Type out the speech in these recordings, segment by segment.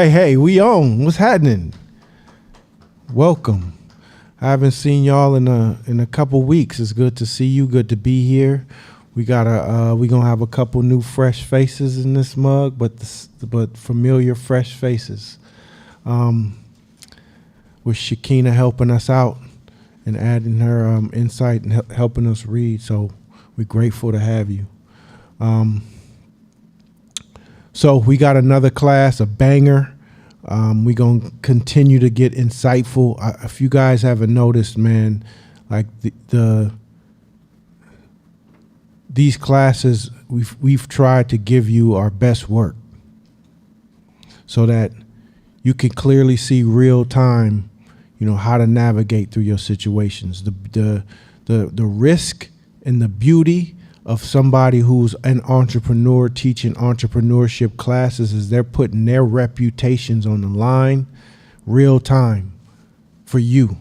Hey, we on. What's happening? Welcome. I haven't seen y'all in a couple weeks. It's good to see you. Good to be here. We gonna have a couple new fresh faces in this mug, but familiar fresh faces. With Shakina helping us out and adding her insight and helping us read. So we're grateful to have you. So we got another class, a banger. We're going to continue to get insightful. If you guys haven't noticed, man, like these classes, we've tried to give you our best work so that you can clearly see real time, how to navigate through your situations. The risk and the beauty of somebody who's an entrepreneur teaching entrepreneurship classes is they're putting their reputations on the line real time for you.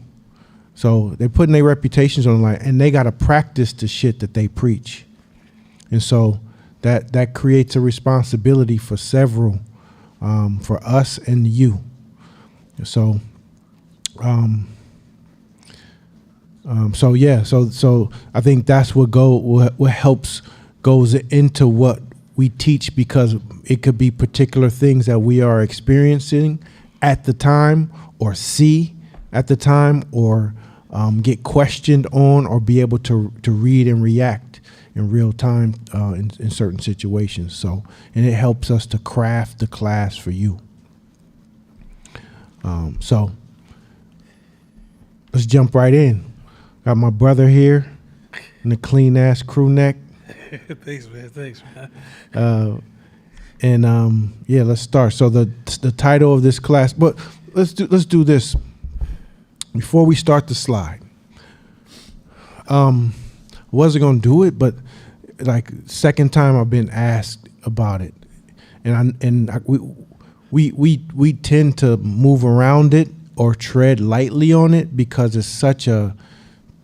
So they're putting their reputations on the line, and they got to practice the shit that they preach. And so that creates a responsibility for several, for us and you. So, So I think that's what goes into what we teach, because it could be particular things that we are experiencing at the time, or see at the time, or get questioned on, or be able to read and react in real time in certain situations. So, and it helps us to craft the class for you. So let's jump right in. Got my brother here in the clean ass crew neck. Thanks, man. Let's start. So the title of this class, but let's do this before we start the slide. I wasn't gonna do it, but like second time I've been asked about it, and we tend to move around it or tread lightly on it because it's such a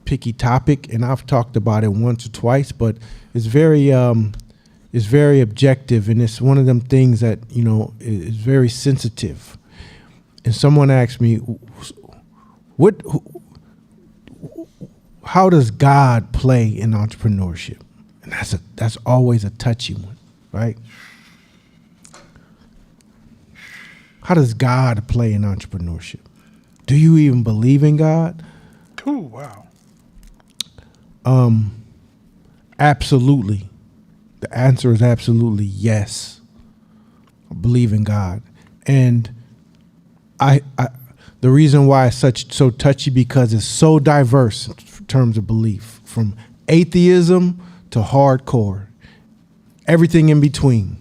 picky topic, and I've talked about it once or twice, but it's very objective, and it's one of them things that is very sensitive. And someone asked me, how does God play in entrepreneurship? And that's always a touchy one, right? How does God play in entrepreneurship? Do you even believe in God? Ooh, wow. Absolutely. The answer is absolutely yes. I believe in God. And I the reason why it's so touchy, because it's so diverse in terms of belief, from atheism to hardcore, everything in between.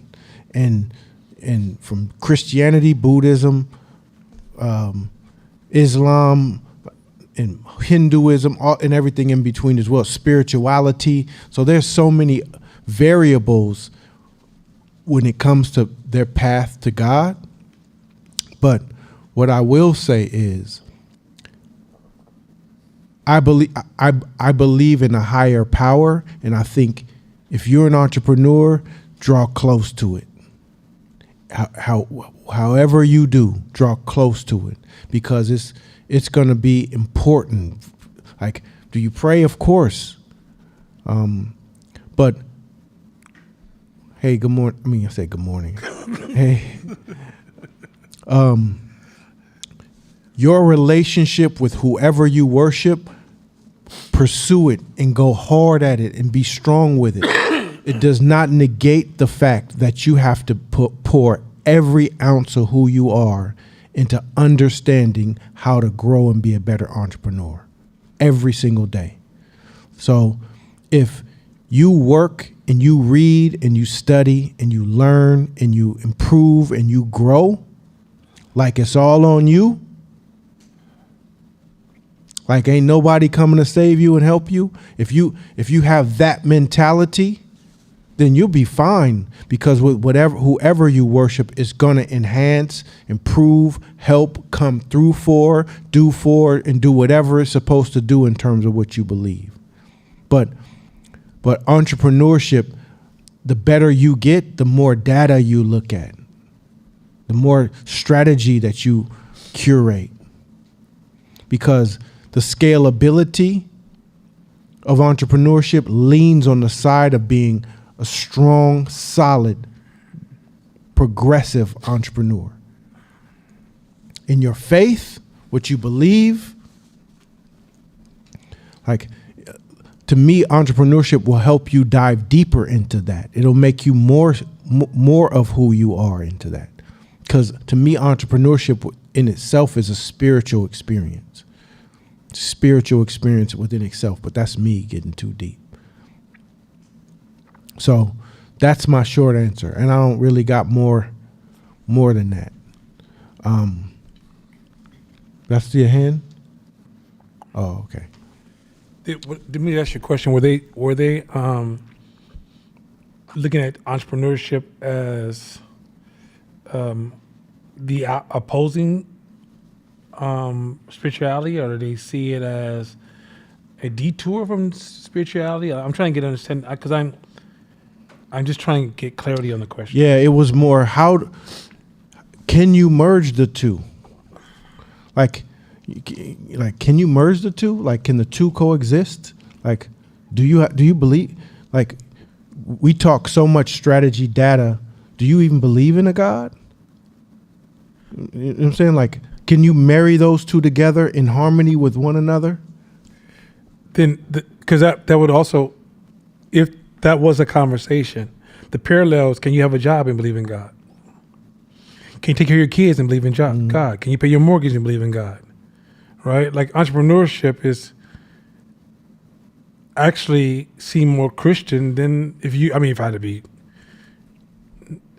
And from Christianity, Buddhism, Islam, and Hinduism, and everything in between as well, spirituality. So there's so many variables when it comes to their path to God. But what I will say is, I believe in a higher power, and I think if you're an entrepreneur, draw close to it. However you do, draw close to it, because it's going to be important. Like, do you pray? Of course. But hey, good morning. I mean, I say good morning. Hey, your relationship with whoever you worship, pursue it and go hard at it and be strong with it. It does not negate the fact that you have to pour every ounce of who you are into understanding how to grow and be a better entrepreneur every single day. So if you work and you read and you study and you learn and you improve and you grow like it's all on you, like ain't nobody coming to save you and help you, if you have that mentality, then you'll be fine, because with whoever you worship is going to enhance, improve, help, come through for, and do whatever it's supposed to do in terms of what you believe. But entrepreneurship, the better you get, the more data you look at. the more strategy that you curate. Because the scalability of entrepreneurship leans on the side of being a strong, solid, progressive entrepreneur. In your faith, what you believe, like, to me, entrepreneurship will help you dive deeper into that. It'll make you more of who you are into that. Because to me, entrepreneurship in itself is a spiritual experience. Spiritual experience within itself, but that's me getting too deep. So that's my short answer, and I don't really got more than that. That's your hand? Oh, okay. Let me ask you a question. Were they looking at entrepreneurship as the opposing spirituality, or do they see it as a detour from spirituality? I'm trying to get understanding, because I'm just trying to get clarity on the question. Yeah, it was more, how can you merge the two? Like, can you merge the two? Like, can the two coexist? Like, do you believe? Like, we talk so much strategy, data. Do you even believe in a God? You know what I'm saying? Like, can you marry those two together in harmony with one another? Then, because that would also, if that was a conversation, the parallels: can you have a job and believe in God? Can you take care of your kids and believe in God? Can you pay your mortgage and believe in God? Right? Like, entrepreneurship is actually seem more Christian than if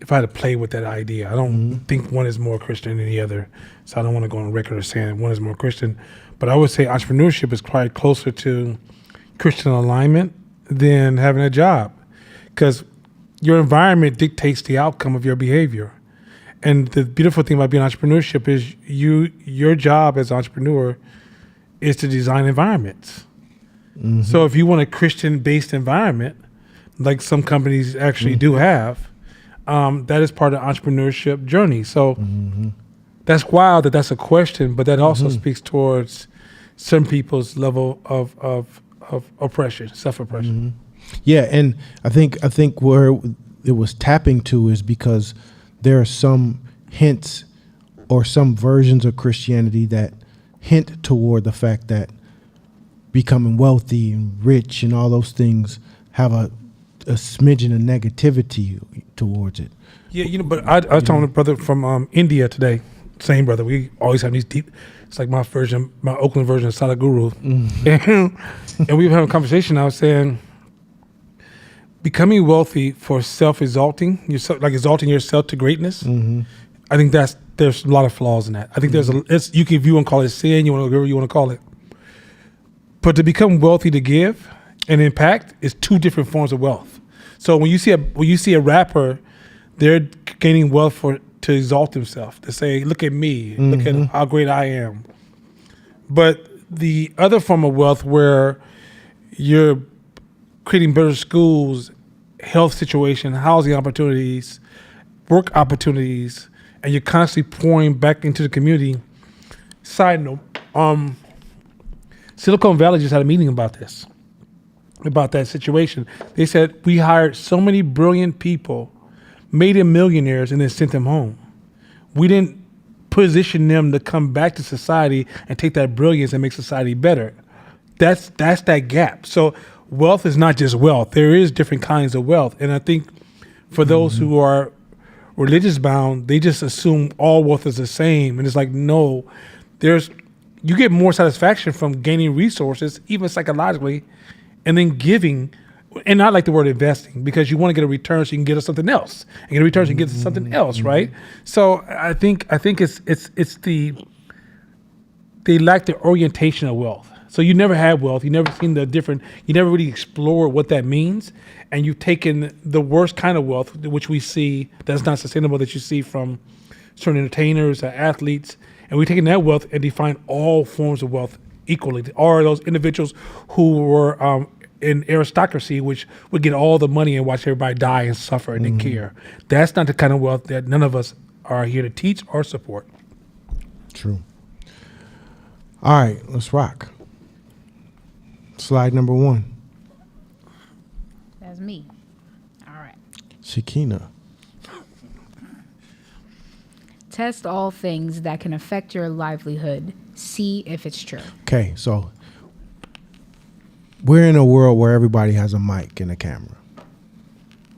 I had to play with that idea. I don't think one is more Christian than the other. So I don't want to go on record as saying one is more Christian. But I would say entrepreneurship is quite closer to Christian alignment than having a job, because your environment dictates the outcome of your behavior. And the beautiful thing about being entrepreneurship is your job as an entrepreneur is to design environments. So if you want a Christian-based environment, like some companies actually do have, that is part of the entrepreneurship journey. So that's wild that that's a question, but that also speaks towards some people's level of oppression, self-oppression. Yeah, and I think where it was tapping to is because there are some hints or some versions of Christianity that hint toward the fact that becoming wealthy and rich and all those things have a smidgen of negativity towards it. Yeah, but I was talking to a brother from India today. Same brother. We always have these deep. It's like my Oakland version of Sadhguru. And we were having a conversation. I was saying, becoming wealthy for self-exalting yourself, like exalting yourself to greatness. I think there's a lot of flaws in that. I think you can, if you want to call it sin, whatever you want to call it. But to become wealthy to give and impact is two different forms of wealth. So when you see a rapper, they're gaining wealth to exalt themselves, to say, look at me, look at how great I am. But the other form of wealth, where you're creating better schools, health situation, housing opportunities, work opportunities, and you're constantly pouring back into the community. Side note, Silicon Valley just had a meeting about this, about that situation. They said, we hired so many brilliant people, made them millionaires, and then sent them home. We didn't position them to come back to society and take that brilliance and make society better. That's that gap. So wealth is not just wealth. There is different kinds of wealth. And I think for those who are religious bound, they just assume all wealth is the same. And it's like, no, you get more satisfaction from gaining resources, even psychologically, and then giving, and not like the word investing, because you want to get a return so you can get something else, and get a return so you can get something else, right? So I think it's they lack the orientation of wealth. So you never had wealth, you never seen you never really explored what that means, and you've taken the worst kind of wealth, which we see that's not sustainable, that you see from certain entertainers, athletes, and we've taken that wealth and defined all forms of wealth equally. Or those individuals who were in aristocracy, which would get all the money and watch everybody die and suffer and didn't care. That's not the kind of wealth that none of us are here to teach or support. True. All right, let's rock. Slide number 1. That's me. All right. Shakina. Test all things that can affect your livelihood. See if it's true. Okay, so we're in a world where everybody has a mic and a camera.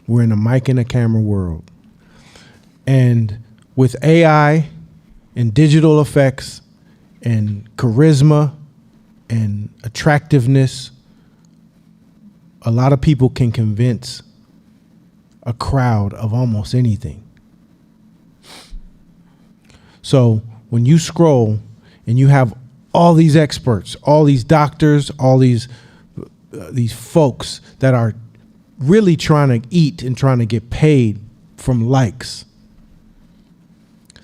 We're in a mic and a camera world. And with AI and digital effects and charisma and attractiveness, a lot of people can convince a crowd of almost anything. So when you scroll and you have all these experts, all these doctors, all these folks that are really trying to eat and trying to get paid from likes.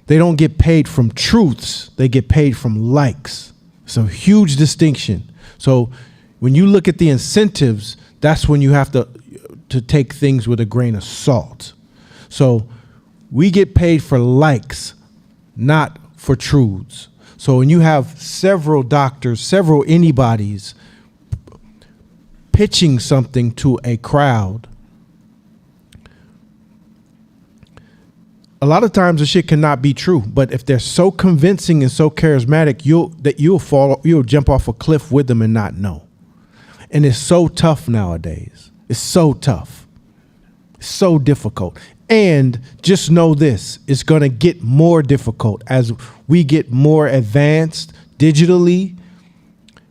They don't get paid from truths. They get paid from likes. It's a huge distinction. So when you look at the incentives, that's when you have to take things with a grain of salt. So we get paid for likes, not for truths. So when you have several doctors, several anybody's pitching something to a crowd, a lot of times the shit cannot be true. But if they're so convincing and so charismatic, you'll jump off a cliff with them and not know. And it's so tough nowadays. It's so tough. It's so difficult. And just know this, it's going to get more difficult as we get more advanced digitally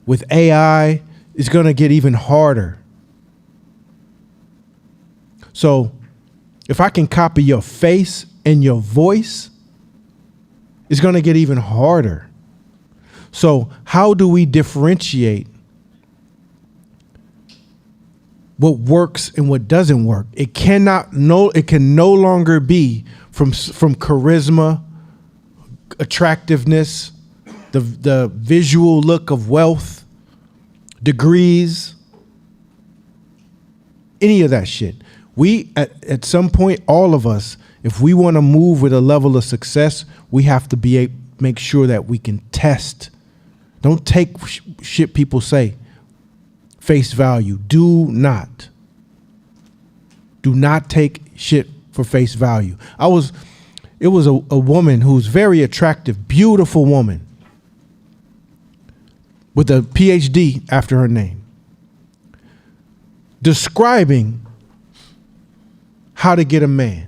with AI. It's going to get even harder. So if I can copy your face and your voice, it's going to get even harder. So how do we differentiate what works and what doesn't work? It can no longer be from charisma, attractiveness, the visual look of wealth, degrees, any of that shit. We at some point, all of us, if we want to move with a level of success, we have to make sure that we can test. Don't take shit people say face value. Do not take shit for face value. It was a woman who's very attractive, beautiful woman with a PhD after her name, describing how to get a man.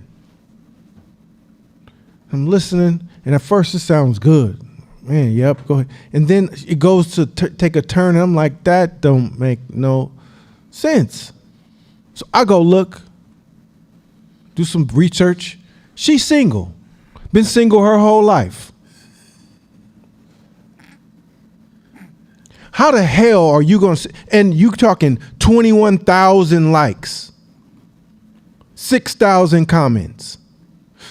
I'm listening, and at first it sounds good. Man, yep, go ahead. And then it goes to take a turn, and I'm like, that don't make no sense. So I go look, do some research. She's single. Been single her whole life. How the hell are you going to, and you talking 21,000 likes, 6,000 comments.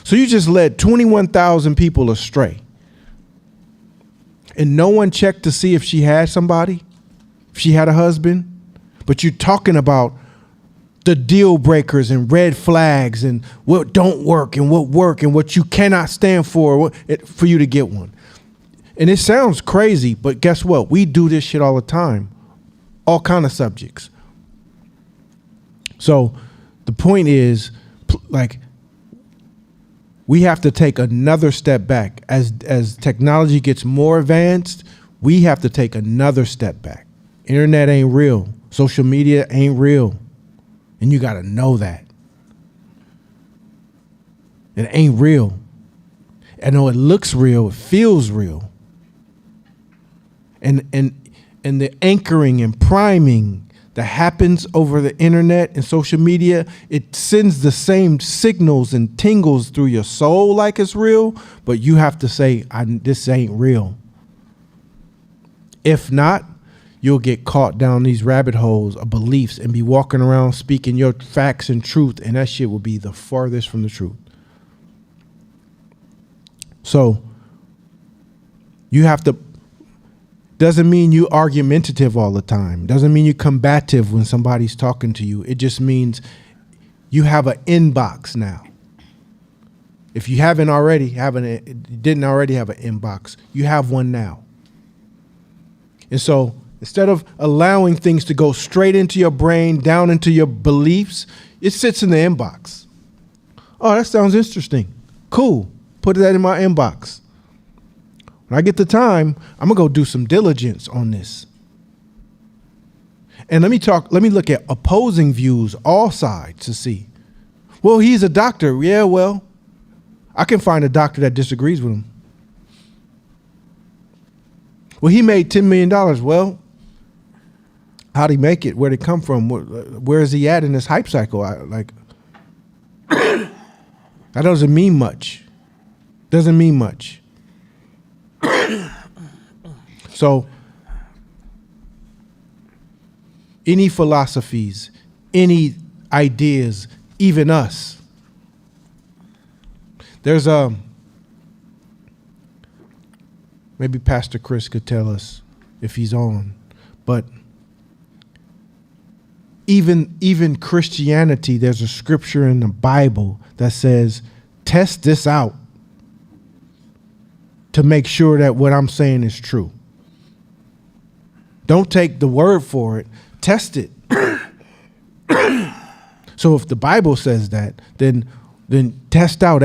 So you just led 21,000 people astray. And no one checked to see if she had somebody, if she had a husband. But you're talking about the deal breakers and red flags and what don't work and what you cannot stand for you to get one. And it sounds crazy, but guess what? We do this shit all the time. All kind of subjects. So the point is, like, we have to take another step back. As technology gets more advanced, we have to take another step back. Internet ain't real. Social media ain't real. And you got to know that. It ain't real. I know it looks real. It feels real. And the anchoring and priming that happens over the internet and social media, it sends the same signals and tingles through your soul like it's real, but you have to say, this ain't real. If not, you'll get caught down these rabbit holes of beliefs and be walking around speaking your facts and truth, and that shit will be the farthest from the truth. So you have to, doesn't mean you argumentative all the time. Doesn't mean you combative when somebody's talking to you. It just means you have an inbox now. If you didn't already have an inbox, you have one now. And so instead of allowing things to go straight into your brain, down into your beliefs, it sits in the inbox. Oh, that sounds interesting. Cool. Put that in my inbox. When I get the time, I'm going to go do some diligence on this. And let me look at opposing views, all sides to see. Well, he's a doctor. Yeah, well, I can find a doctor that disagrees with him. Well, he made $10 million. Well, how'd he make it? Where'd it come from? Where is he at in this hype cycle? That doesn't mean much. Doesn't mean much. So, any philosophies, any ideas, even us. There's maybe Pastor Chris could tell us if he's on, but even Christianity, there's a scripture in the Bible that says, test this out to make sure that what I'm saying is true. Don't take the word for it, test it. So if the Bible says that, then test out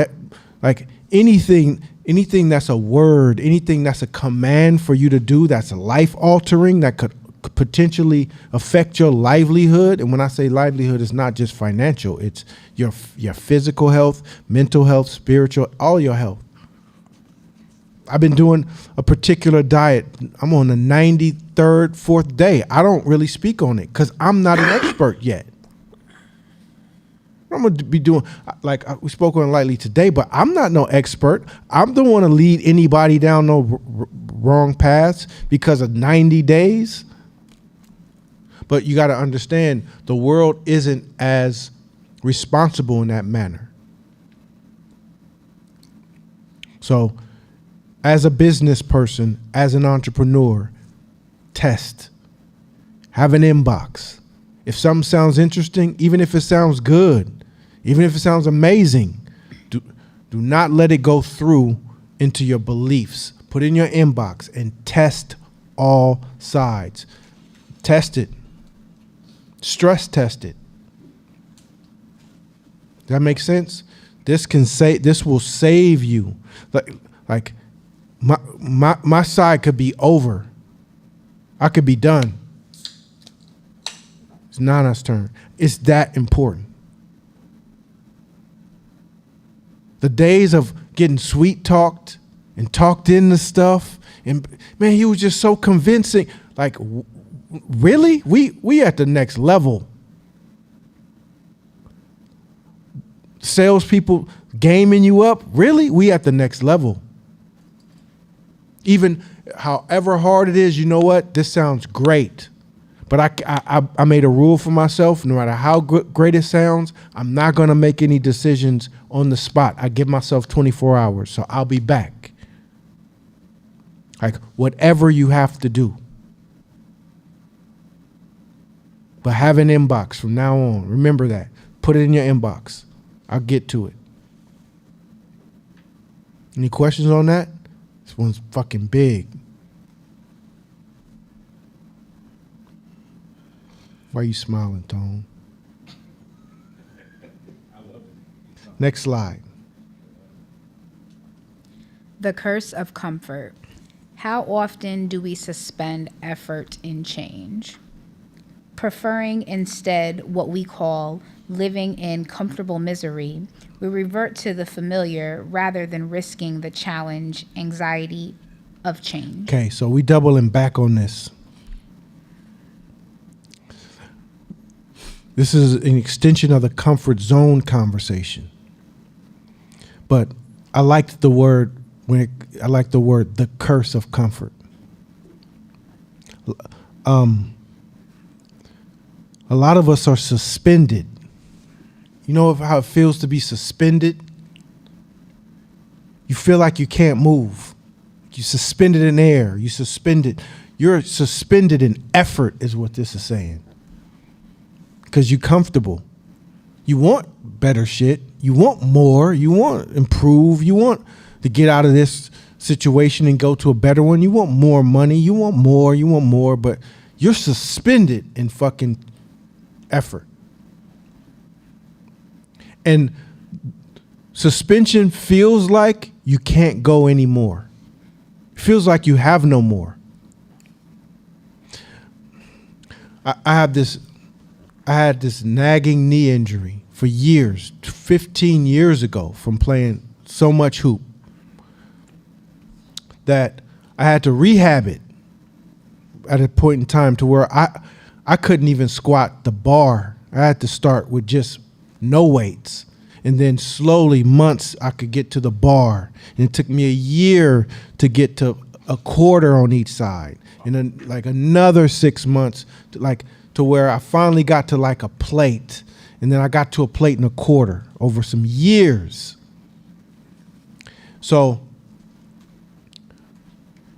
like anything that's a word, anything that's a command for you to do, that's life altering, that could potentially affect your livelihood. And when I say livelihood, it's not just financial, it's your physical health, mental health, spiritual, all your health. I've been doing a particular diet. I'm on the 93rd, 4th day. I don't really speak on it because I'm not an expert yet. I'm going to be doing, like we spoke on lightly today, but I'm not no expert. I don't want to lead anybody down no wrong paths because of 90 days. But you got to understand, the world isn't as responsible in that manner. So, as a business person, as an entrepreneur, test. Have an inbox. If something sounds interesting, even if it sounds good, even if it sounds amazing, do not let it go through into your beliefs. Put it in your inbox and test all sides. Test it. Stress test it. Does that make sense? This will save you. Like my side could be over. I could be done. It's Nana's turn. It's that important. The days of getting sweet talked and talked into stuff, and man, he was just so convincing. Like, really? We at the next level. Salespeople gaming you up? Really? We at the next level. Even however hard it is, you know what? This sounds great. But I made a rule for myself. No matter how great it sounds, I'm not going to make any decisions on the spot. I give myself 24 hours, so I'll be back. Like, whatever you have to do. But have an inbox from now on. Remember that. Put it in your inbox. I'll get to it. Any questions on that? This one's fucking big. Why are you smiling, Tone? Next slide. The curse of comfort. How often do we suspend effort in change? Preferring instead what we call living in comfortable misery, we revert to the familiar rather than risking the challenge, anxiety of change. Okay, so we doubling back on this. This is an extension of the comfort zone conversation. But I liked the word the curse of comfort. A lot of us are suspended. You know how it feels to be suspended? You feel like you can't move. You suspended in air. You're suspended in effort is what this is saying. Because you're comfortable. You want better shit. You want more. You want to improve. You want to get out of this situation and go to a better one. You want more money. You want more. You want more. But you're suspended in fucking effort. And suspension feels like you can't go anymore. It feels like you have no more. I had this nagging knee injury for years, 15 years ago, from playing so much hoop, that I had to rehab it at a point in time to where I couldn't even squat the bar. I had to start with just no weights. And then slowly, months, I could get to the bar. And it took me a year to get to a quarter on each side. And then like another 6 months to where I finally got to like a plate. And then I got to a plate and a quarter over some years. So,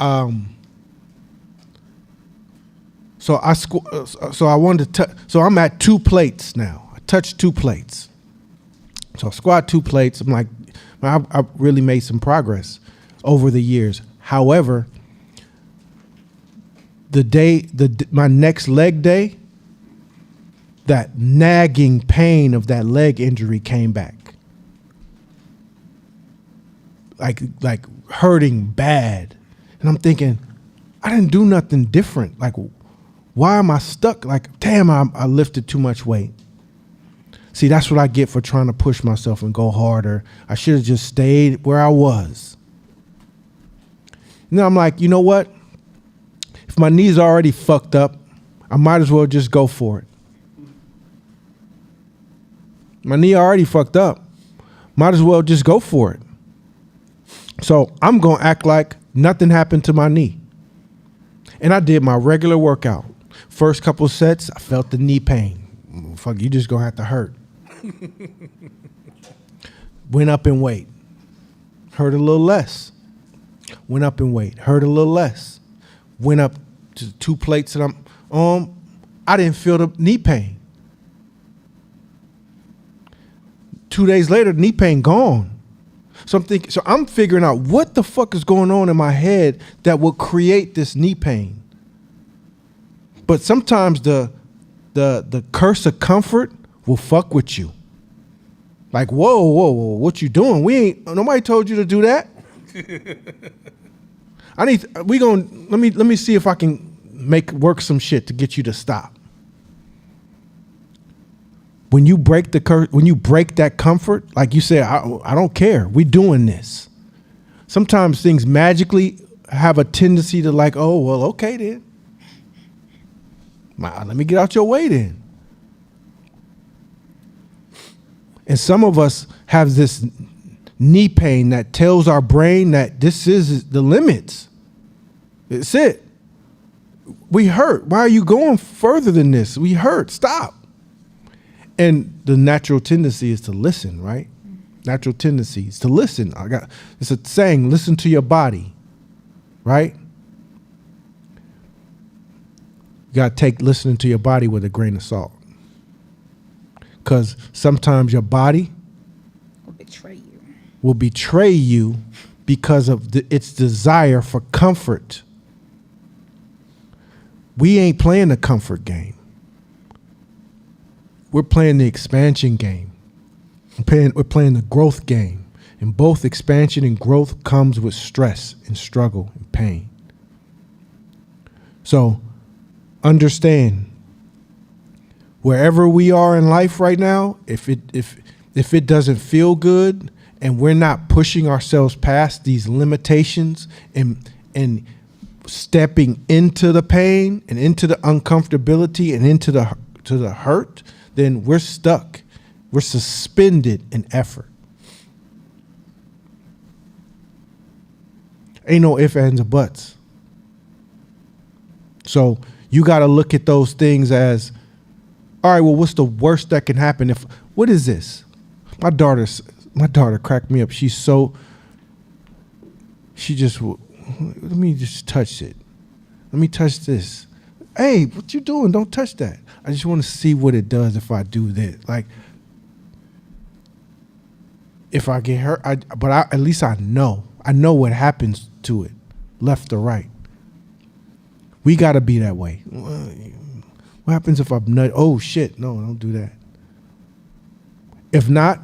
so I wanted to, so I'm at 2 plates now. I touched 2 plates. So I squat 2 plates. I'm like, I really made some progress over the years. However, my next leg day, that nagging pain of that leg injury came back. Like hurting bad. And I'm thinking, I didn't do nothing different. Like, why am I stuck? Like, damn, I lifted too much weight. See, that's what I get for trying to push myself and go harder. I should have just stayed where I was. And then I'm like, you know what? If my knee's already fucked up, I might as well just go for it. My knee already fucked up. Might as well just go for it. So I'm going to act like nothing happened to my knee. And I did my regular workout. First couple sets, I felt the knee pain. Fuck, you just going to have to hurt. Went up in weight. Hurt a little less. Went up in weight. Hurt a little less. Went up to 2 plates that I'm on. I didn't feel the knee pain. 2 days later, knee pain gone. So I'm figuring out what the fuck is going on in my head that will create this knee pain. But sometimes the curse of comfort will fuck with you. Like, whoa, what you doing? Nobody told you to do that. Let me see if I can work some shit to get you to stop. When you break that comfort, like you said, I don't care. We doing this. Sometimes things magically have a tendency to like, oh, well, okay then. Let me get out your way then. And some of us have this knee pain that tells our brain that this is the limits. It's it. We hurt. Why are you going further than this? We hurt. Stop. And the natural tendency is to listen, right? Natural tendency is to listen. It's a saying, listen to your body, right? You got to take listening to your body with a grain of salt. Because sometimes your body will betray you because of its desire for comfort. We ain't playing the comfort game. We're playing the expansion game. We're playing the growth game. And both expansion and growth comes with stress and struggle and pain. So understand, wherever we are in life right now, if it doesn't feel good and we're not pushing ourselves past these limitations and stepping into the pain and into the uncomfortability and into the hurt, then we're stuck. We're suspended in effort. Ain't no ifs, ands, or buts. So you got to look at those things as, all right, well, what's the worst that can happen? What is this? My daughter cracked me up. Let me just touch it. Let me touch this. Hey, what you doing? Don't touch that. I just want to see what it does if I do this. Like, if I get hurt, at least I know what happens to it, left or right. We got to be that way. What happens if I'm nut? Oh shit! No, don't do that. If not,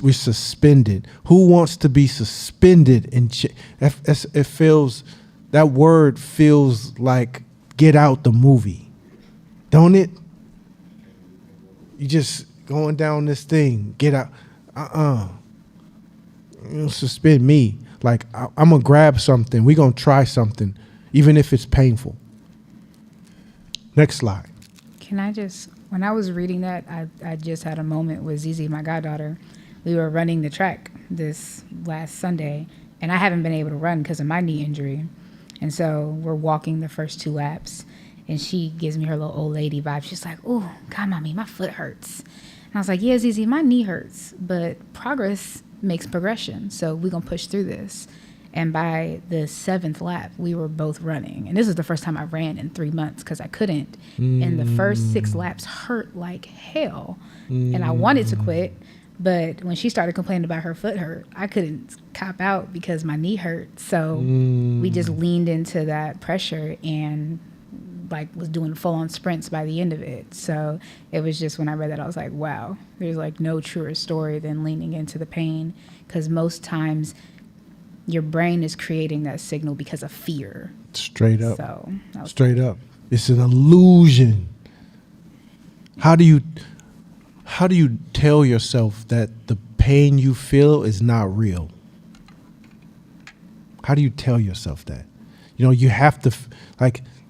we're suspended. Who wants to be suspended? It feels, that word feels like Get Out the movie, don't it? You just going down this thing. Get out. You don't suspend me. Like I'm gonna grab something. We're gonna try something, even if it's painful. Next slide. Can I just, when I was reading that, I just had a moment with Zizi, my goddaughter. We were running the track this last Sunday, and I haven't been able to run because of my knee injury. And so we're walking the first 2 laps, and she gives me her little old lady vibe. She's like, "Oh, God, mommy, my foot hurts." And I was like, "Yeah, Zizi, my knee hurts, but progress makes progression, so we're going to push through this." And by the 7th lap, we were both running. And this is the first time I ran in 3 months because I couldn't. And the first 6 laps hurt like hell. And I wanted to quit. But when she started complaining about her foot hurt, I couldn't cop out because my knee hurt. So we just leaned into that pressure and like was doing full on sprints by the end of it. So it was just, when I read that, I was like, wow, there's like no truer story than leaning into the pain. Because most times your brain is creating that signal because of fear. Straight up. So straight up. It's an illusion. How do you tell yourself that the pain you feel is not real? How do you tell yourself that? You know, you have to,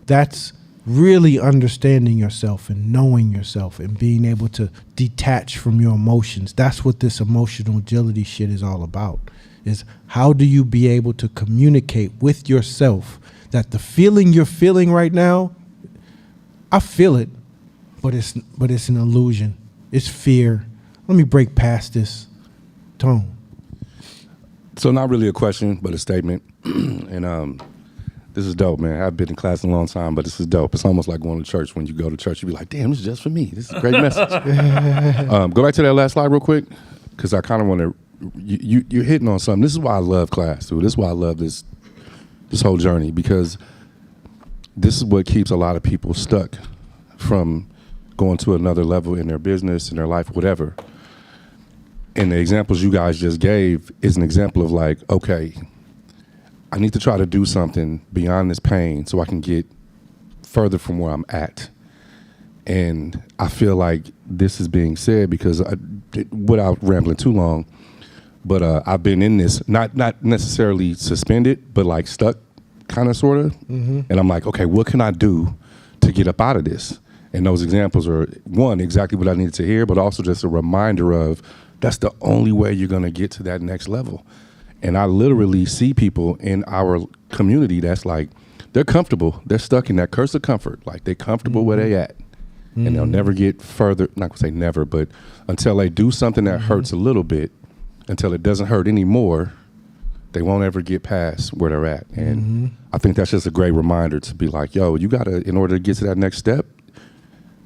that's really understanding yourself and knowing yourself and being able to detach from your emotions. That's what this emotional agility shit is all about. Is how do you be able to communicate with yourself that the feeling you're feeling right now, I feel it, but it's an illusion. It's fear. Let me break past this. Tone. So not really a question, but a statement. And this is dope, man. I've been in class a long time, but this is dope. It's almost like going to church. When you go to church, you be like, damn, this is just for me. This is a great message. Go back to that last slide real quick, because I kind of want to, you're hitting on something. This is why I love class, dude. This is why I love this whole journey, because this is what keeps a lot of people stuck from going to another level in their business, in their life, whatever. And the examples you guys just gave is an example of like, okay, I need to try to do something beyond this pain so I can get further from where I'm at. And I feel like this is being said because, without rambling too long, but I've been in this, not necessarily suspended, but like stuck, kind of, sort of. Mm-hmm. And I'm like, okay, what can I do to get up out of this? And those examples are, one, exactly what I needed to hear, but also just a reminder of that's the only way you're going to get to that next level. And I literally see people in our community that's like, they're comfortable. They're stuck in that curse of comfort. Like, they're comfortable mm-hmm. where they at. Mm-hmm. And they'll never get further, not going to say never, but until they do something that mm-hmm. hurts a little bit, until it doesn't hurt anymore, they won't ever get past where they're at. And mm-hmm. I think that's just a great reminder to be like, yo, you got to, in order to get to that next step,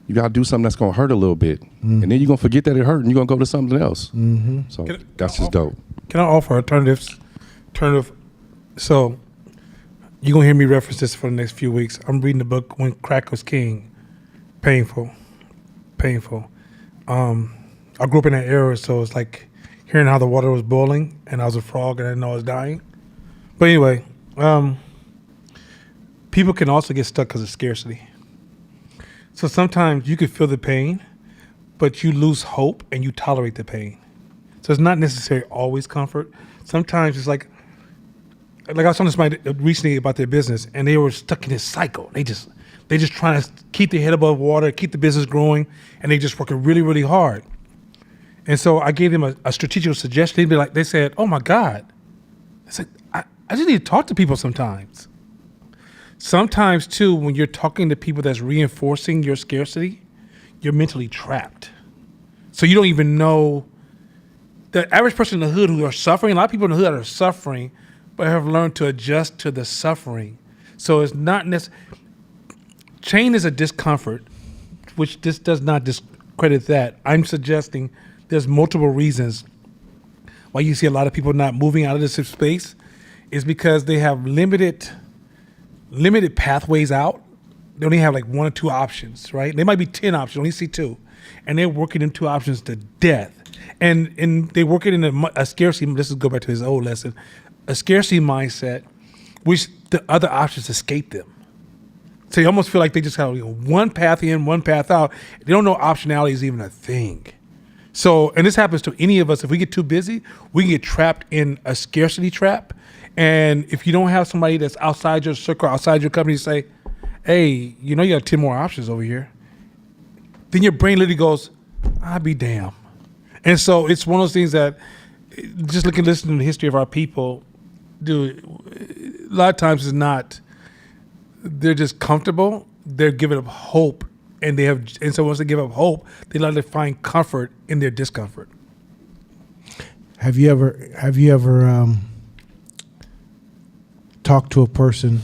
you got to do something that's going to hurt a little bit. Mm-hmm. And then you're going to forget that it hurt and you're going to go to something else. Mm-hmm. So that's just dope. Can I offer alternatives? So you're going to hear me reference this for the next few weeks. I'm reading the book When Crack Was King. Painful. I grew up in that era, so it's like hearing how the water was boiling and I was a frog and I didn't know I was dying. But anyway, people can also get stuck because of scarcity. So sometimes you can feel the pain, but you lose hope and you tolerate the pain. So it's not necessarily always comfort. Sometimes it's like I was talking to somebody recently about their business, and they were stuck in this cycle. They just trying to keep their head above water, keep the business growing, and they just working really, really hard. And so I gave them a strategic suggestion. They said, "Oh my God," I said, "I just need to talk to people sometimes." Sometimes too, when you're talking to people that's reinforcing your scarcity, you're mentally trapped. So you don't even know. The average person in the hood who are suffering, a lot of people in the hood are suffering, but have learned to adjust to the suffering. So it's not necessarily, change is a discomfort, which this does not discredit that. I'm suggesting there's multiple reasons why you see a lot of people not moving out of this space is because they have limited pathways out. They only have like 1 or 2 options, right? They might be 10 options, only see 2. And they're working in 2 options to death. And they work it in a scarcity, this is go back to his old lesson, a scarcity mindset, which the other options escape them. So you almost feel like they just have one path in, one path out. They don't know optionality is even a thing. So, and this happens to any of us. If we get too busy, we can get trapped in a scarcity trap. And if you don't have somebody that's outside your circle, outside your company, say, hey, you got 10 more options over here. Then your brain literally goes, I'll be damned. And so it's one of those things that just listening to the history of our people, dude, a lot of times it's not, they're just comfortable. They're giving up hope. And so once they give up hope, they let them find comfort in their discomfort. Have you ever talked to a person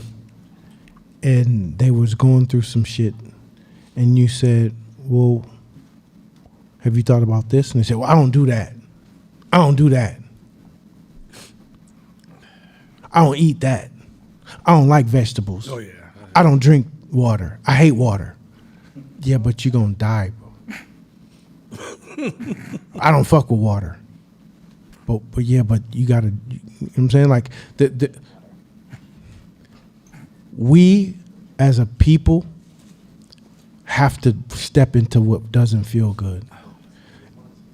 and they was going through some shit and you said, well, have you thought about this? And they said, well, I don't do that. I don't do that. I don't eat that. I don't like vegetables. Oh, yeah. I don't drink water. I hate water. Yeah, but you're going to die, bro. I don't fuck with water. But you got to, you know what I'm saying? Like, we as a people have to step into what doesn't feel good.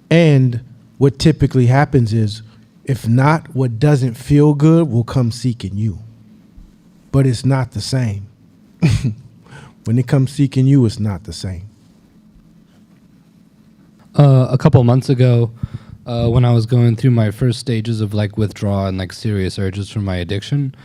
And what typically happens is, if not, what doesn't feel good will come seeking you. But it's not the same. When it comes seeking you, it's not the same. A couple months ago, when I was going through my first stages of like withdrawal and like serious urges from my addiction,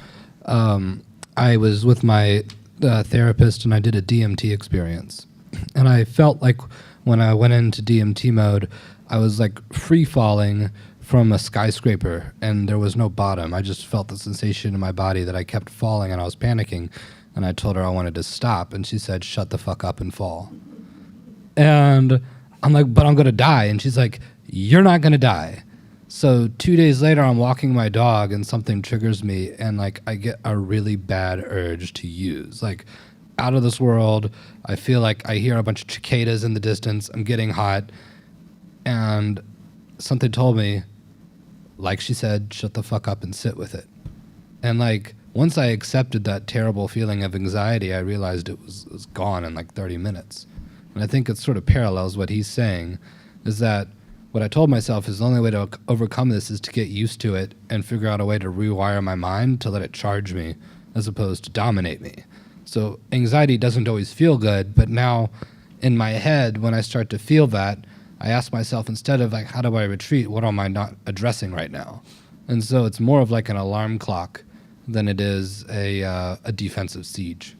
I was with my therapist and I did a DMT experience. And I felt like when I went into DMT mode, I was like free falling from a skyscraper and there was no bottom. I just felt the sensation in my body that I kept falling and I was panicking. And I told her I wanted to stop and she said, shut the fuck up and fall. And I'm like, but I'm going to die. And she's like, you're not going to die. So 2 days later, I'm walking my dog and something triggers me and like I get a really bad urge to use. Like out of this world, I feel like I hear a bunch of cicadas in the distance. I'm getting hot. And something told me, like she said, shut the fuck up and sit with it. And like once I accepted that terrible feeling of anxiety, I realized it was gone in like 30 minutes. And I think it sort of parallels what he's saying, is that what I told myself is the only way to overcome this is to get used to it and figure out a way to rewire my mind to let it charge me as opposed to dominate me. So anxiety doesn't always feel good, but now in my head, when I start to feel that, I ask myself, instead of like, how do I retreat? What am I not addressing right now? And so it's more of like an alarm clock than it is a defensive siege.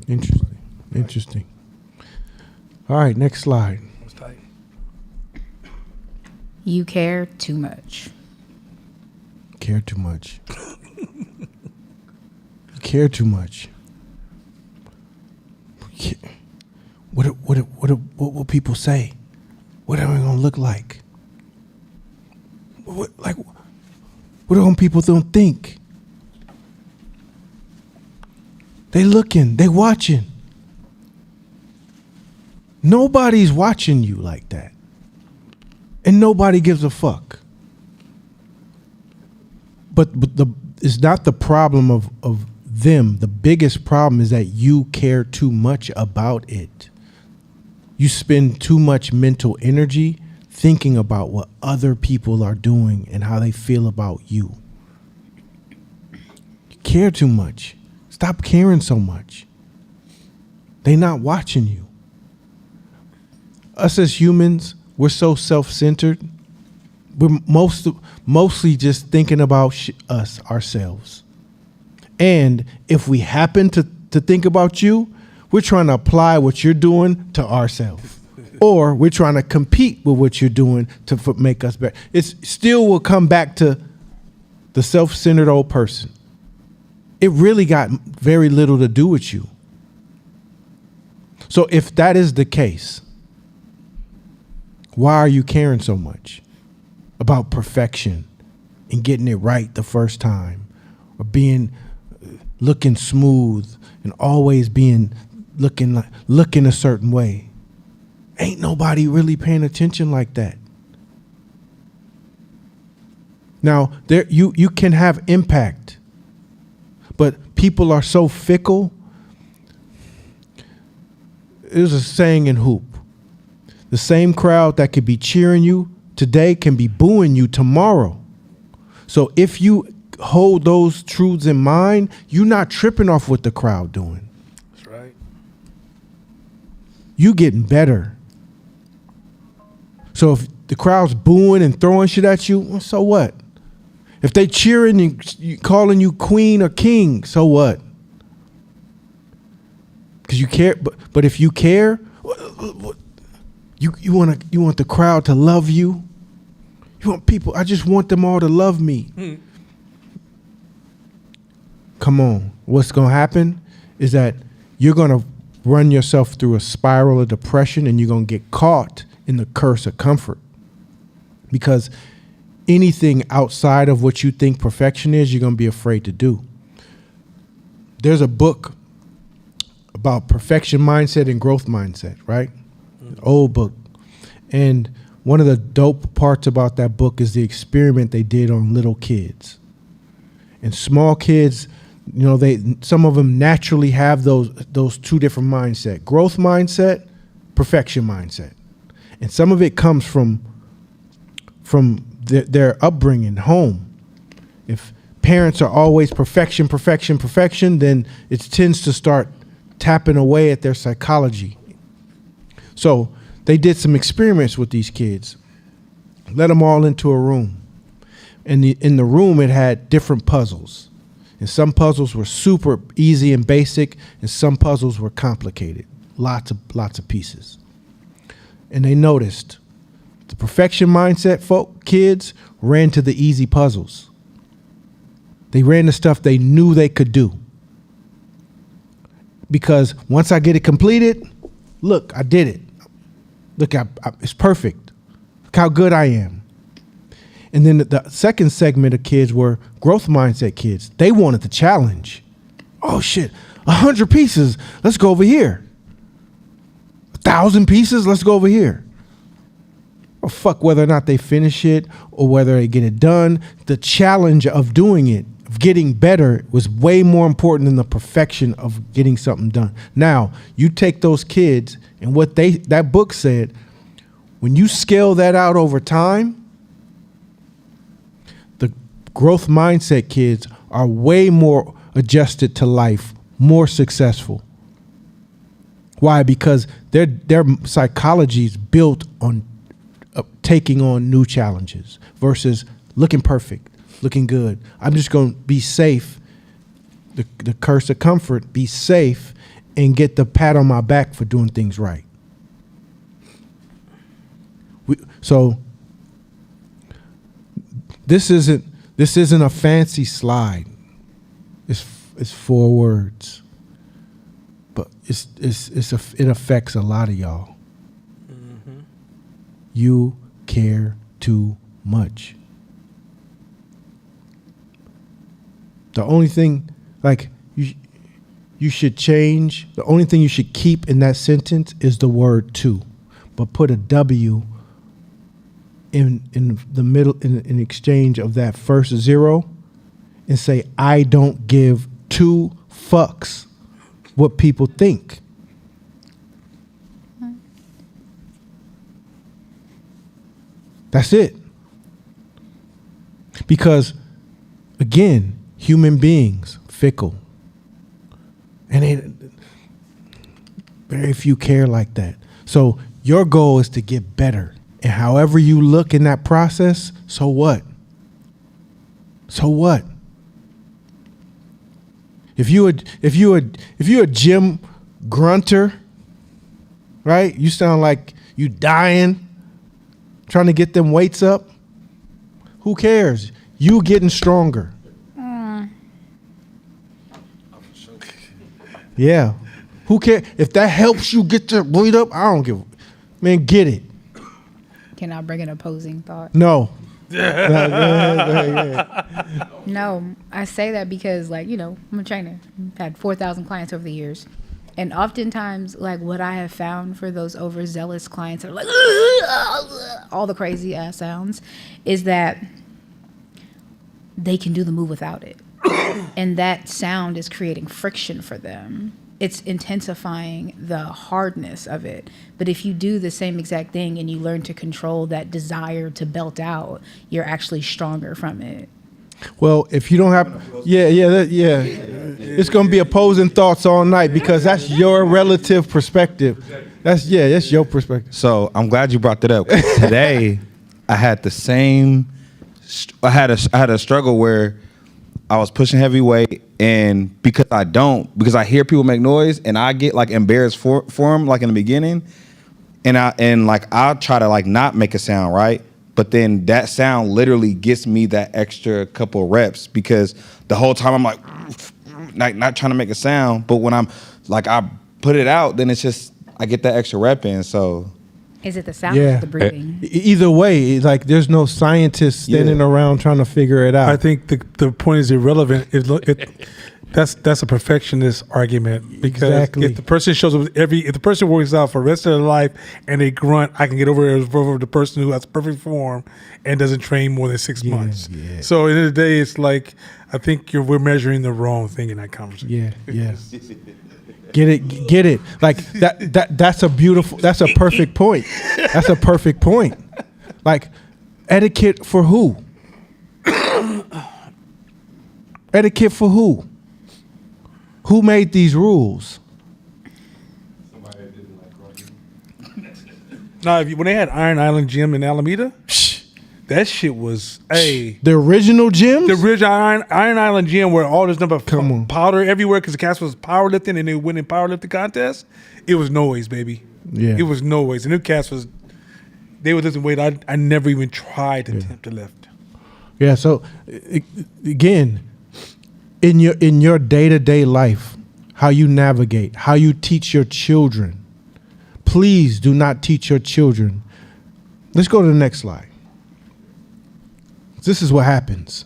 Interesting. All right, next slide. You care too much. Care too much. Care too much. What will people say? What am I gonna look like? What do people don't think? They looking, they watching. Nobody's watching you like that. And nobody gives a fuck. But it's not the problem of them. The biggest problem is that you care too much about it. You spend too much mental energy thinking about what other people are doing and how they feel about you. You care too much. Stop caring so much. They're not watching you. Us as humans, we're so self-centered. We're mostly just thinking about us, ourselves. And if we happen to think about you, we're trying to apply what you're doing to ourselves. Or we're trying to compete with what you're doing to make us better. It still will come back to the self-centered old person. It really got very little to do with you. So if that is the case, why are you caring so much? about perfection and getting it right the first time, or looking smooth and always being looking a certain way. Ain't nobody really paying attention like that. Now, you can have impact, but people are so fickle. There's a saying in hoop. The same crowd that could be cheering you today can be booing you tomorrow. So if you hold those truths in mind, you're not tripping off what the crowd doing. That's right. You getting better. So if the crowd's booing and throwing shit at you, well, so what? If they cheering and calling you queen or king, so what? Because you care, but if you care, you want the crowd to love you. You want people. I just want them all to love me. Come on, what's gonna happen is that you're gonna run yourself through a spiral of depression, and you're gonna get caught in the curse of comfort. Because anything outside of what you think perfection is, you're gonna be afraid to do. There's a book about perfection mindset and growth mindset, right? Old book. And one of the dope parts about that book is the experiment they did on little kids. And small kids, some of them naturally have those two different mindset: growth mindset, perfection mindset. And some of it comes from their upbringing, home. If parents are always perfection, then it tends to start tapping away at their psychology. So they did some experiments with these kids. Let them all into a room. And in the room, it had different puzzles. And some puzzles were super easy and basic, and some puzzles were complicated. Lots of pieces. And they noticed the perfection mindset kids ran to the easy puzzles. They ran to stuff they knew they could do. Because once I get it completed, look, I did it. Look, it's perfect. Look how good I am. And then the second segment of kids were growth mindset kids. They wanted the challenge. Oh shit, 100 pieces, let's go over here. 1,000 pieces, let's go over here. Oh, fuck whether or not they finish it or whether they get it done. The challenge of doing it, of getting better, was way more important than the perfection of getting something done. Now, you take those kids and what that book said, when you scale that out over time, the growth mindset kids are way more adjusted to life, more successful. Why? Because their psychology is built on taking on new challenges versus looking perfect, looking good. I'm just going to be safe, the curse of comfort, be safe, and get the pat on my back for doing things right. So this isn't a fancy slide. It's 4 words, but it affects a lot of y'all. Mm-hmm. You care too much. The only thing, you should change. The only thing you should keep in that sentence is the word "to," but put a W in the middle in exchange of that first 0, and say, I don't give 2 fucks what people think. That's it. Because again, human beings, fickle. And very few care like that. So your goal is to get better. And however you look in that process, so what? So what? If you a gym grunter, right? You sound like you dying, trying to get them weights up. Who cares? You getting stronger. Yeah. Who cares? If that helps you get your weight up, I don't give. Man, get it. Can I bring an opposing thought? No. Go ahead. No, I say that because, like, I'm a trainer. I've had 4,000 clients over the years. And oftentimes, like, what I have found for those overzealous clients that are like, all the crazy ass sounds, is that they can do the move without it. And that sound is creating friction for them. It's intensifying the hardness of it. But if you do the same exact thing and you learn to control that desire to belt out, you're actually stronger from it. Well, if you don't have, it's going to be opposing thoughts all night because that's your relative perspective. That's your perspective. So I'm glad you brought that up. Today, I had the same. I had a struggle where I was pushing heavy weight, and because I hear people make noise, and I get like embarrassed for them, like in the beginning, and I'll try to like not make a sound, right? But then that sound literally gets me that extra couple reps because the whole time I'm like not trying to make a sound. But when I'm like, I put it out, then it's just, I get that extra rep in. So Is it the sound or the breathing? Either way, like there's no scientists standing around trying to figure it out. I think the point is irrelevant. That's a perfectionist argument because if the person shows up if the person works out for the rest of their life and they grunt, I can get over the person who has perfect form and doesn't train more than 6 months. Yeah. So at the end of the day, it's like I think we're measuring the wrong thing in that conversation. Yeah. Get it. Like that's a perfect point. That's a perfect point. Like etiquette for who? Etiquette for who? Who made these rules? Somebody that didn't like running. Now, when they had Iron Island Gym in Alameda, that shit was the original gyms. The original Iron Island Gym where all this number of Come on. powder everywhere because the cast was powerlifting and they were winning powerlifting contests. It was noise, baby. Yeah. It was noise. The new cast they were lifting weight I never even tried to attempt to lift. Yeah. So again, in your day-to-day life, how you navigate, how you teach your children, please do not teach your children. Let's go to the next slide. This is what happens.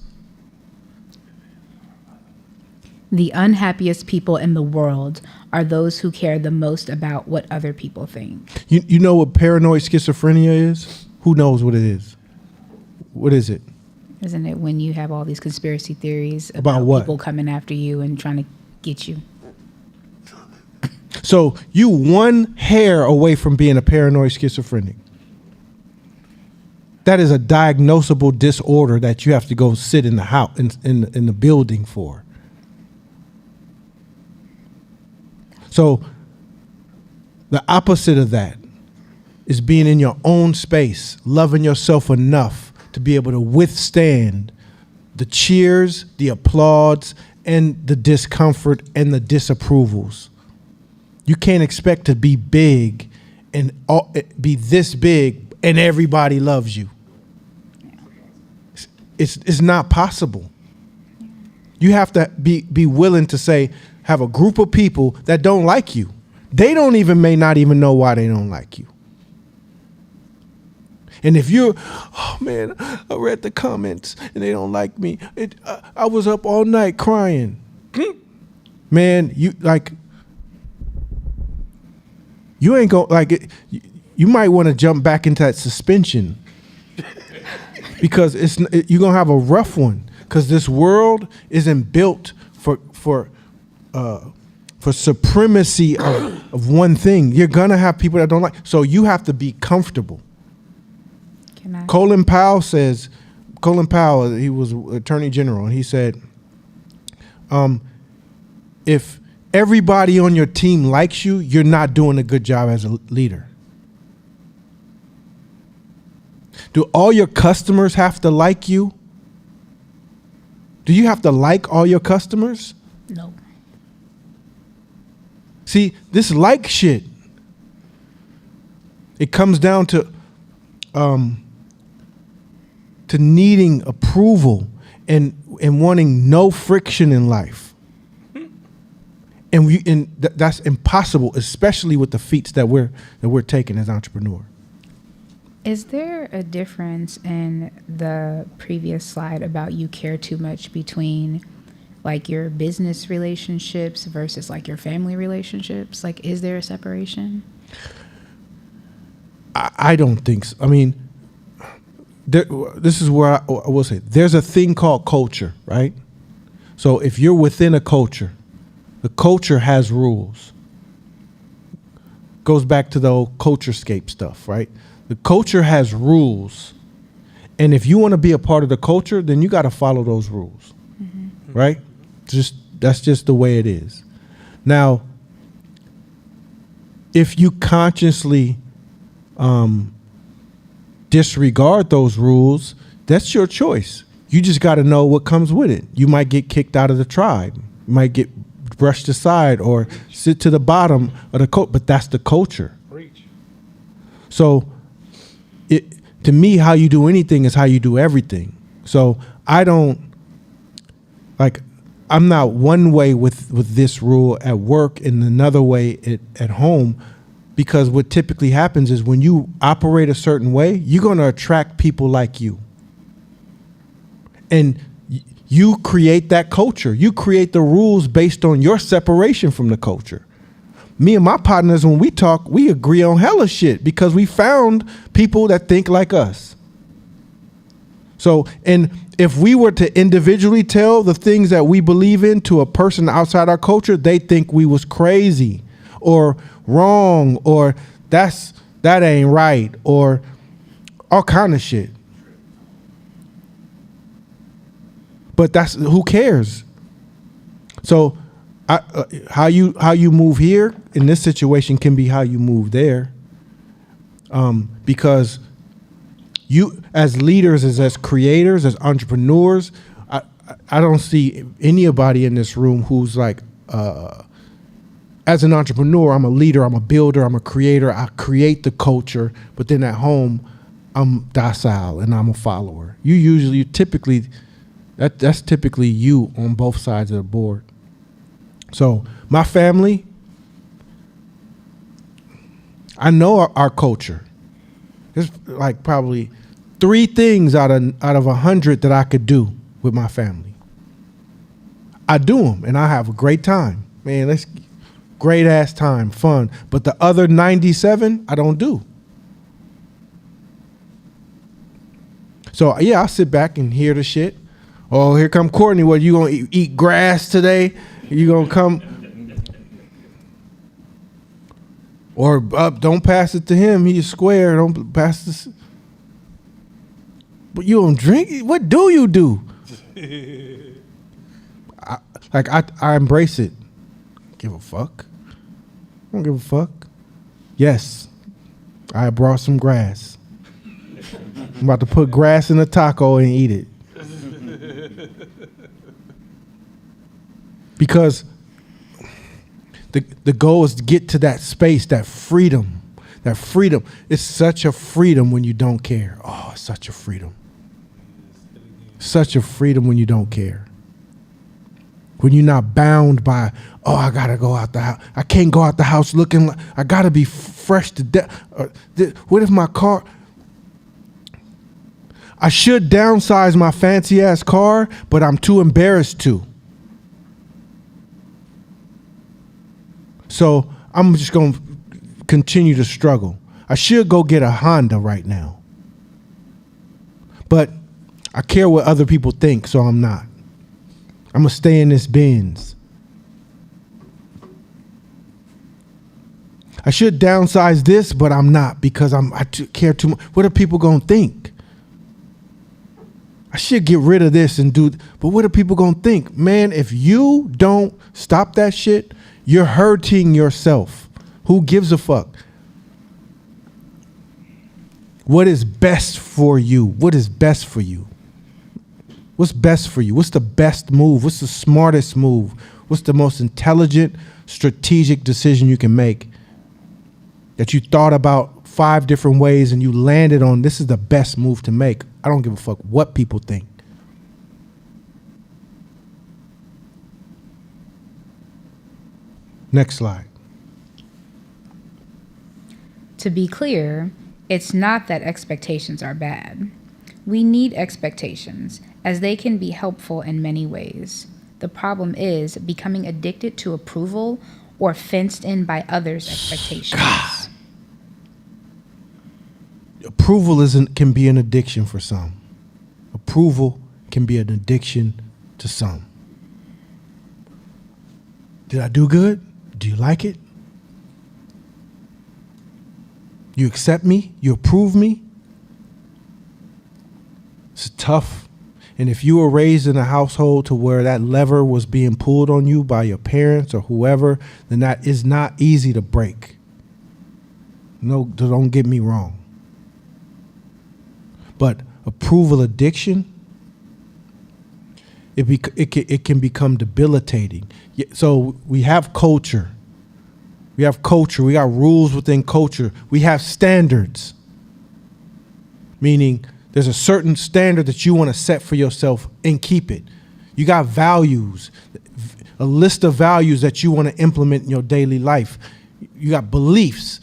The unhappiest people in the world are those who care the most about what other people think. You know what paranoid schizophrenia is? Who knows what it is? What is it? Isn't it when you have all these conspiracy theories About what? people coming after you and trying to get you? So you one hair away from being a paranoid schizophrenic. That is a diagnosable disorder that you have to go sit in the house in the building for. So the opposite of that is being in your own space, loving yourself enough to be able to withstand the cheers, the applause, and the discomfort and the disapprovals. You can't expect to be big and be this big and everybody loves you. It's not possible. You have to be willing to say, have a group of people that don't like you. They may not even know why they don't like you. And if you're, oh man, I read the comments and they don't like me. I was up all night crying. Man, you ain't going like it. You might want to jump back into that suspension because you're gonna have a rough one. Because this world isn't built for supremacy of one thing. You're gonna have people that don't like. So you have to be comfortable. Colin Powell, he was Attorney General, and he said, if everybody on your team likes you, you're not doing a good job as a leader. Do all your customers have to like you? Do you have to like all your customers? No. See, this like shit, it comes down to needing approval and wanting no friction in life. And that's impossible, especially with the feats that we're taking as entrepreneurs. Is there a difference in the previous slide about you care too much between like your business relationships versus like your family relationships? Like, is there a separation? I don't think so. I mean, this is where I will say there's a thing called culture, right? So if you're within a culture, the culture has rules. Goes back to the old culturescape stuff, right? The culture has rules. And if you want to be a part of the culture, then you got to follow those rules, right? That's just the way it is. Now, if you consciously disregard those rules, that's your choice. You just got to know what comes with it. You might get kicked out of the tribe. You might get brushed aside or sit to the bottom of the but that's the culture. Preach. So to me, how you do anything is how you do everything. So I'm not one way with this rule at work and another way at home, because what typically happens is when you operate a certain way, you're going to attract people like you. And you create that culture. You create the rules based on your separation from the culture. Me and my partners, when we talk, we agree on hella shit because we found people that think like us. So, and if we were to individually tell the things that we believe in to a person outside our culture, they think we was crazy or wrong or that ain't right or all kind of shit. But that's who cares. So how you move here in this situation can be how you move there. Because you as leaders, as creators, as entrepreneurs, I don't see anybody in this room who's like, as an entrepreneur, I'm a leader, I'm a builder, I'm a creator, I create the culture, but then at home, I'm docile and I'm a follower. You typically, that's typically you on both sides of the board. So my family, I know our culture. There's like probably 3 things out of 100 that I could do with my family. I do them and I have a great time. Man, great ass time, fun. But the other 97, I don't do. So yeah, I'll sit back and hear the shit. Oh, here come Courtney. What, you gonna eat grass today? You gonna come? Or don't pass it to him. He's square. Don't pass this. But you don't drink? What do you do? I embrace it. Give a fuck. I don't give a fuck. Yes, I brought some grass. I'm about to put grass in a taco and eat it. Because the goal is to get to that space, that freedom. That freedom. It's such a freedom when you don't care. Oh, it's such a freedom. Such a freedom when you don't care. When you're not bound by, oh, I gotta go out the house. I can't go out the house looking like, I gotta be fresh to death. What if my car, I should downsize my fancy ass car, but I'm too embarrassed to. So I'm just gonna continue to struggle. I should go get a Honda right now. But I care what other people think, so I'm not. I'm gonna stay in this Benz. I should downsize this, but I'm not because I care too much. What are people gonna think? I should get rid of this and do, but what are people gonna think? Man, if you don't stop that shit, you're hurting yourself. Who gives a fuck? What is best for you? What is best for you? What's best for you? What's the best move? What's the smartest move? What's the most intelligent, strategic decision you can make that you thought about 5 different ways and you landed on this is the best move to make? I don't give a fuck what people think. Next slide. To be clear, It's not that expectations are bad. We need expectations, as they can be helpful in many ways. The problem is becoming addicted to approval or fenced in by others' expectations. Approval can be an addiction for some. Approval can be an addiction to some. Did I do good? Do you like it? You accept me? You approve me? It's tough. And if you were raised in a household to where that lever was being pulled on you by your parents or whoever, then that is not easy to break. No, don't get me wrong. But approval addiction, it can become debilitating. So we have culture. We have culture. We got rules within culture. We have standards. Meaning there's a certain standard that you want to set for yourself and keep it. You got values, a list of values that you want to implement in your daily life. You got beliefs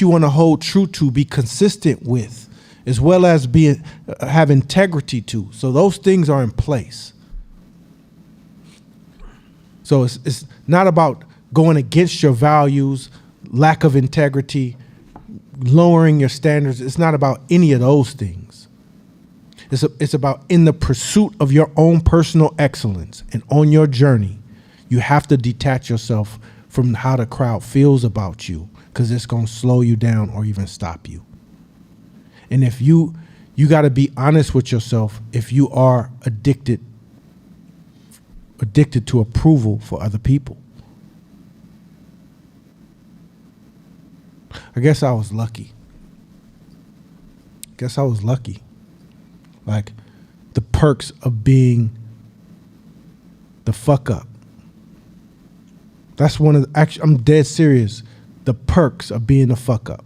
you want to hold true to, be consistent with, as well as have integrity to. So those things are in place. So it's not about going against your values, lack of integrity, lowering your standards. It's not about any of those things. It's about in the pursuit of your own personal excellence and on your journey, you have to detach yourself from how the crowd feels about you, because it's going to slow you down or even stop you. And if you got to be honest with yourself if you are addicted to approval for other people. I guess I was lucky. Like the perks of being the fuck up. That's one of the, actually, I'm dead serious. The perks of being the fuck up.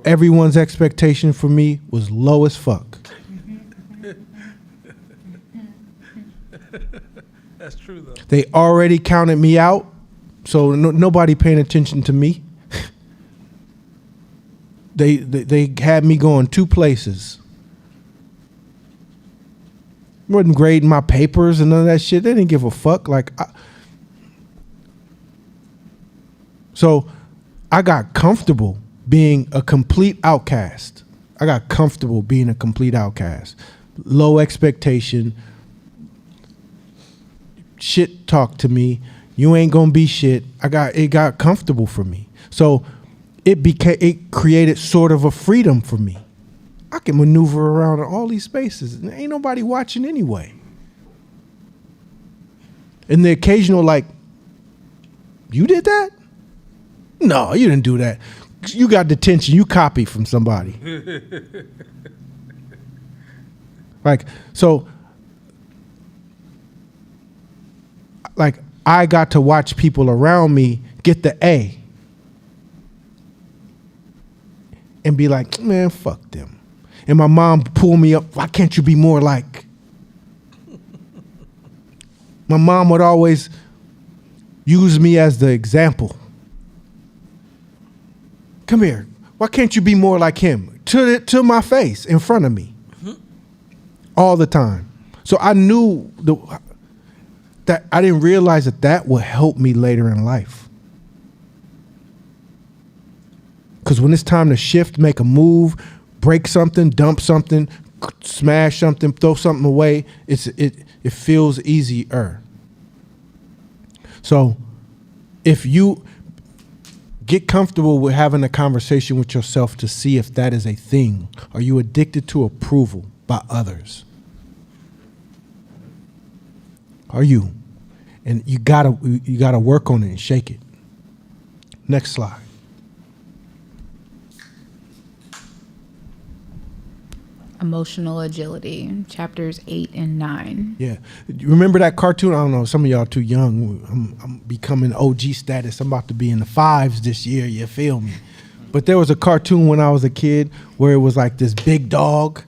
Everyone's expectation for me was low as fuck. That's true, though. They already counted me out, so nobody paying attention to me. They had me going 2 places. Wasn't grading my papers and none of that shit. They didn't give a fuck. So I got comfortable being a complete outcast. Low expectation. Shit talk to me. You ain't gonna be shit. It got comfortable for me. So it created sort of a freedom for me. I can maneuver around in all these spaces and ain't nobody watching anyway. And the occasional you did that? No, you didn't do that. You got detention. You copied from somebody. I got to watch people around me get the A and be like, man, fuck them. And my mom pulled me up, why can't you be more like? My mom would always use me as the example. Come here, why can't you be more like him? To my face, in front of me. All the time. So I knew that I didn't realize that would help me later in life. Because when it's time to shift, make a move, break something, dump something, smash something, throw something away, it feels easier. So if you get comfortable with having a conversation with yourself to see if that is a thing, are you addicted to approval by others? Are you? And you gotta work on it and shake it. Next slide. Emotional agility, chapters 8 and 9. Yeah. You remember that cartoon? I don't know. Some of y'all too young. I'm becoming OG status. I'm about to be in the 5s this year. You feel me? But there was a cartoon when I was a kid where it was like this big dog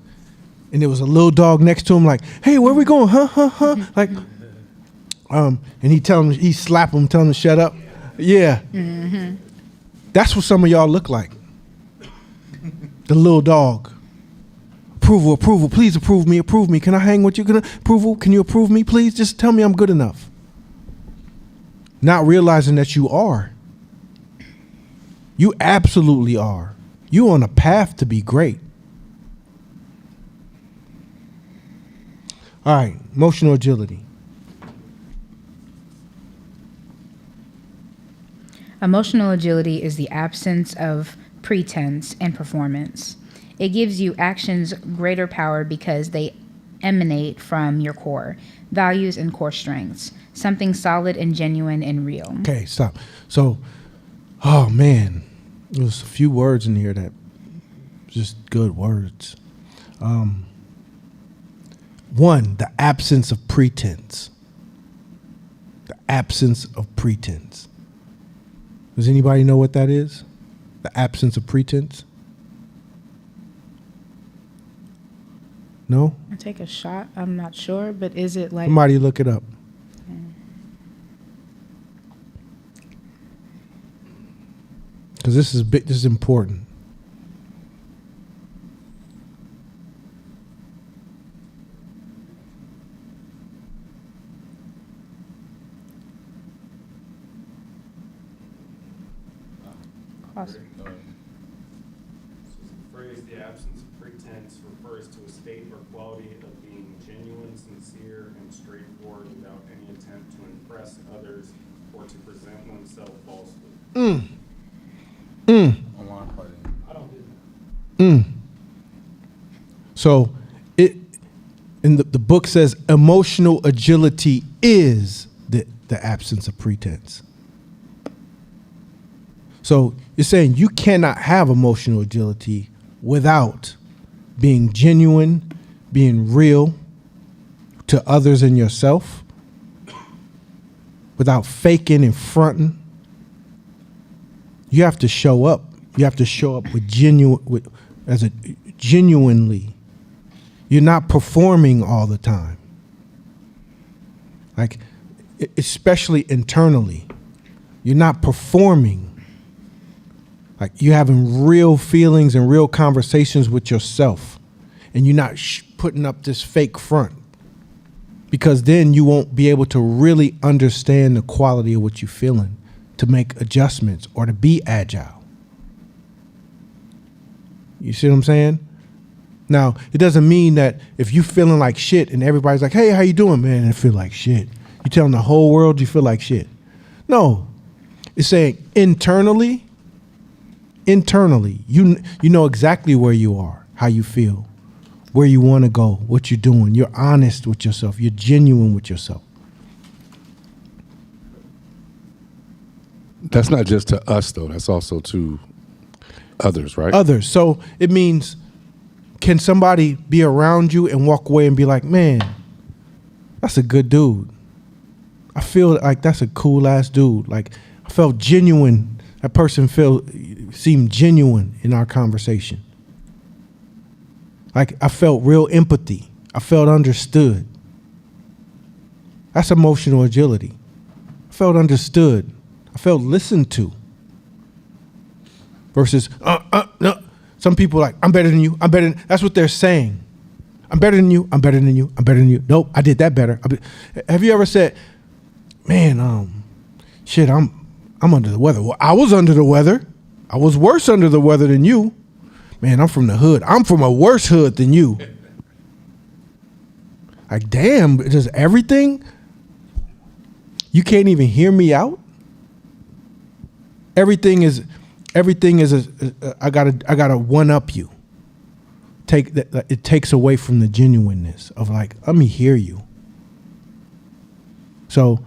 and there was a little dog next to him like, hey, where we going? Huh? Like, and he slap him, tell him to shut up. Yeah. Mm-hmm. That's what some of y'all look like. The little dog. Approval, approval, please approve me, approve me. Can I hang with you? Approval, can you approve me, please? Just tell me I'm good enough. Not realizing that you are. You absolutely are. You on a path to be great. All right, emotional agility. Emotional agility is the absence of pretense and performance. It gives you actions greater power because they emanate from your core values and core strengths, something solid and genuine and real. Okay, stop. So, oh man, there's a few words in here that just good words. One, the absence of pretense. The absence of pretense. Does anybody know what that is? The absence of pretense? No? I'll take a shot. I'm not sure, but is it like Somebody look it up. Because this is big, this is important. awesome. The phrase "the absence of pretense" refers to a state or quality of being genuine, sincere, and straightforward without any attempt to impress others or to present oneself falsely. I don't do that. So it in the book says emotional agility is the absence of pretense. So you're saying you cannot have emotional agility without being genuine, being real to others and yourself, without faking and fronting. You have to show up. You have to show up with genuinely. You're not performing all the time. Like, especially internally. You're not performing. Like, you're having real feelings and real conversations with yourself. And you're not putting up this fake front. Because then you won't be able to really understand the quality of what you're feeling, to make adjustments or to be agile. You see what I'm saying? Now, it doesn't mean that if you're feeling like shit and everybody's like, hey, how you doing, man? And I feel like shit. You telling the whole world you feel like shit. No. It's saying internally, you know exactly where you are, how you feel, where you want to go, what you're doing. You're honest with yourself. You're genuine with yourself. That's not just to us, though. That's also to others, right? Others. So it means, can somebody be around you and walk away and be like, man, that's a good dude. I feel like that's a cool ass dude. Like, I felt genuine. That person seemed genuine in our conversation. Like, I felt real empathy. I felt understood. That's emotional agility. I felt understood. I felt listened to. Versus, no. Some people are like, I'm better than you. I'm better than, that's what they're saying. I'm better than you. I'm better than you. I'm better than you. Nope, I did that better. Have you ever said, man, shit, I'm under the weather. Well, I was under the weather. I was worse under the weather than you. Man, I'm from the hood. I'm from a worse hood than you. Like, damn, does everything? You can't even hear me out? Everything is I gotta one up you. It takes away from the genuineness of, like, let me hear you. So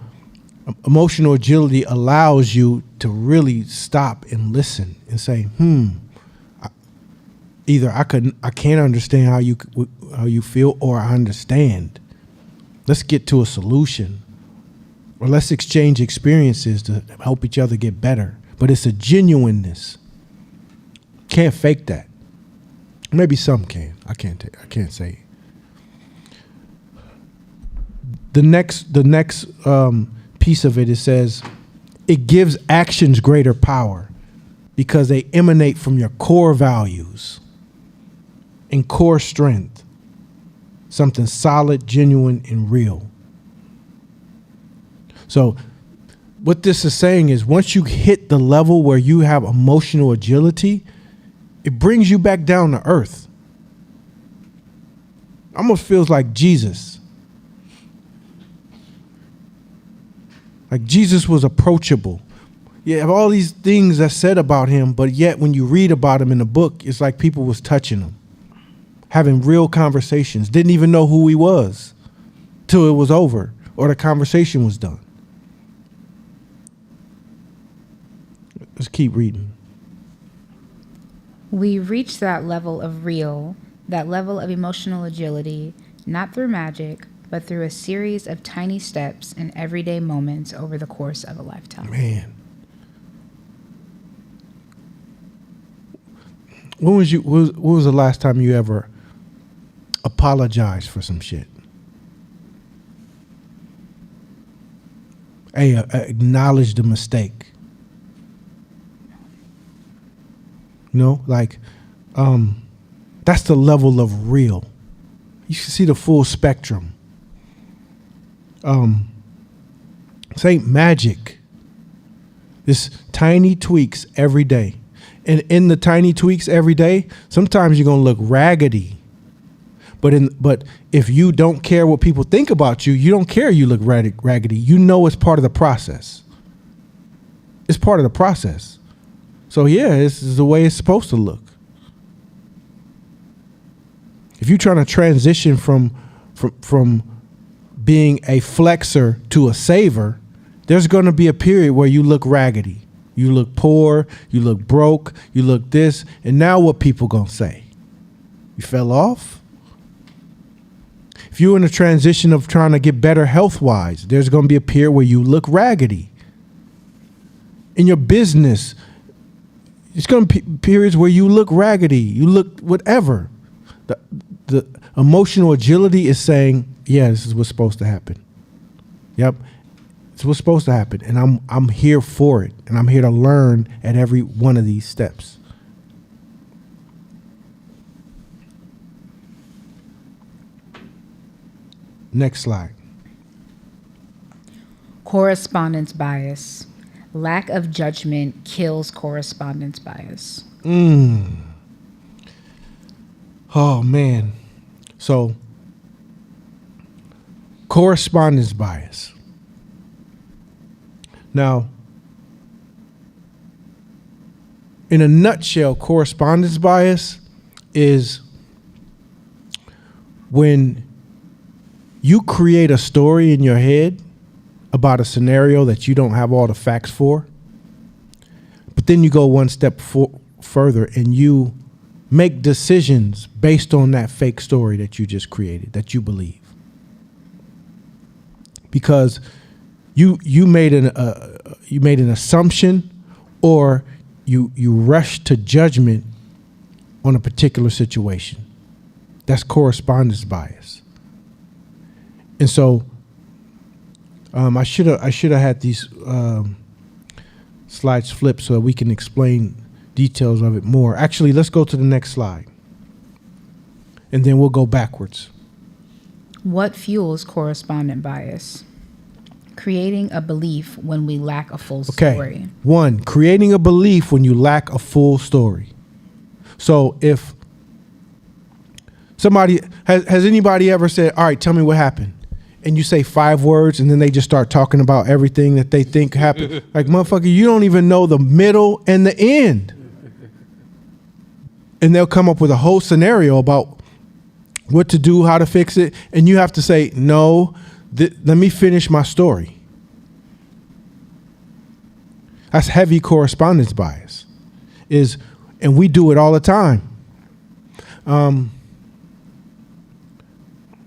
emotional agility allows you to really stop and listen and say, either I can't understand how you feel, or I understand. Let's get to a solution, or let's exchange experiences to help each other get better. But it's a genuineness. Can't fake that. Maybe some can. I can't say. The next piece of it says it gives actions greater power because they emanate from your core values. and core strength. Something solid, genuine, and real. So what this is saying is once you hit the level where you have emotional agility, it brings you back down to earth. Almost feels like Jesus. Like Jesus was approachable. You have all these things that's said about him, but yet when you read about him in the book, it's like people was touching him, having real conversations, didn't even know who he was till it was over or the conversation was done. Let's keep reading. We reach that level of real, that level of emotional agility, not through magic, but through a series of tiny steps and everyday moments over the course of a lifetime. Man. When was the last time you ever apologized for some shit? Hey, acknowledge the mistake. You know, like, that's the level of real. You can see the full spectrum. This ain't magic. This tiny tweaks every day. And in the tiny tweaks every day, sometimes you're gonna look raggedy. But if you don't care what people think about you, you don't care you look raggedy. You know it's part of the process. It's part of the process. So yeah, this is the way it's supposed to look. If you're trying to transition from being a flexor to a saver, there's going to be a period where you look raggedy. You look poor, you look broke, you look this, and now what people going to say? You fell off? If you're in a transition of trying to get better health-wise, there's going to be a period where you look raggedy. In your business, it's going to be periods where you look raggedy, you look whatever. The emotional agility is saying, yeah, this is what's supposed to happen. Yep, it's what's supposed to happen, and I'm here for it, and I'm here to learn at every one of these steps. Next slide. Correspondence bias. Lack of judgment kills correspondence bias. Oh, man. So, correspondence bias. Now, in a nutshell, correspondence bias is when you create a story in your head about a scenario that you don't have all the facts for, but then you go one step further and you make decisions based on that fake story that you just created, that you believe. Because you made an assumption, or you rushed to judgment on a particular situation. That's correspondence bias. And so I should have had these slides flipped so that we can explain details of it more. Actually, let's go to the next slide, and then we'll go backwards. What fuels correspondent bias? Creating a belief when we lack a full story. One, creating a belief when you lack a full story. So if somebody has anybody ever said, all right, tell me what happened? And you say 5 words, and then they just start talking about everything that they think happened. Like, motherfucker, you don't even know the middle and the end. And they'll come up with a whole scenario about what to do, how to fix it. And you have to say, no, let me finish my story. That's heavy correspondence bias. And we do it all the time.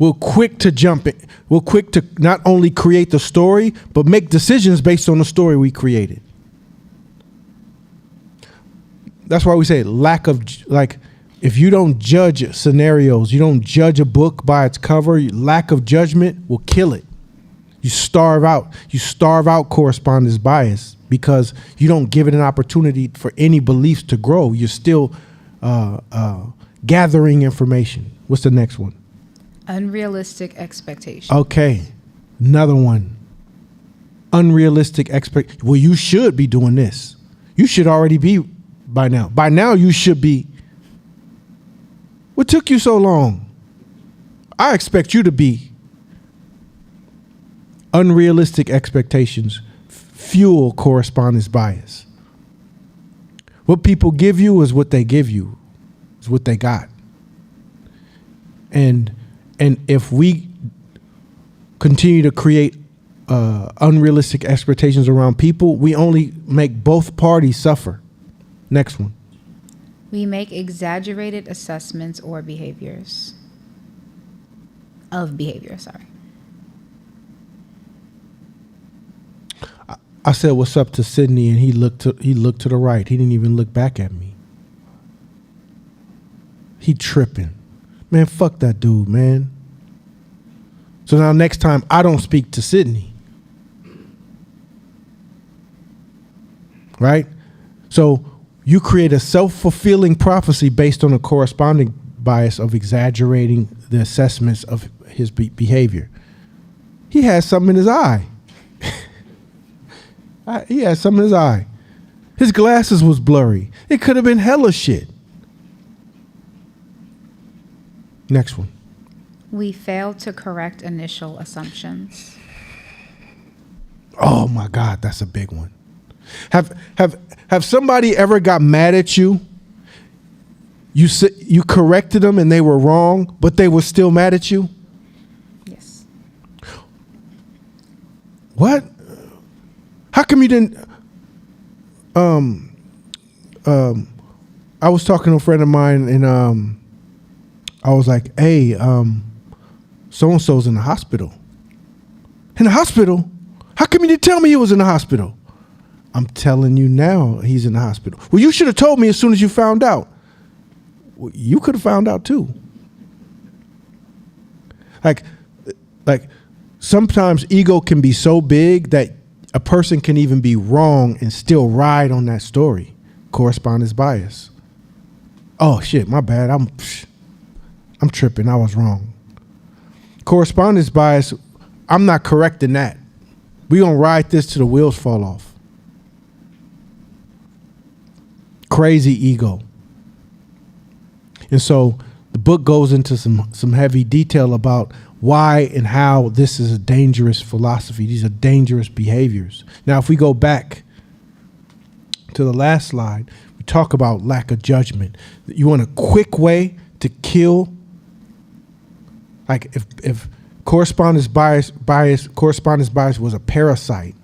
We're quick to jump in. We're quick to not only create the story, but make decisions based on the story we created. That's why we say lack of, like, if you don't judge scenarios, you don't judge a book by its cover, lack of judgment will kill it. You starve out correspondence bias because you don't give it an opportunity for any beliefs to grow. You're still gathering information. What's the next one? Unrealistic expectations. Okay, another one. Unrealistic expect. Well, you should be doing this. You should already be by now. By now, you should be. What took you so long? I expect you to be. Unrealistic expectations fuel correspondence bias. What people give you is what they give you, is what they got. And if we continue to create unrealistic expectations around people, we only make both parties suffer. Next one. We make exaggerated assessments or behaviors. Of behavior, sorry. I said what's up to Sydney, and he looked to the right. He didn't even look back at me. He tripping. Man, fuck that dude, man. So now next time I don't speak to Sydney. Right? So you create a self-fulfilling prophecy based on a corresponding bias of exaggerating the assessments of his behavior. He has something in his eye. He had something in his eye. His glasses was blurry. It could have been hella shit. Next one. We fail to correct initial assumptions. Oh my God, that's a big one. Have somebody ever got mad at you? You corrected them and they were wrong, but they were still mad at you? Yes. What? How come you didn't? I was talking to a friend of mine, and I was like, "Hey, so and so's in the hospital." In the hospital? How come you didn't tell me he was in the hospital? I'm telling you now, he's in the hospital. Well, you should have told me as soon as you found out. Well, you could have found out too. Like sometimes ego can be so big that a person can even be wrong and still ride on that story. Correspondence bias. Oh shit, my bad. I'm tripping. I was wrong. Correspondence bias, I'm not correcting that. We gonna ride this till the wheels fall off. Crazy ego. And so the book goes into some heavy detail about why and how this is a dangerous philosophy. These are dangerous behaviors. Now, if we go back to the last slide, we talk about lack of judgment. You want a quick way to kill. Like if correspondence bias was a parasite,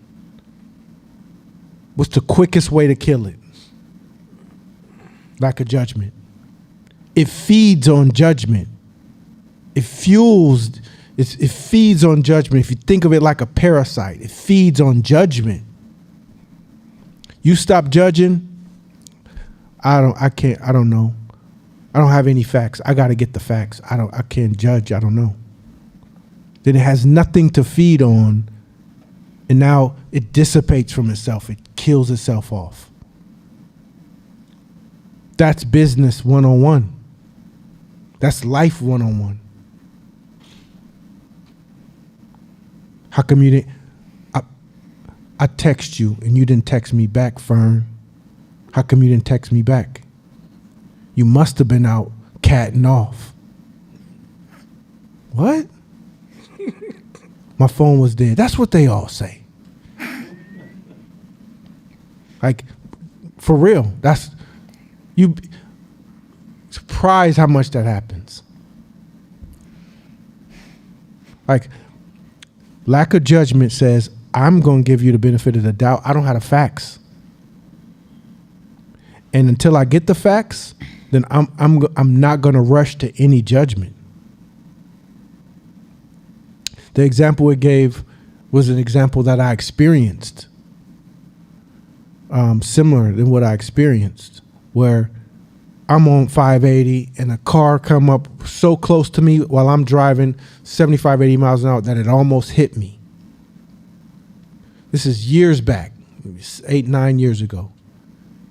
what's the quickest way to kill it? Lack of judgment. It feeds on judgment. It feeds on judgment. If you think of it like a parasite, it feeds on judgment. You stop judging, I don't know. I don't have any facts. I got to get the facts. I can't judge. I don't know. Then it has nothing to feed on, and now it dissipates from itself. It kills itself off. That's business 101. That's life 101. How come you didn't? I text you and you didn't text me back, Fern. How come you didn't text me back? You must have been out catting off. What? My phone was dead. That's what they all say. Like, for real. That's, you surprised how much that happens. Like, lack of judgment says, I'm going to give you the benefit of the doubt. I don't have the facts. And until I get the facts, then I'm not going to rush to any judgment. The example it gave was an example that I experienced, similar than what I experienced, where I'm on 580 and a car come up so close to me while I'm driving 75, 80 miles an hour that it almost hit me. This is years back, 8, 9 years ago.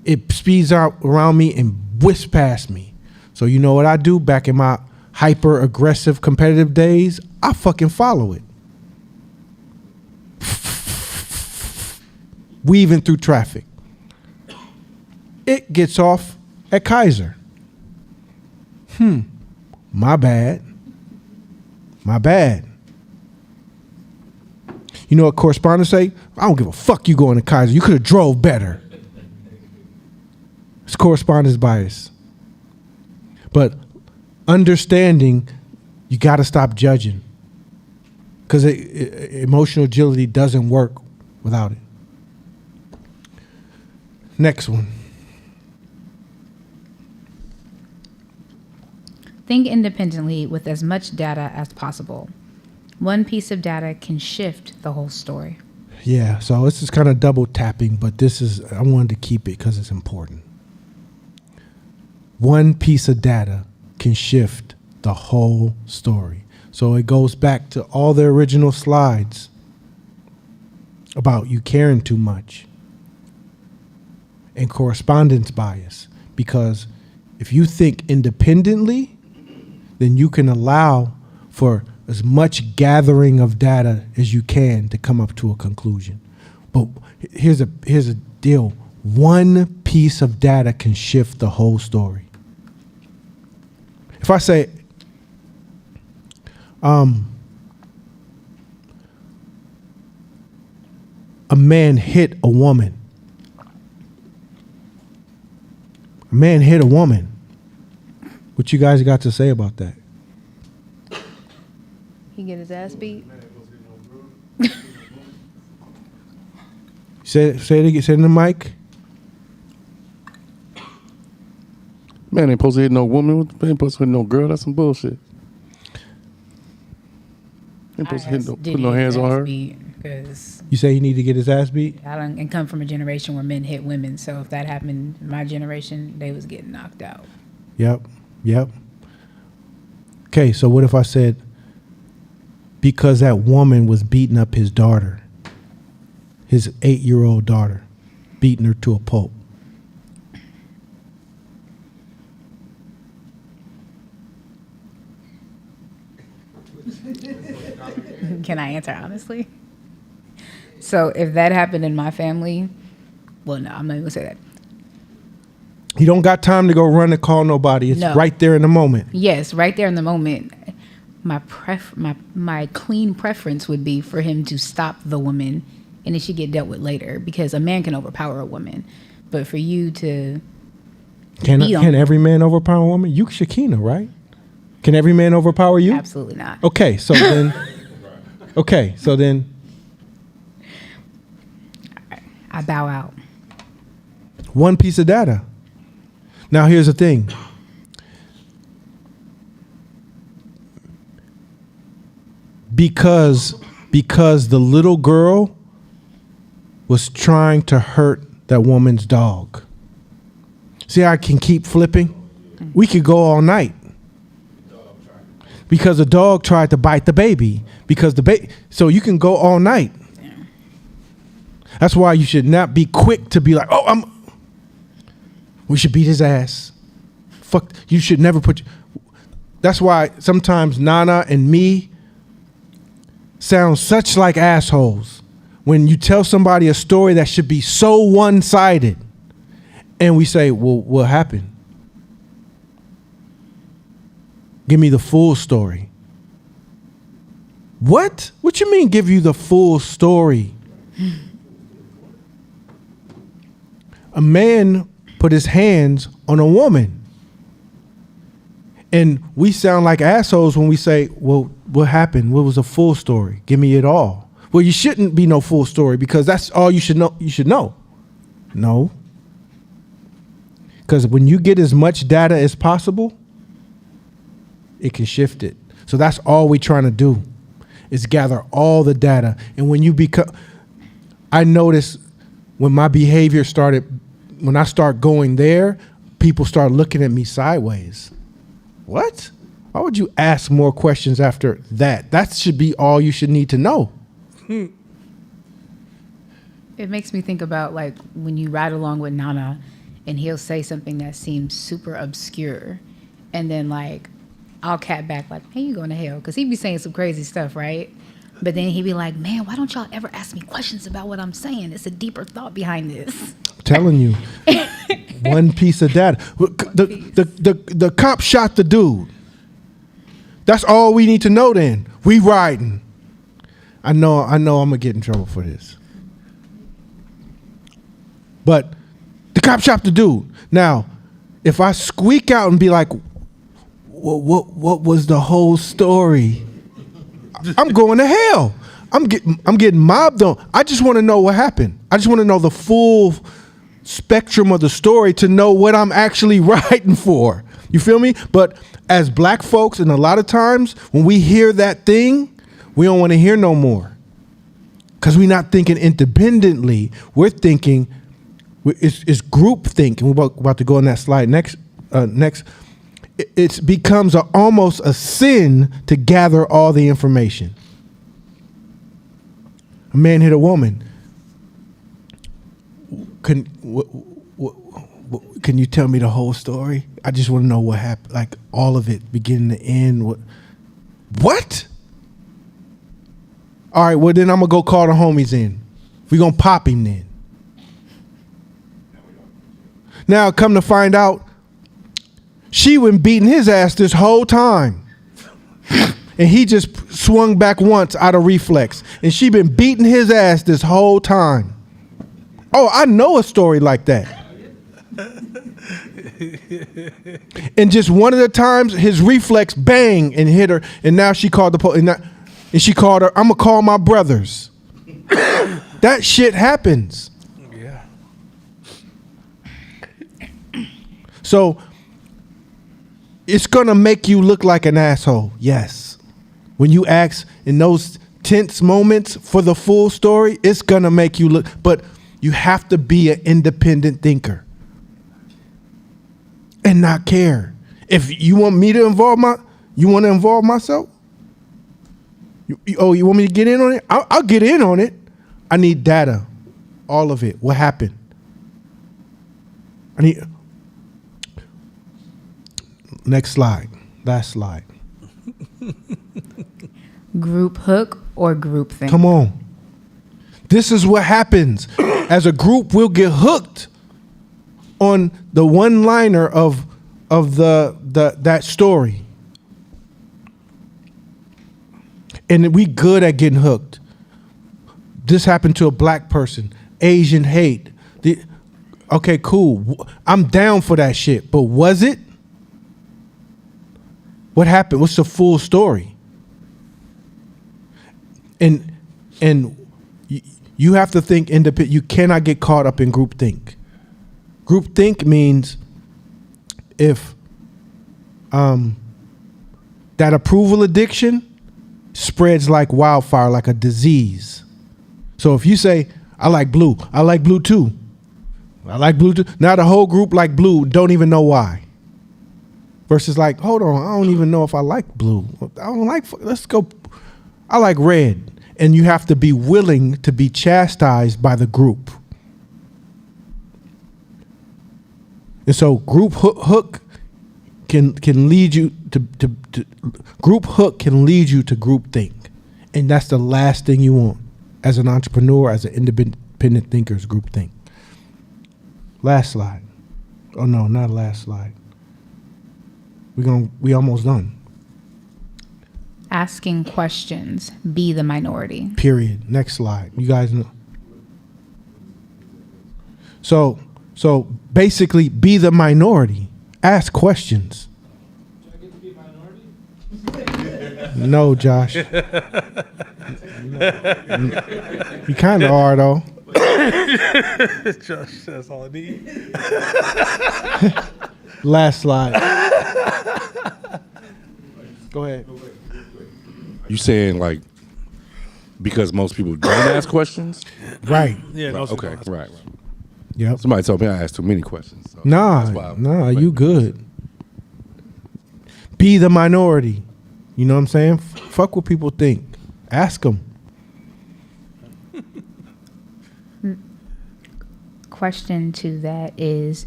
It speeds out around me and whisks past me. So you know what I do back in my hyper aggressive competitive days? I fucking follow it. Weaving through traffic. It gets off at Kaiser. My bad. My bad. You know what correspondents say? I don't give a fuck you going to Kaiser. You could have drove better. It's correspondence bias. But understanding, you got to stop judging. Because emotional agility doesn't work without it. Next one. Think independently with as much data as possible. One piece of data can shift the whole story. Yeah, so this is kind of double tapping, but I wanted to keep it because it's important. One piece of data can shift the whole story. So it goes back to all the original slides about you caring too much and correspondence bias. Because if you think independently, then you can allow for as much gathering of data as you can to come up to a conclusion. But here's a deal. One piece of data can shift the whole story. If I say, a man hit a woman. A man hit a woman. What you guys got to say about that? He get his ass beat. Say it again. Say it in the mic. Man, ain't supposed to hit no woman. Ain't supposed to hit no girl. That's some bullshit. Ain't supposed to hit put no hands on her. Because You say he need to get his ass beat? I don't and come from a generation where men hit women. So if that happened in my generation, they was getting knocked out. Yep. Okay, so what if I said, because that woman was beating up his daughter, his 8-year-old daughter, beating her to a pulp? Can I answer honestly? So if that happened in my family, well, no, I'm not even gonna say that. He don't got time to go run and call nobody. It's No. right there in the moment. Yes, right there in the moment. My clean preference would be for him to stop the woman, and it should get dealt with later, because a man can overpower a woman, but for you to Can beat on- every man overpower a woman? You Shakina, right? Can every man overpower you? absolutely not. Okay, so then. I bow out. One piece of data. Now here's the thing. Because the little girl was trying to hurt that woman's dog. See how I can keep flipping? We could go all night. Because the dog tried to bite the baby. So you can go all night. That's why you should not be quick to be like, we should beat his ass. Fuck, you should never that's why sometimes Nana and me sound such like assholes. When you tell somebody a story that should be so one-sided, and we say, well, what happened? Give me the full story. What? What you mean give you the full story? A man put his hands on a woman. And we sound like assholes when we say, well, what happened? What was the full story? Give me it all. Well, you shouldn't be no full story, because that's all you should know. You should know. No. Because when you get as much data as possible, it can shift it. So that's all we're trying to do, is gather all the data. And when you become, I noticed when my behavior started, when I start going there, people start looking at me sideways. What? Why would you ask more questions after that? That should be all you should need to know. It makes me think about like when you ride along with Nana and he'll say something that seems super obscure and then like I'll cat back like, "Hey, you going to hell?" Because he be saying some crazy stuff, right? But then he'd be like, "Man, why don't y'all ever ask me questions about what I'm saying? It's a deeper thought behind this." Telling you, one piece of data. The cop shot the dude. That's all we need to know. Then we riding. I know. I'm gonna get in trouble for this. But the cop shot the dude. Now, if I squeak out and be like, "What was the whole story?" I'm going to hell. I'm getting mobbed on. I just want to know what happened. I just want to know the full spectrum of the story to know what I'm actually writing for. You feel me? But as black folks, and a lot of times when we hear that thing, we don't want to hear no more. Because we're not thinking independently. We're thinking, it's group think. And we're about to go on that slide next. It becomes almost a sin to gather all the information. A man hit a woman. Can you tell me the whole story? I just want to know what happened, like all of it, beginning to end. What? All right, well then I'm gonna go call the homies in. We gonna pop him then. Now come to find out, she been beating his ass this whole time. And he just swung back once out of reflex. And she been beating his ass this whole time. Oh, I know a story like that. And just one of the times, his reflex bang and hit her. And now she called the police. And she called her, "I'm going to call my brothers." That shit happens. Yeah. So it's going to make you look like an asshole. Yes. When you ask in those tense moments for the full story, it's going to make you look. But you have to be an independent thinker and not care. If you want me to involve myself? You want me to get in on it? I'll get in on it. I need data. All of it. What happened? I need... Next slide. Last slide. Group hook or group think? Come on. This is what happens. As a group, we'll get hooked on the one-liner of that story. And we good at getting hooked. This happened to a black person. Asian hate. Okay, cool. I'm down for that shit. But was it? What happened? What's the full story? And you have to think independent. You cannot get caught up in groupthink. Groupthink means if that approval addiction spreads like wildfire, like a disease. So if you say, "I like blue too. I like blue too." Now the whole group like blue, don't even know why. Versus like, hold on, I don't even know if I like blue. I don't like, let's go, I like red. And you have to be willing to be chastised by the group. And so group hook can lead you to group hook can lead you to group think. And that's the last thing you want as an entrepreneur, as an independent thinker, is group think. Last slide. Oh no, not last slide. We almost done. Asking questions. Be the minority. Period. Next slide. You guys know. So basically, be the minority. Ask questions. Do I get to be a minority? No, Josh. You kind of are though. Josh, that's all I need. Last slide. Go ahead. You saying like because most people don't ask questions? Right. Yeah, no, Okay, right. Yep. Somebody told me I asked too many questions. So Nah, that's why you good. Be the minority. You know what I'm saying? Fuck what people think. Ask them. Question to that is,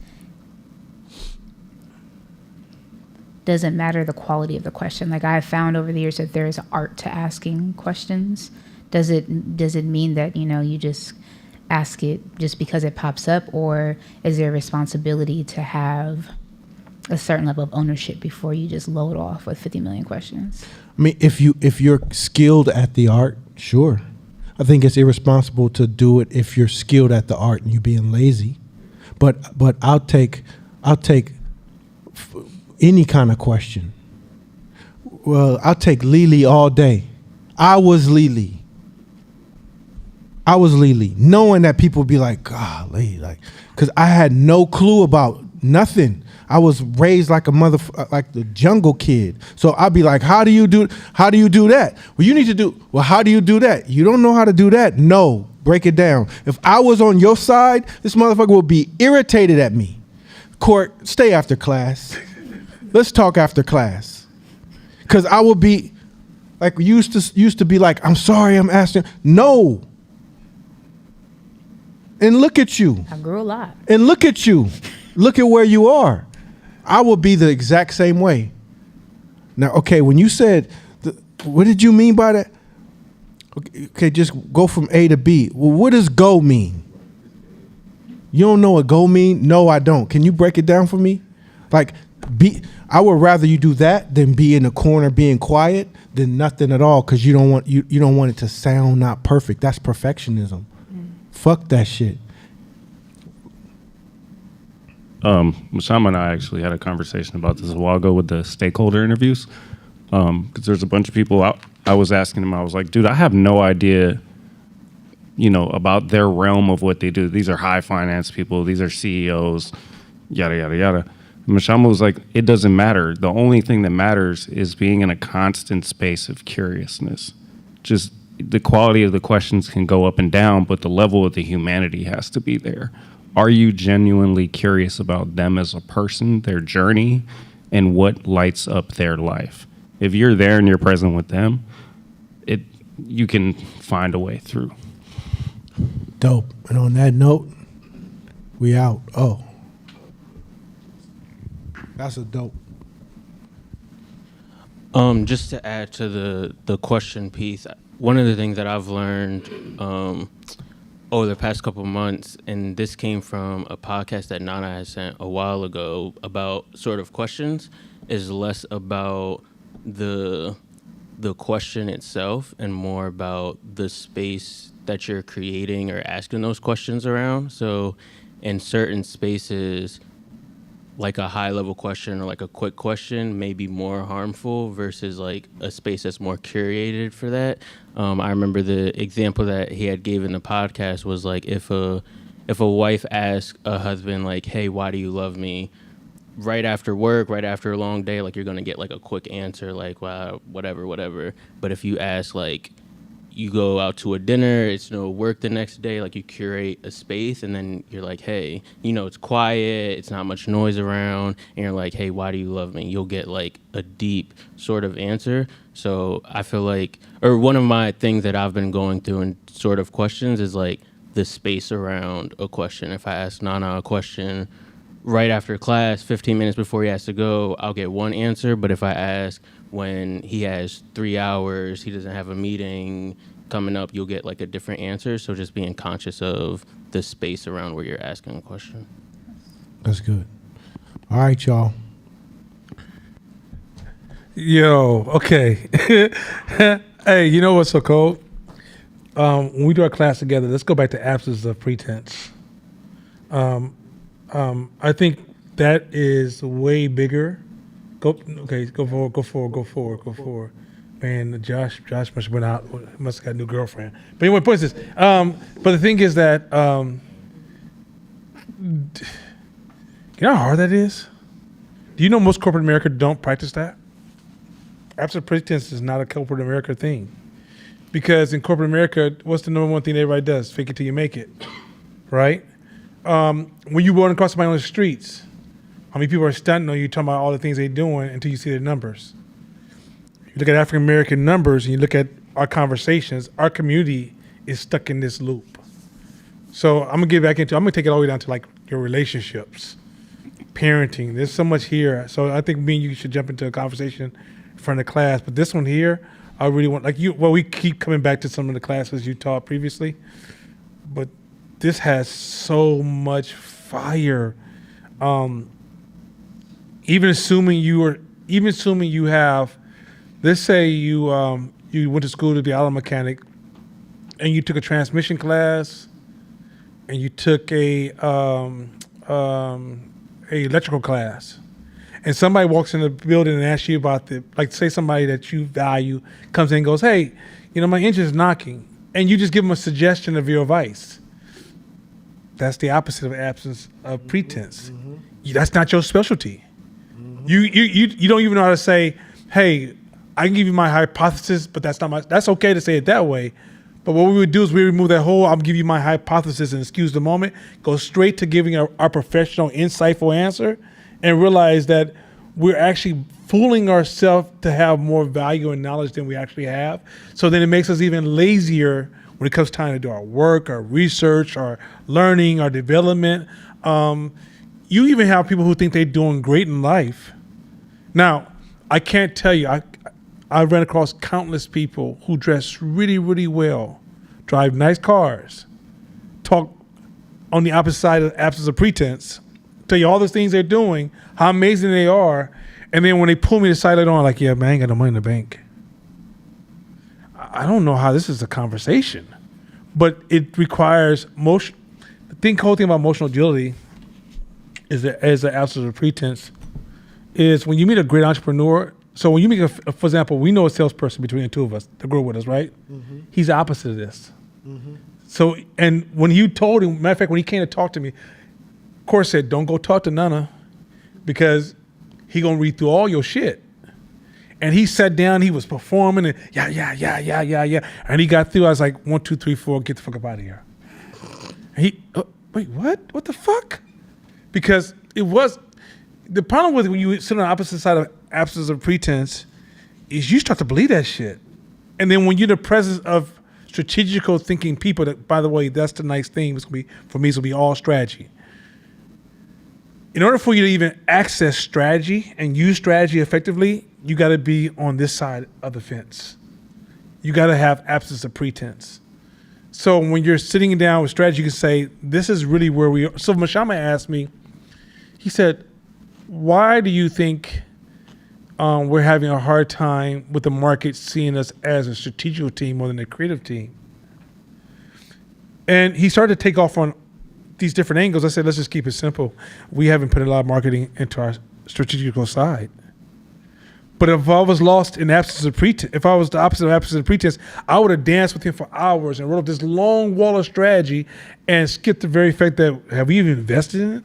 doesn't matter the quality of the question. Like I have found over the years that there is art to asking questions. Does it mean that, you just ask it just because it pops up, or is there a responsibility to have a certain level of ownership before you just load off with 50 million questions? I mean, if you're skilled at the art, sure. I think it's irresponsible to do it if you're skilled at the art and you're being lazy. But I'll take any kind of question. Well, I'll take Lily all day. I was Lily, knowing that people would be like, golly, because I had no clue about nothing. I was raised like like the jungle kid. So I'd be like, how do you do that? Well, you need to do, well, how do you do that? You don't know how to do that? No, break it down. If I was on your side, this motherfucker would be irritated at me. Court, stay after class. Let's talk after class. Because I would be, like, used to be like, I'm sorry, I'm asking. No. And look at you. I grew a lot. And look at you. Look at where you are. I will be the exact same way. Now, okay, when you said, what did you mean by that? Okay, just go from A to B. Well, what does go mean? You don't know what go mean? No, I don't. Can you break it down for me? Like, I would rather you do that than be in the corner being quiet than nothing at all, because you don't want it to sound not perfect. That's perfectionism. Fuck that shit. Mashama and I actually had a conversation about this a while ago with the stakeholder interviews. Because there's a bunch of people I was asking them, I was like, dude, I have no idea, about their realm of what they do. These are high finance people. These are CEOs, yada, yada, yada. And Mashama was like, it doesn't matter. The only thing that matters is being in a constant space of curiousness. Just the quality of the questions can go up and down, but the level of the humanity has to be there. Are you genuinely curious about them as a person, their journey, and what lights up their life? If you're there and you're present with them, you can find a way through. Dope. And on that note, we out. Oh, that's a dope. Just to add to the question piece, one of the things that I've learned over the past couple of months, and this came from a podcast that Nana had sent a while ago about sort of questions, is less about the question itself and more about the space that you're creating or asking those questions around. So in certain spaces, like a high level question or like a quick question may be more harmful versus like a space that's more curated for that. I remember the example that he had gave in the podcast was like if a wife asks a husband like, hey, why do you love me? Right after work, right after a long day, like you're going to get like a quick answer like, wow, whatever. But if you ask like, you go out to a dinner, it's no work the next day, like you curate a space and then you're like, hey, it's quiet, it's not much noise around, and you're like, hey, why do you love me? You'll get like a deep sort of answer. So I feel like, or one of my things that I've been going through in sort of questions is like the space around a question. If I ask Nana a question right after class, 15 minutes before he has to go, I'll get one answer. But if I ask when he has 3 hours, he doesn't have a meeting coming up, you'll get like a different answer. So just being conscious of the space around where you're asking a question. That's good. All right, y'all. Yo, okay. Hey, you know what's so cool? When we do our class together, let's go back to absence of pretense. I think that is way bigger. Go forward. Man, Josh must have went out. Must have got a new girlfriend. But anyway, point is this. But the thing is that, you know how hard that is? Do you know most corporate America don't practice that? Absence of pretense is not a corporate America thing. Because in corporate America, what's the number one thing everybody does? Fake it till you make it, right? When you run across somebody on the streets, how many people are stunting on you talking about all the things they're doing until you see their numbers? You look at African American numbers and you look at our conversations, our community is stuck in this loop. So I'm gonna take it all the way down to like your relationships. parenting. There's so much here. So I think me and you should jump into a conversation in front of the class. But this one here, I really want, like you, well, we keep coming back to some of the classes you taught previously, but this has so much fire. Even assuming you have, let's say you you went to school to be an auto mechanic, and you took a transmission class, and you took a electrical class, and somebody walks in the building and asks you about like say somebody that you value comes in and goes, hey, my engine's knocking, and you just give them a suggestion of your advice. That's the opposite of absence of pretense. That's not your specialty. You don't even know how to say, hey, I can give you my hypothesis, but that's okay to say it that way. But what we would do is we remove that whole, I'll give you my hypothesis and excuse the moment, go straight to giving our professional, insightful answer, and realize that we're actually fooling ourselves to have more value and knowledge than we actually have. So then it makes us even lazier when it comes time to do our work, our research, our learning, our development. You even have people who think they're doing great in life. Now, I can't tell you, I ran across countless people who dress really, really well, drive nice cars, talk on the opposite side of absence of pretense, tell you all the things they're doing, how amazing they are, and then when they pull me to the side later on, like, yeah, man, I ain't got no money in the bank. I don't know how this is a conversation, but it requires motion. The whole thing about emotional agility is that as the absence of pretense is when you meet a great entrepreneur. So when you meet, for example, we know a salesperson between the two of us that grew with us, right? Mm-hmm. He's the opposite of this. Mm-hmm. So, and when you told him, matter of fact, when he came to talk to me, of course said, don't go talk to Nana because he gonna read through all your shit. And he sat down, he was performing and yeah. And he got through, I was like, 1, 2, 3, 4, get the fuck up out of here. And he, wait, what? What the fuck? Because it was, the problem with when you sit on the opposite side of absence of pretense is you start to believe that shit. And then when you're in the presence of strategical thinking people, that, by the way, that's the nice thing. For me, it's going to be all strategy. In order for you to even access strategy and use strategy effectively, you got to be on this side of the fence. You got to have absence of pretense. So when you're sitting down with strategy, you can say, this is really where we are. So Mashama asked me, he said, why do you think we're having a hard time with the market seeing us as a strategical team more than a creative team? And he started to take off on these different angles. I said, let's just keep it simple. We haven't put a lot of marketing into our strategical side. But if I was lost in absence of pretense, if I was the opposite of absence of pretense, I would have danced with him for hours and wrote up this long wall of strategy and skipped the very fact that, have we even invested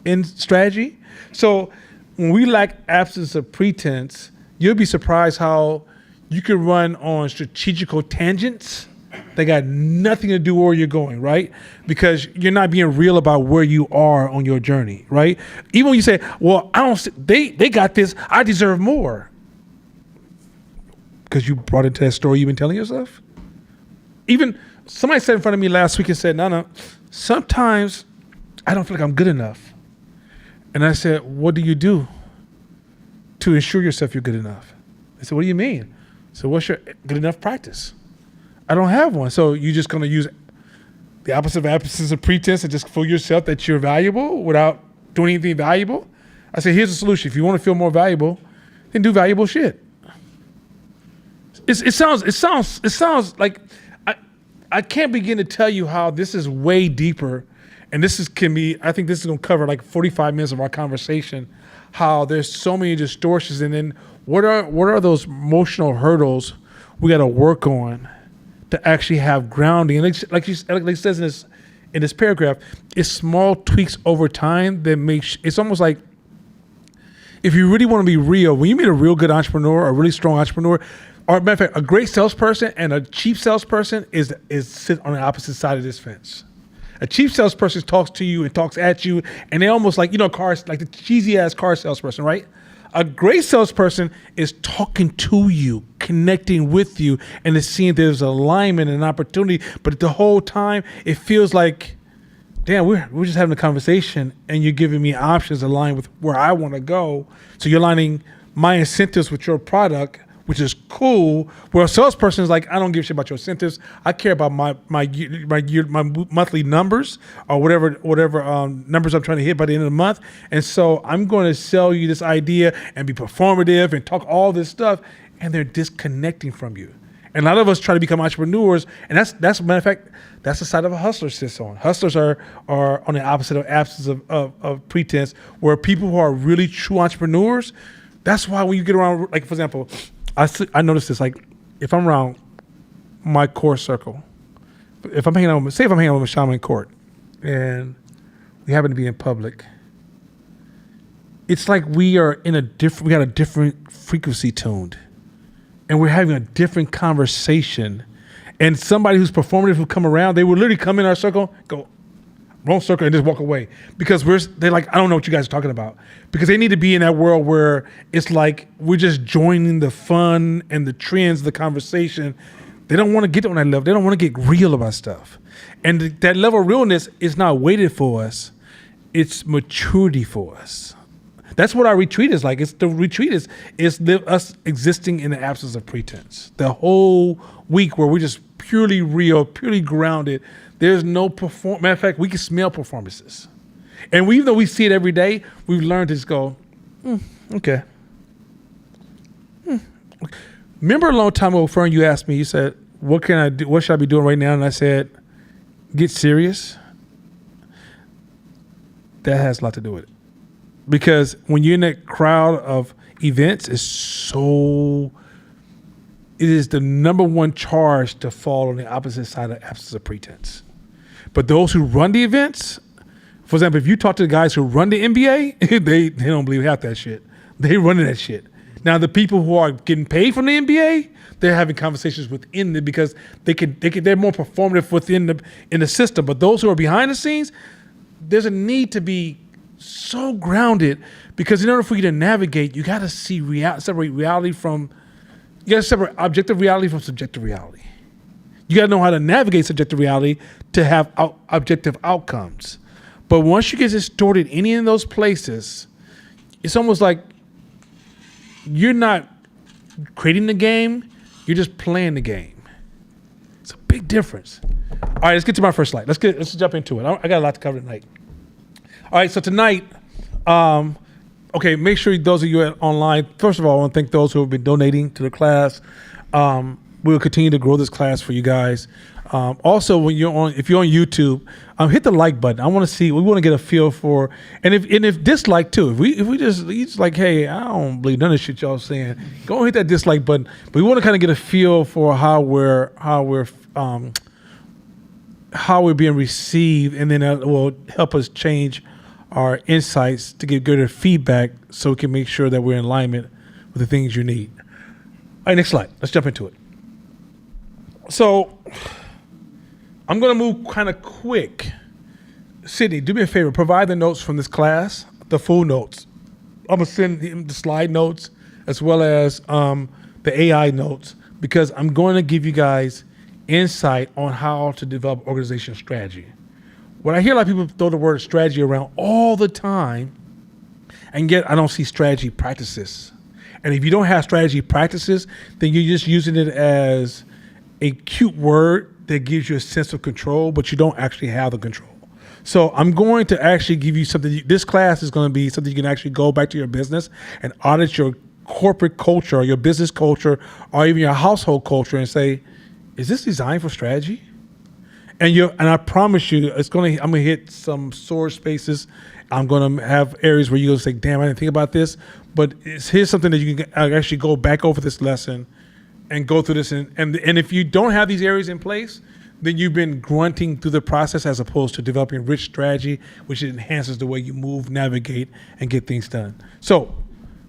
in strategy? So when we lack absence of pretense, you'll be surprised how you can run on strategical tangents that got nothing to do with where you're going, right? Because you're not being real about where you are on your journey, right? Even when you say, well, they got this, I deserve more. Because you brought into that story you've been telling yourself. Even somebody said in front of me last week and said, no, sometimes I don't feel like I'm good enough. And I said, what do you do to ensure yourself you're good enough? They said, what do you mean? So what's your good enough practice? I don't have one. So you're just going to use the opposite of absence of pretense and just fool yourself that you're valuable without doing anything valuable? I said, here's the solution. If you want to feel more valuable, then do valuable shit. It sounds like I can't begin to tell you how this is way deeper. And I think this is going to cover like 45 minutes of our conversation, how there's so many distortions. And then what are those emotional hurdles we got to work on to actually have grounding? And like it says in this paragraph, it's small tweaks over time that it's almost like, if you really want to be real, when you meet a real good entrepreneur, a really strong entrepreneur, or matter of fact, a great salesperson and a cheap salesperson is sit on the opposite side of this fence. A cheap salesperson talks to you and talks at you, and they almost like, cars, like the cheesy ass car salesperson, right? A great salesperson is talking to you, connecting with you, and is seeing there's alignment and opportunity. But the whole time, it feels like damn, we're just having a conversation and you're giving me options aligned with where I want to go. So you're aligning my incentives with your product, which is cool. Where a salesperson is like, I don't give a shit about your incentives. I care about my monthly numbers or whatever numbers I'm trying to hit by the end of the month. And so I'm going to sell you this idea and be performative and talk all this stuff, and they're disconnecting from you. And a lot of us try to become entrepreneurs, and that's matter of fact, that's the side of a hustler sits on. Hustlers are on the opposite of absence of pretense, where people who are really true entrepreneurs, that's why when you get around, like for example, I noticed this, like if I'm around my core circle, if I'm hanging out with, say if I'm hanging out with Mashama in court and we happen to be in public, it's like we got a different frequency tuned and we're having a different conversation. And somebody who's performative who come around, they would literally come in our circle, go wrong circle and just walk away because they're like, I don't know what you guys are talking about, because they need to be in that world where it's like we're just joining the fun and the trends of the conversation. They don't want to get on that level. They don't want to get real about stuff. And that level of realness is not weighted for us. It's maturity for us. That's what our retreat is like. The retreat is us existing in the absence of pretense. The whole week where we're just purely real, purely grounded. There's no matter of fact, we can smell performances. And even though we see it every day, we've learned to just go, okay. Remember a long time ago, Fern, you asked me, you said, what can I do? What should I be doing right now? And I said, get serious. That has a lot to do with it. Because when you're in that crowd of events, it is the number one charge to fall on the opposite side of absence of pretense. But those who run the events, for example, if you talk to the guys who run the NBA, they don't believe half that shit. They running that shit. Now the people who are getting paid from the NBA, they're having conversations within it because they're more performative within the system. But those who are behind the scenes, there's a need to be so grounded, because in order for you to navigate, you got to separate reality from. You got to separate objective reality from subjective reality. You got to know how to navigate subjective reality to have objective outcomes. But once you get distorted any of those places, it's almost like you're not creating the game, you're just playing the game. It's a big difference. All right, let's get to my first slide. Let's jump into it. I got a lot to cover tonight. All right, so tonight, make sure those of you online, first of all, I want to thank those who have been donating to the class. We'll continue to grow this class for you guys. Also, if you're on YouTube, hit the like button. I want to see. We want to get a feel for, and if dislike too. If we just like, hey, I don't believe none of the shit y'all saying. Go and hit that dislike button. But we want to kind of get a feel for how we're being received, and then that will help us change our insights to get good feedback, so we can make sure that we're in alignment with the things you need. All right, next slide. Let's jump into it. So I'm going to move kind of quick. Sydney, do me a favor. Provide the notes from this class, the full notes. I'm going to send him the slide notes as well as the AI notes, because I'm going to give you guys insight on how to develop organization strategy. When I hear a lot of people throw the word strategy around all the time, and yet I don't see strategy practices. And if you don't have strategy practices, then you're just using it as a cute word that gives you a sense of control, but you don't actually have the control. So I'm going to actually give you something. This class is going to be something you can actually go back to your business and audit your corporate culture, or your business culture, or even your household culture, and say, is this designed for strategy? And I promise you, I'm gonna hit some sore spaces. I'm gonna have areas where you're gonna say, damn, I didn't think about this. But here's something that you can actually go back over this lesson and go through this. And if you don't have these areas in place, then you've been grunting through the process as opposed to developing rich strategy, which enhances the way you move, navigate, and get things done. So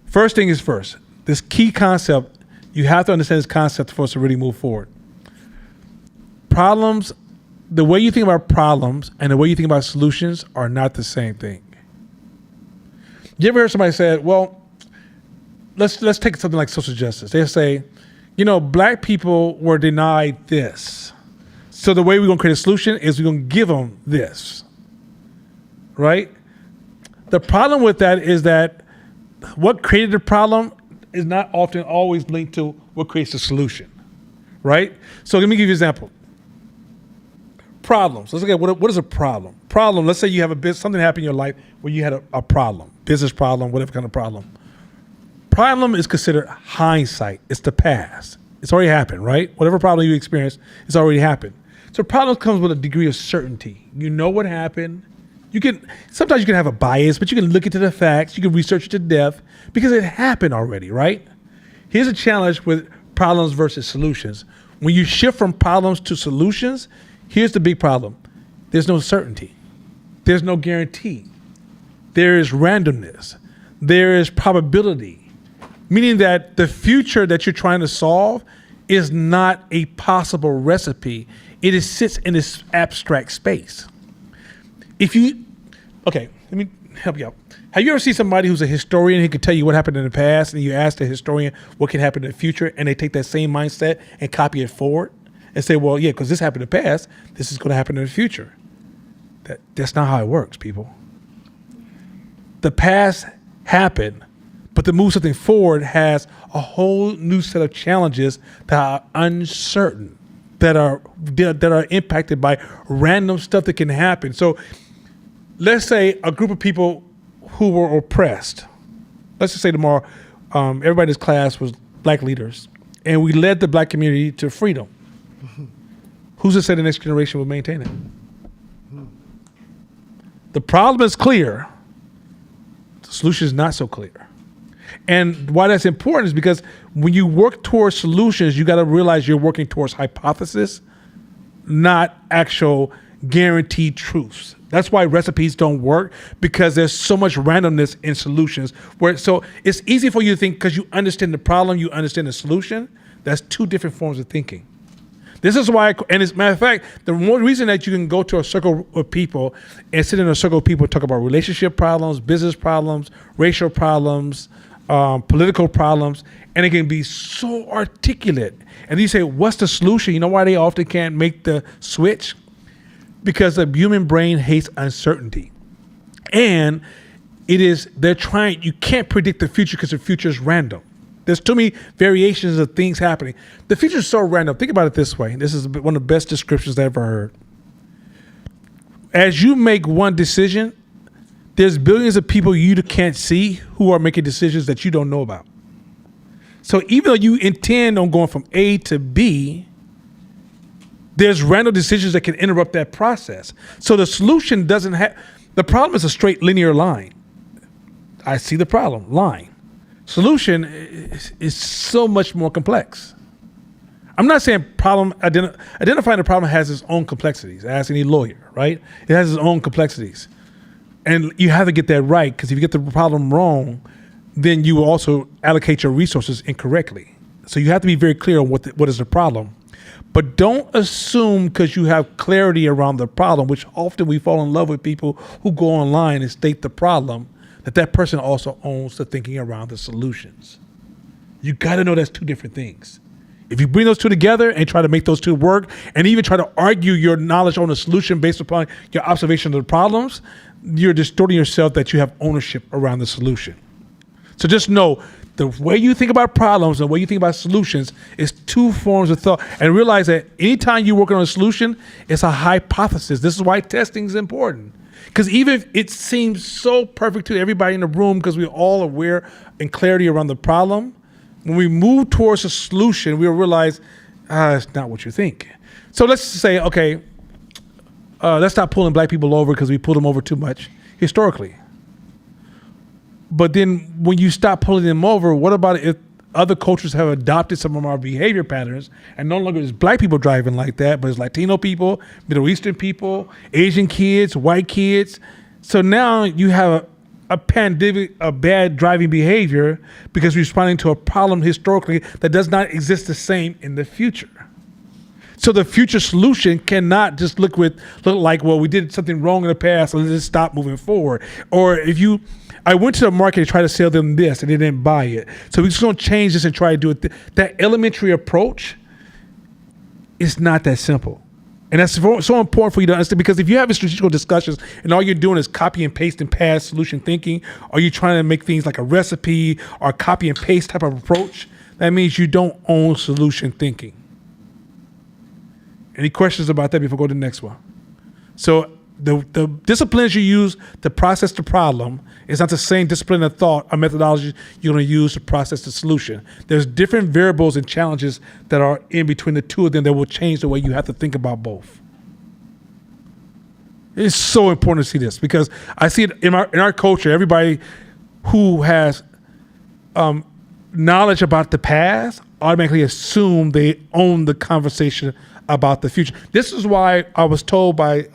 first thing is first, this key concept, you have to understand this concept for us to really move forward. Problems, the way you think about problems and the way you think about solutions are not the same thing. You ever heard somebody say, well, let's take something like social justice. They say, black people were denied this. So the way we're going to create a solution is we're going to give them this. right? The problem with that is that what created the problem is not often always linked to what creates the solution, right? So let me give you an example. Problems. Let's look at what is a problem. Problem, let's say you have something happened in your life where you had a problem, business problem, whatever kind of problem. Problem is considered hindsight. It's the past. It's already happened, right? Whatever problem you experience, it's already happened. So problem comes with a degree of certainty. You know what happened. Sometimes you can have a bias, but you can look into the facts. You can research it to death because it happened already, right? Here's a challenge with problems versus solutions. When you shift from problems to solutions, here's the big problem. There's no certainty. There's no guarantee. There is randomness. There is probability, meaning that the future that you're trying to solve is not a possible recipe. It sits in this abstract space. Okay, let me help you out. Have you ever seen somebody who's a historian who can tell you what happened in the past, and you ask the historian what can happen in the future, and they take that same mindset and copy it forward and say, well, yeah, because this happened in the past, this is going to happen in the future. That's not how it works, people. The past happened, but to move something forward has a whole new set of challenges that are uncertain, that are impacted by random stuff that can happen. So let's say a group of people who were oppressed. Let's just say tomorrow, everybody in this class was black leaders, and we led the black community to freedom. Who's to say the next generation will maintain it? The problem is clear. The solution is not so clear. And why that's important is because when you work towards solutions, you got to realize you're working towards hypothesis, not actual guaranteed truths. That's why recipes don't work, because there's so much randomness in solutions. So it's easy for you to think because you understand the problem, you understand the solution. That's two different forms of thinking. This is why, and as a matter of fact, the more reason that you can go to a circle of people and sit in a circle of people and talk about relationship problems, business problems, racial problems, political problems, and it can be so articulate. And you say, what's the solution? You know why they often can't make the switch? Because the human brain hates uncertainty. And you can't predict the future because the future is random. There's too many variations of things happening. The future is so random. Think about it this way. This is one of the best descriptions I ever heard. As you make one decision, there's billions of people you can't see who are making decisions that you don't know about. So even though you intend on going from A to B, there's random decisions that can interrupt that process. So the solution the problem is a straight linear line. I see the problem, line. Solution is so much more complex. I'm not saying identifying the problem has its own complexities. Ask any lawyer, right? It has its own complexities. And you have to get that right, because if you get the problem wrong, then you will also allocate your resources incorrectly. So you have to be very clear on what is the problem. But don't assume because you have clarity around the problem, which often we fall in love with people who go online and state the problem, that person also owns the thinking around the solutions. You got to know that's two different things. If you bring those two together and try to make those two work, and even try to argue your knowledge on the solution based upon your observation of the problems, you're distorting yourself that you have ownership around the solution. So just know the way you think about problems and the way you think about solutions is two forms of thought. And realize that anytime you're working on a solution, it's a hypothesis. This is why testing is important. Because even if it seems so perfect to everybody in the room, because we're all aware and clarity around the problem, when we move towards a solution, we'll realize it's not what you think. So let's say, okay, let's stop pulling black people over because we pull them over too much historically. But then when you stop pulling them over, what about if other cultures have adopted some of our behavior patterns, and no longer is black people driving like that, but it's Latino people, Middle Eastern people, Asian kids, white kids. So now you have a pandemic of bad driving behavior because we're responding to a problem historically that does not exist the same in the future. So the future solution cannot just look like, well, we did something wrong in the past, so let's just stop moving forward. Or I went to the market to try to sell them this and they didn't buy it, so we're just going to change this and try to do it. That elementary approach is not that simple. And that's so important for you to understand, because if you have strategical discussions and all you're doing is copy and paste and past solution thinking, or you're trying to make things like a recipe or copy and paste type of approach, that means you don't own solution thinking. Any questions about that before we go to the next one? So the disciplines you use to process the problem is not the same discipline of thought or methodology you're going to use to process the solution. There's different variables and challenges that are in between the two of them that will change the way you have to think about both. It's so important to see this, because I see it in our culture. Everybody who has knowledge about the past automatically assume they own the conversation about the future. This is why I was told by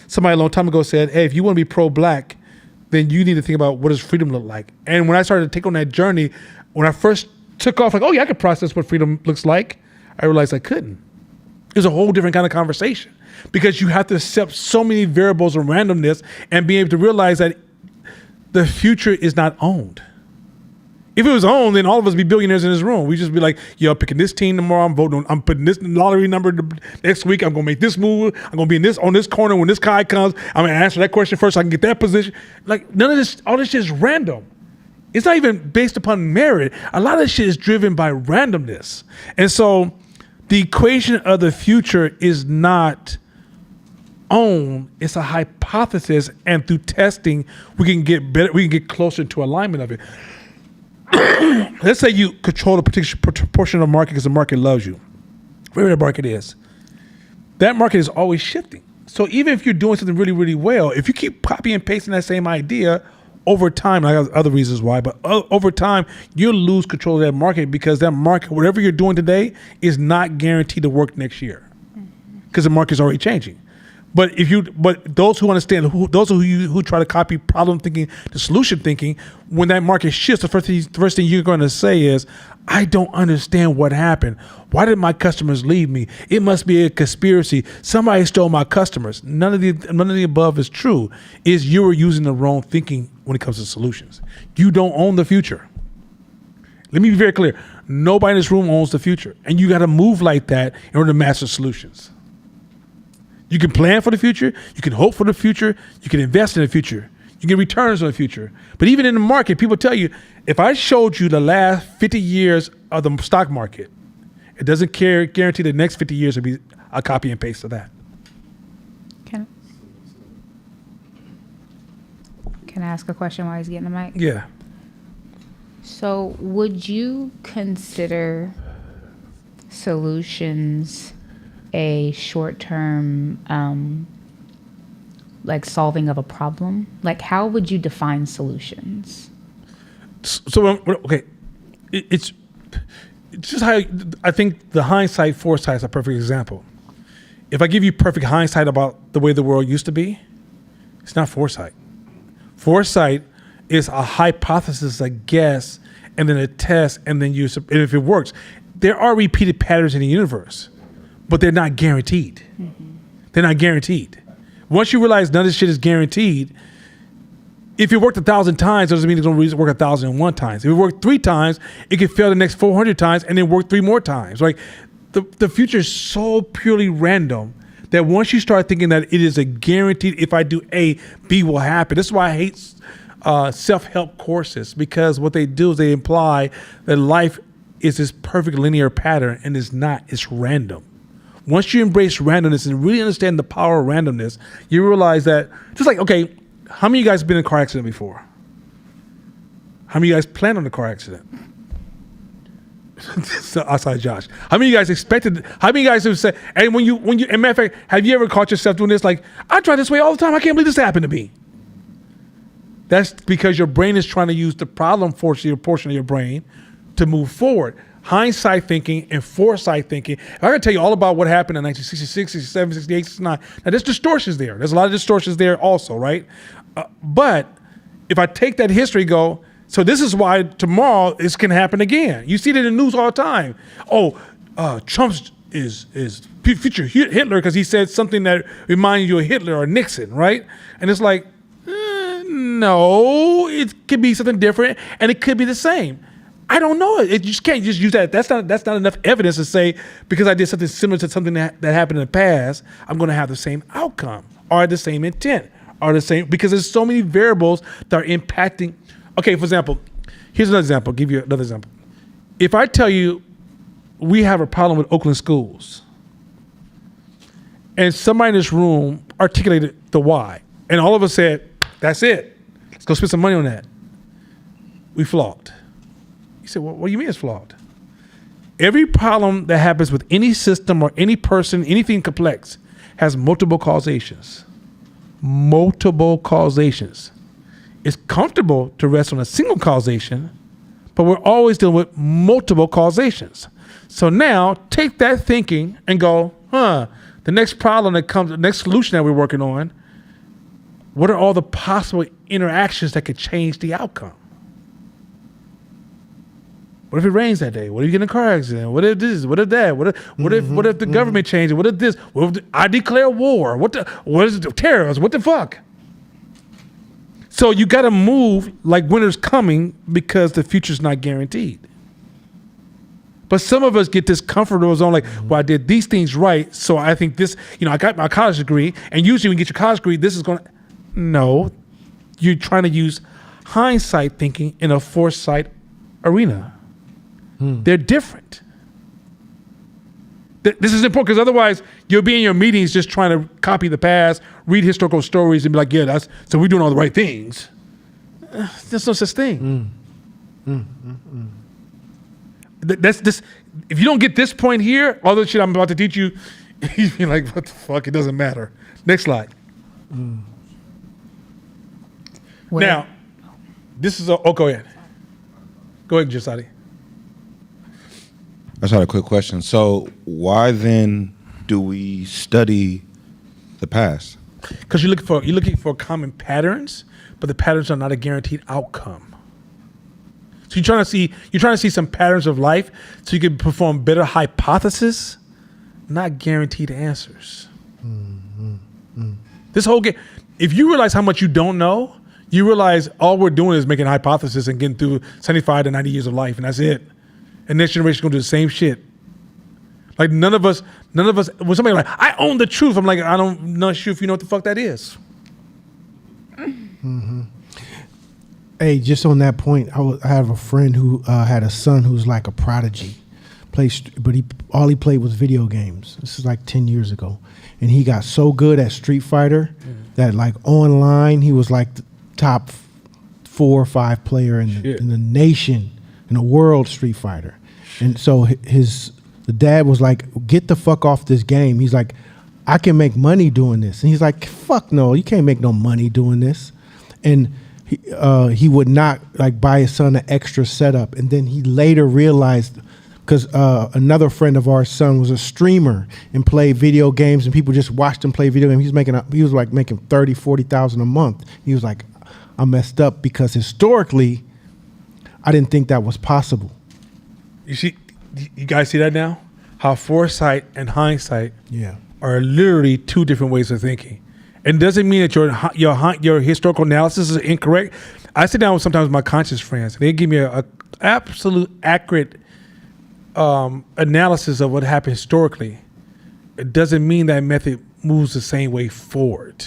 somebody a long time ago said, hey, if you want to be pro-black, then you need to think about what does freedom look like. And when I started to take on that journey, when I first took off, like, oh yeah, I could process what freedom looks like, I realized I couldn't. It was a whole different kind of conversation, because you have to accept so many variables of randomness and be able to realize that the future is not owned. If it was owned, then all of us would be billionaires in this room. We just be like, yo, I'm picking this team tomorrow. I'm putting this lottery number next week. I'm going to make this move. I'm going to be on this corner when this guy comes. I'm going to answer that question first so I can get that position. Like, none of this, all this shit is random. It's not even based upon merit. A lot of this shit is driven by randomness. And so the equation of the future is not owned. It's a hypothesis. And through testing, we can get better. We can get closer to alignment of it. Let's say you control a particular portion of the market because the market loves you. Wherever the market is, that market is always shifting. So even if you're doing something really, really well, if you keep copying and pasting that same idea over time, I have other reasons why, but over time, you'll lose control of that market, because that market, whatever you're doing today, is not guaranteed to work next year, because the market's already changing. But those who understand, those who try to copy problem thinking to solution thinking, when that market shifts, the first thing you're going to say is, I don't understand what happened. Why did my customers leave me? It must be a conspiracy. Somebody stole my customers. None of the above is true. Is you are using the wrong thinking when it comes to solutions. You don't own the future. Let me be very clear. Nobody in this room owns the future, and you got to move like that in order to master solutions. You can plan for the future, you can hope for the future, you can invest in the future, you get returns on the future. But even in the market, people tell you, if I showed you the last 50 years of the stock market, it doesn't guarantee the next 50 years will be a copy and paste of that. Can I ask a question while he's getting the mic? Yeah. So would you consider solutions a short-term, like solving of a problem? Like, how would you define solutions? So, okay, it's just how I think the hindsight, foresight is a perfect example. If I give you perfect hindsight about the way the world used to be, it's not foresight. Foresight is a hypothesis, a guess, and then a test, and then and if it works. There are repeated patterns in the universe, but they're not guaranteed. Mm-hmm. They're not guaranteed. Once you realize none of this shit is guaranteed, if it worked 1,000 times, doesn't mean it's going to work 1,001 times. If it worked 3 times, it could fail the next 400 times and then work 3 more times. Like, the future is so purely random that once you start thinking that it is a guaranteed, if I do A, B will happen. This is why I hate self-help courses, because what they do is they imply that life is this perfect linear pattern, and it's not. It's random. Once you embrace randomness and really understand the power of randomness, you realize that, just like, okay, how many of you guys have been in a car accident before? How many of you guys planned on a car accident? Outside Josh. How many of you guys expected, how many of you guys have said, and when you, as a matter of fact, have you ever caught yourself doing this? Like, I try this way all the time. I can't believe this happened to me. That's because your brain is trying to use the problem portion of your brain to move forward. Hindsight thinking and foresight thinking. I can tell you all about what happened in 1966, 67, 68, 69. Now, there's distortions there. There's a lot of distortions there also, right? But if I take that history, go, so this is why tomorrow this can happen again. You see it in the news all the time. Oh, Trump is future Hitler because he said something that reminds you of Hitler or Nixon, right? And it's like, no, it could be something different, and it could be the same. I don't know it. You just can't just use that. That's not enough evidence to say because I did something similar to something that happened in the past, I'm going to have the same outcome or the same intent or the same, because there's so many variables that are impacting. Okay, for example, here's another example. I'll give you another example. If I tell you we have a problem with Oakland schools and somebody in this room articulated the why, and all of us said, that's it. Let's go spend some money on that. We flawed. You said, well, what do you mean it's flawed? Every problem that happens with any system or any person, anything complex, has multiple causations. Multiple causations. It's comfortable to rest on a single causation, but we're always dealing with multiple causations. So now take that thinking and go, the next problem that comes, the next solution that we're working on, what are all the possible interactions that could change the outcome? What if it rains that day? What if you get in a car accident? What if this? What if that? What if the government changes? What if this? What if I declare war? What is it? Terrorists? What the fuck? So you got to move like winter's coming because the future's not guaranteed. But some of us get this comfortable zone like, well, I did these things right, so I think this, I got my college degree, and usually when you get your college degree, this is going to, no, you're trying to use hindsight thinking in a foresight arena. They're different. This is important because otherwise you'll be in your meetings just trying to copy the past, read historical stories and be like, yeah, so we're doing all the right things. There's no such thing. That's this. If you don't get this point here, all the shit I'm about to teach you, you'll be like, what the fuck? It doesn't matter. Next slide. Now, this is, go ahead. Go ahead, Jasadi. I just had a quick question. So why then do we study the past? Because you're looking for common patterns, but the patterns are not a guaranteed outcome. So you're trying to see some patterns of life so you can perform better hypotheses, not guaranteed answers. This whole game, if you realize how much you don't know, you realize all we're doing is making hypotheses and getting through 75 to 90 years of life, and that's it. And next generation's gonna do the same shit. Like none of us, when somebody like, I own the truth, I'm like, I'm not sure if you know what the fuck that is. Hey, just on that point, I have a friend who had a son who's like a prodigy, but all he played was video games. This is like 10 years ago, and he got so good at Street Fighter that like online he was like the top 4 or 5 player in the nation, in the world Street Fighter. And so the dad was like, get the fuck off this game. He's like, I can make money doing this. And he's like, fuck no, you can't make no money doing this. And he would not like buy his son an extra setup. And then he later realized, because another friend of our son was a streamer and played video games, and people just watched him play video games. He was like making 30, 40,000 a month. He was like, I messed up because historically, I didn't think that was possible. You guys see that now? How foresight and hindsight Yeah. are literally 2 different ways of thinking. And doesn't mean that your historical analysis is incorrect. I sit down with sometimes my conscious friends, and they give me a absolute accurate analysis of what happened historically. It doesn't mean that method moves the same way forward,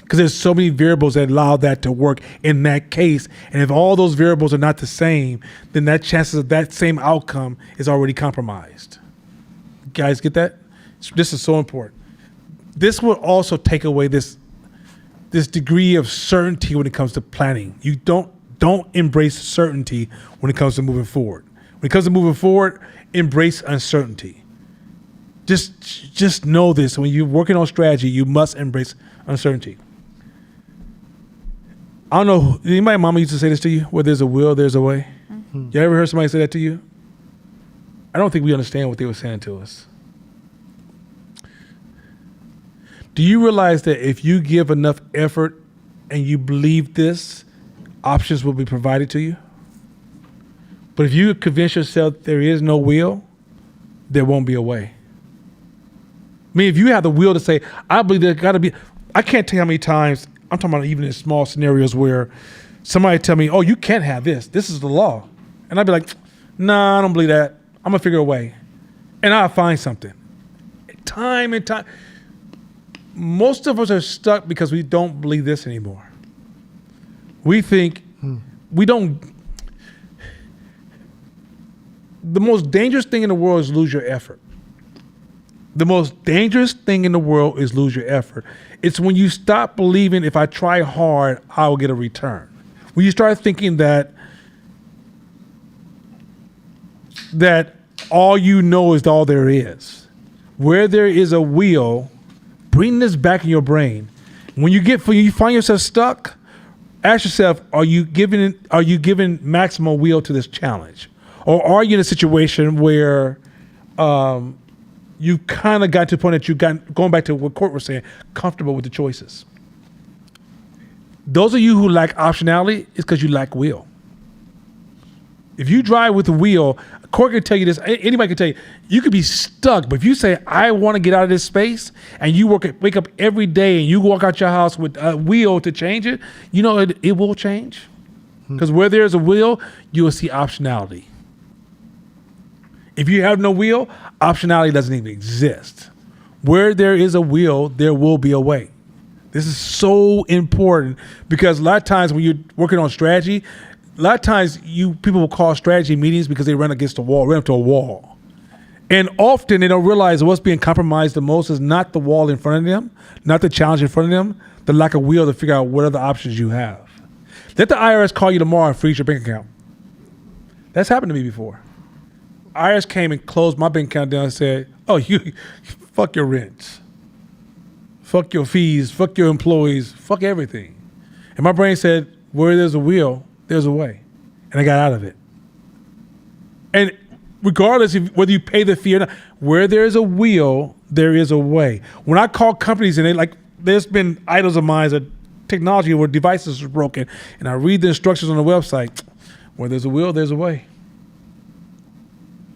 because there's so many variables that allow that to work in that case. And if all those variables are not the same, then that chances of that same outcome is already compromised. You guys get that? This is so important. This will also take away this degree of certainty when it comes to planning. You don't embrace certainty when it comes to moving forward. When it comes to moving forward, embrace uncertainty. Just know this. When you're working on strategy, you must embrace uncertainty. I don't know, anybody mama used to say this to you? Where there's a will, there's a way. You ever heard somebody say that to you? I don't think we understand what they were saying to us. Do you realize that if you give enough effort and you believe this, options will be provided to you? But if you convince yourself there is no will, there won't be a way. I mean, if you have the will to say, I believe there's got to be, I can't tell you how many times, I'm talking about even in small scenarios where somebody tell me, oh, you can't have this. This is the law. And I'd be like, Nah, I don't believe that. I'm gonna figure a way, and I'll find something. Time and time. Most of us are stuck because we don't believe this anymore. We think we don't. The most dangerous thing in the world is lose your effort. The most dangerous thing in the world is lose your effort. It's when you stop believing if I try hard, I will get a return. When you start thinking that all you know is all there is. Where there is a will, bring this back in your brain. When you find yourself stuck, ask yourself, are you giving maximum will to this challenge? Or are you in a situation where you kind of got to the point that you got, going back to what Court was saying, comfortable with the choices? Those of you who lack optionality, it's because you lack will. If you drive with a wheel, Court can tell you this, anybody can tell you, you could be stuck, but if you say, I want to get out of this space, and you wake up every day and you walk out your house with a wheel to change it, you know it will change. Because where there's a will, you will see optionality. If you have no will, optionality doesn't even exist. Where there is a will, there will be a way. This is so important because a lot of times when you're working on strategy, a lot of times people will call strategy meetings because they run against a wall, run up to a wall. And often they don't realize what's being compromised the most is not the wall in front of them, not the challenge in front of them, the lack of will to figure out what other options you have. Let the IRS call you tomorrow and freeze your bank account. That's happened to me before. IRS came and closed my bank account down and said, oh, you fuck your rents. Fuck your fees, fuck your employees, fuck everything. And my brain said, where there's a will, there's a way. And I got out of it. And regardless of whether you pay the fee or not, where there's a will, there is a way. When I call companies and there's been idols of mine that technology where devices are broken, and I read the instructions on the website, where there's a will, there's a way.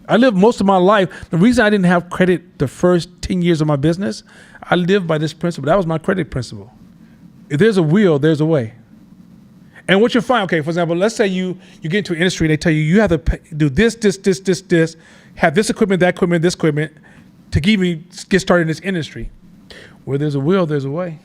I lived most of my life. The reason I didn't have credit the first 10 years of my business, I lived by this principle. That was my credit principle. If there's a will, there's a way. And what you'll find, okay, for example, let's say you get into an industry, they tell you you have to do this, have this equipment, this equipment to get started in this industry. Where there's a will, there's a way.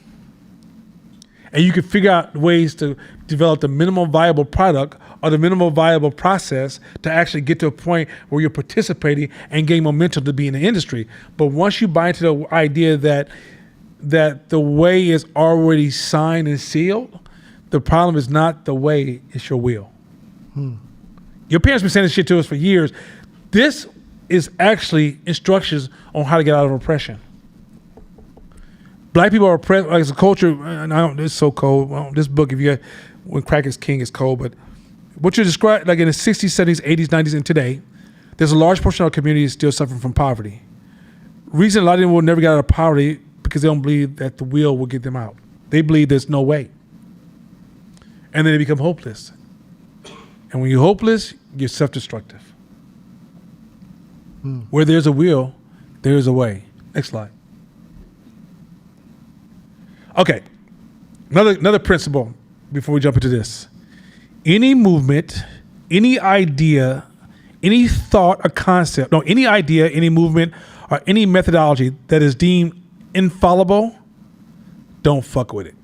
And you can figure out ways to develop the minimum viable product or the minimum viable process to actually get to a point where you're participating and gain momentum to be in the industry. But once you buy into the idea that the way is already signed and sealed, the problem is not the way, it's your will. Your parents been saying this shit to us for years. This is actually instructions on how to get out of oppression. Black people are oppressed as a culture. And it's so cold. Well, this book, When Crack is King, is cold. But what you describe, like in the 60s, 70s, 80s, 90s, and today, there's a large portion of our community still suffering from poverty. Reason a lot of them will never get out of poverty because they don't believe that the will will get them out. They believe there's no way. And then they become hopeless. And when you're hopeless, you're self-destructive. Where there's a will, there's a way. Next slide. Okay, another principle before we jump into this. Any movement, any idea, any thought or concept, any idea, any movement, or any methodology that is deemed infallible, don't fuck with it.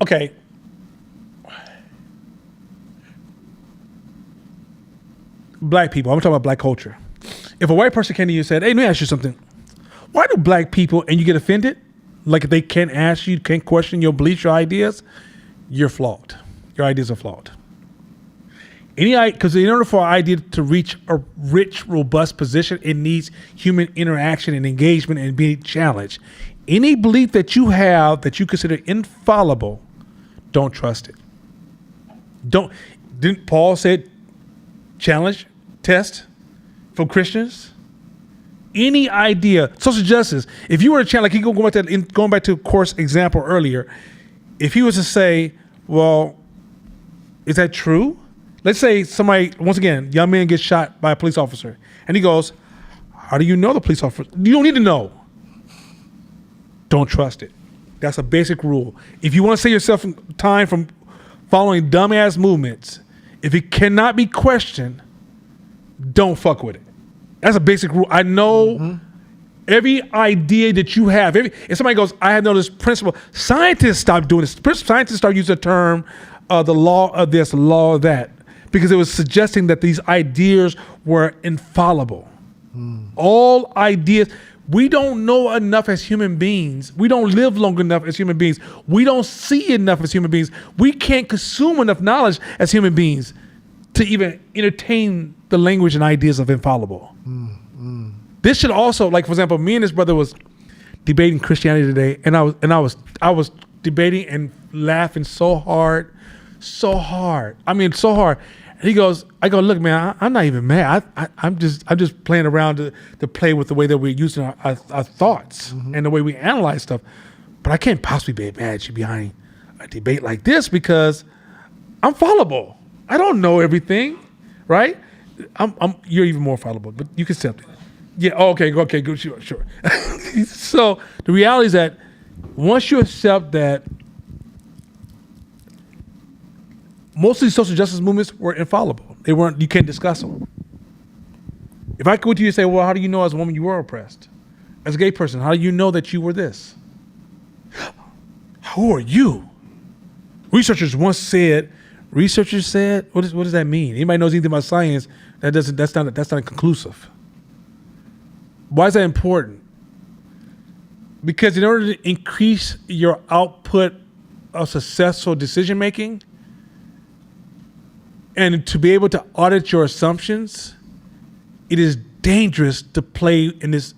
Okay. Black people, I'm talking about black culture. If a white person came to you and said, hey, let me ask you something. Why do black people, and you get offended, like if they can't ask you, can't question your beliefs, your ideas, you're flawed. Your ideas are flawed. Because in order for an idea to reach a rich, robust position, it needs human interaction and engagement and being challenged. Any belief that you have that you consider infallible, don't trust it. Didn't Paul say challenge, test from Christians? Any idea, social justice. If you were to challenge, like going back to course example earlier, if he was to say, well, is that true? Let's say somebody, once again, young man gets shot by a police officer, and he goes, how do you know the police officer? You don't need to know. Don't trust it. That's a basic rule. If you want to save yourself time from following dumbass movements, If it cannot be questioned, don't fuck with it. That's a basic rule. I know every idea that you have. If somebody goes, I have no this principle. Scientists stopped doing this. Scientists started using the term, the law of this, law of that, because it was suggesting that these ideas were infallible. All ideas. We don't know enough as human beings. We don't live long enough as human beings. We don't see enough as human beings. We can't consume enough knowledge as human beings to even entertain the language and ideas of infallible. This should also, like, for example, me and this brother was debating Christianity today, and I was debating and laughing so hard. I mean, so hard. And he goes, I go, look, man, I'm not even mad. I'm just playing around to play with the way that we're using our thoughts and the way we analyze stuff. But I can't possibly be mad at you behind a debate like this because I'm fallible. I don't know everything, right? You're even more fallible, but you can accept it. Yeah. Oh, okay. Good. Sure. So the reality is that once you accept that most of these social justice movements were infallible. They weren't. You can't discuss them. If I go to you and say, "Well, how do you know as a woman you were oppressed? As a gay person, how do you know that you were this? Who are you?" Researchers said, what does that mean? Anybody knows anything about science? That's not conclusive. Why is that important? Because in order to increase your output of successful decision making, and to be able to audit your assumptions, it is dangerous to play in this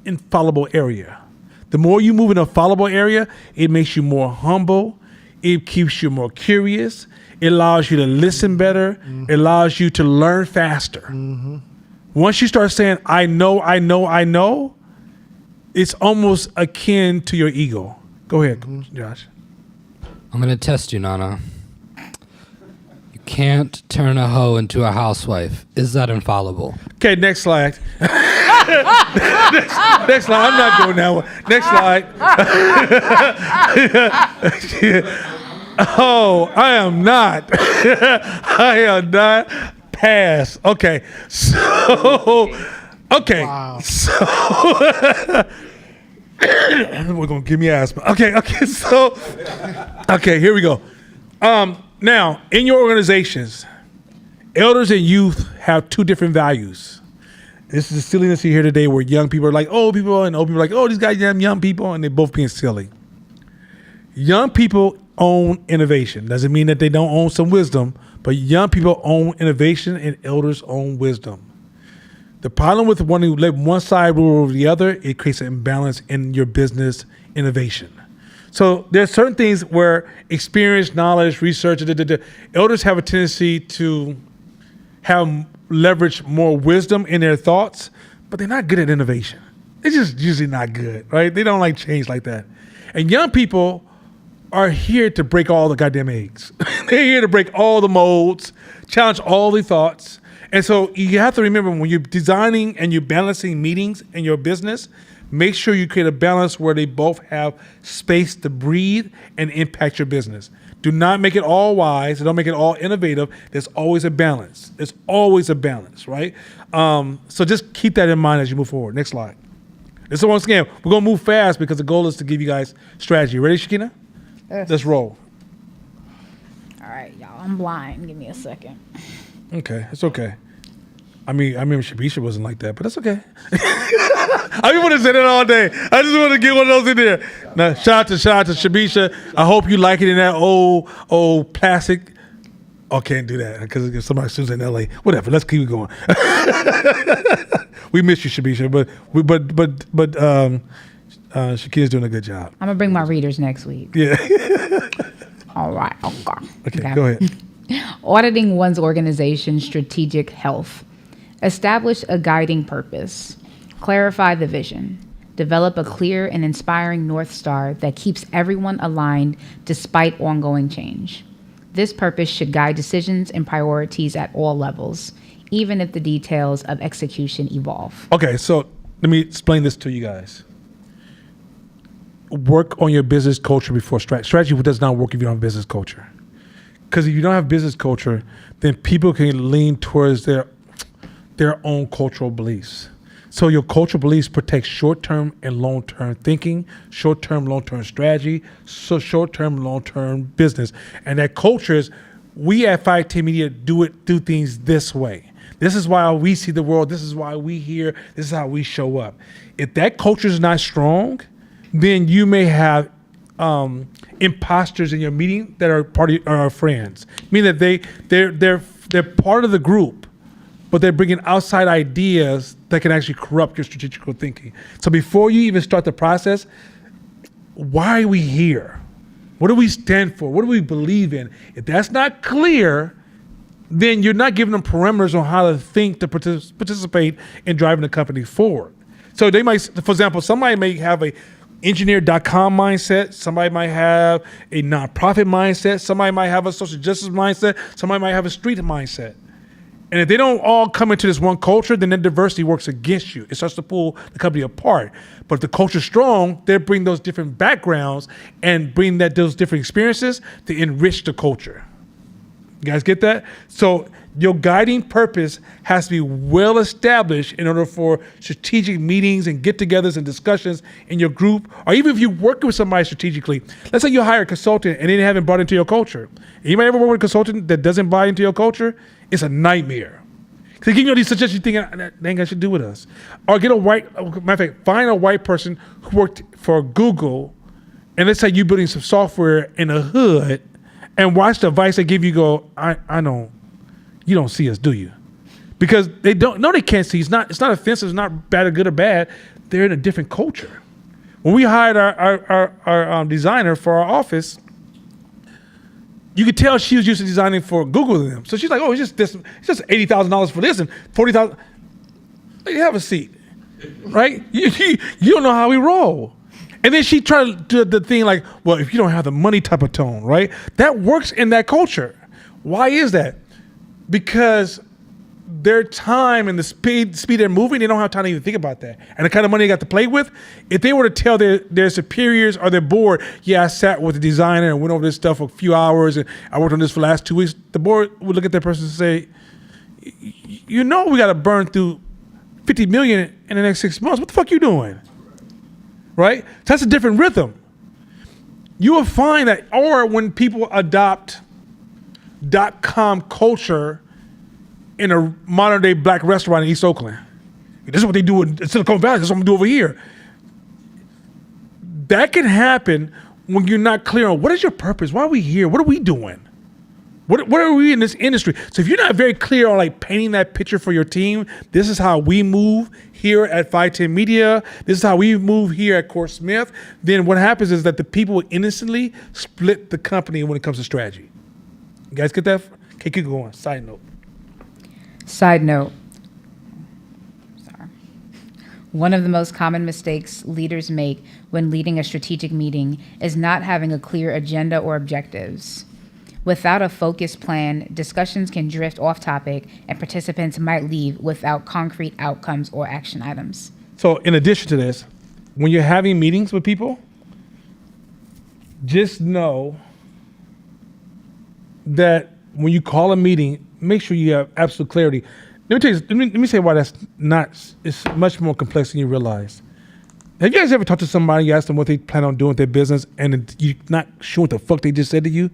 infallible area. The more you move in a fallible area, it makes you more humble. It keeps you more curious. It allows you to listen better. It allows you to learn faster. Once you start saying, I know, it's almost akin to your ego. Go ahead, Josh. I'm going to test you, Nana. Can't turn a hoe into a housewife. Is that infallible? Okay, next slide. next slide. I'm not doing that one. Next slide. Oh, I am not. I am not. Pass. Okay. So, okay. Wow. So, we're going to give me asthma. Okay. So, okay, here we go. Now, in your organizations, elders and youth have two different values. This is the silliness you hear today where young people are like old people and old people are like, oh, these guys are young people, and they're both being silly. Young people own innovation. Doesn't mean that they don't own some wisdom, but young people own innovation and elders own wisdom. The problem with one who let one side rule over the other, it creates an imbalance in your business innovation. So there's certain things where experience, knowledge, research, elders have a tendency to have leverage more wisdom in their thoughts, but they're not good at innovation. They're just usually not good, right? They don't like change like that. And young people are here to break all the goddamn eggs. They're here to break all the molds, challenge all the thoughts. And so you have to remember when you're designing and you're balancing meetings in your business, make sure you create a balance where they both have space to breathe and impact your business. Do not make it all wise. Don't make it all innovative. There's always a balance. There's always a balance, right? So just keep that in mind as you move forward. Next slide. This is once again, we're going to move fast because the goal is to give you guys strategy. Ready, Shakina? Yes. Let's roll. All right, y'all. I'm blind. Give me a second. Okay, it's okay. I remember Shabisha wasn't like that, but that's okay. I just want to say that all day. I just want to get one of those in there. Now, shout out to Shabisha. I hope you like it in that old plastic. Oh, can't do that because if somebody sues in LA, whatever. Let's keep it going. We miss you, Shabisha, but Shakira's doing a good job. I'm gonna bring my readers next week. Yeah. All right. Okay, go ahead. Auditing one's organization's strategic health. Establish a guiding purpose. Clarify the vision. Develop a clear and inspiring North Star that keeps everyone aligned despite ongoing change. This purpose should guide decisions and priorities at all levels, even if the details of execution evolve. Okay, so let me explain this to you guys. Work on your business culture before strategy. Strategy does not work if you don't have business culture. Because if you don't have business culture, then people can lean towards their own cultural beliefs. So your cultural beliefs protect short-term and long-term thinking, short-term, long-term strategy, so short-term, long-term business. And that culture is, we at 510 Media do things this way. This is why we see the world. This is why we hear. This is how we show up. If that culture is not strong, then you may have imposters in your meeting that are friends, meaning that they're part of the group, but they're bringing outside ideas that can actually corrupt your strategical thinking. So before you even start the process, why are we here? What do we stand for? What do we believe in? If that's not clear, then you're not giving them parameters on how to think to participate in driving the company forward. So they might, for example, somebody may have a engineer.com mindset. Somebody might have a nonprofit mindset. Somebody might have a social justice mindset. Somebody might have a street mindset. And if they don't all come into this one culture, then that diversity works against you. It starts to pull the company apart. But if the culture's strong, they bring those different backgrounds and bring those different experiences to enrich the culture. You guys get that? So your guiding purpose has to be well established in order for strategic meetings and get-togethers and discussions in your group, or even if you work with somebody strategically. Let's say you hire a consultant and they haven't bought into your culture. Anybody ever work with a consultant that doesn't buy into your culture? It's a nightmare. They give you these suggestions, you think that ain't got shit to do with us. Or get matter of fact, find a white person who worked for Google, and let's say you're building some software in the hood, and watch the advice they give you. Go, you don't see us, do you? Because they don't. No, they can't see. It's not offensive. It's not bad or good or bad. They're in a different culture. When we hired our designer for our office, you could tell she was used to designing for Google and them. So she's like, "Oh, it's just $80,000 for this and $40,000." Like, have a seat, right? You don't know how we roll. And then she tried to do the thing like, well, if you don't have the money type of tone, right? That works in that culture. Why is that? Because their time and the speed they're moving, they don't have time to even think about that. And the kind of money they got to play with, if they were to tell their superiors or their board, yeah, I sat with the designer and went over this stuff for a few hours and I worked on this for the last 2 weeks, the board would look at that person and say, we got to burn through $50 million in the next 6 months. What the fuck you doing? Right? That's a different rhythm. You will find that, or when people adopt .com culture in a modern day black restaurant in East Oakland. This is what they do in Silicon Valley. This is what I'm gonna do over here. That can happen when you're not clear on what is your purpose? Why are we here? What are we doing? What are we in this industry? So if you're not very clear on like painting that picture for your team, this is how we move here at 510 Media, this is how we move here at Core Smith, then what happens is that the people will innocently split the company when it comes to strategy. You guys get that? Okay, keep going. Side note. Sorry. One of the most common mistakes leaders make when leading a strategic meeting is not having a clear agenda or objectives. Without a focused plan, discussions can drift off topic and participants might leave without concrete outcomes or action items. So in addition to this, when you're having meetings with people, just know that when you call a meeting, make sure you have absolute clarity. Let me say why it's much more complex than you realize. Have you guys ever talked to somebody, you ask them what they plan on doing with their business, and you're not sure what the fuck they just said to you?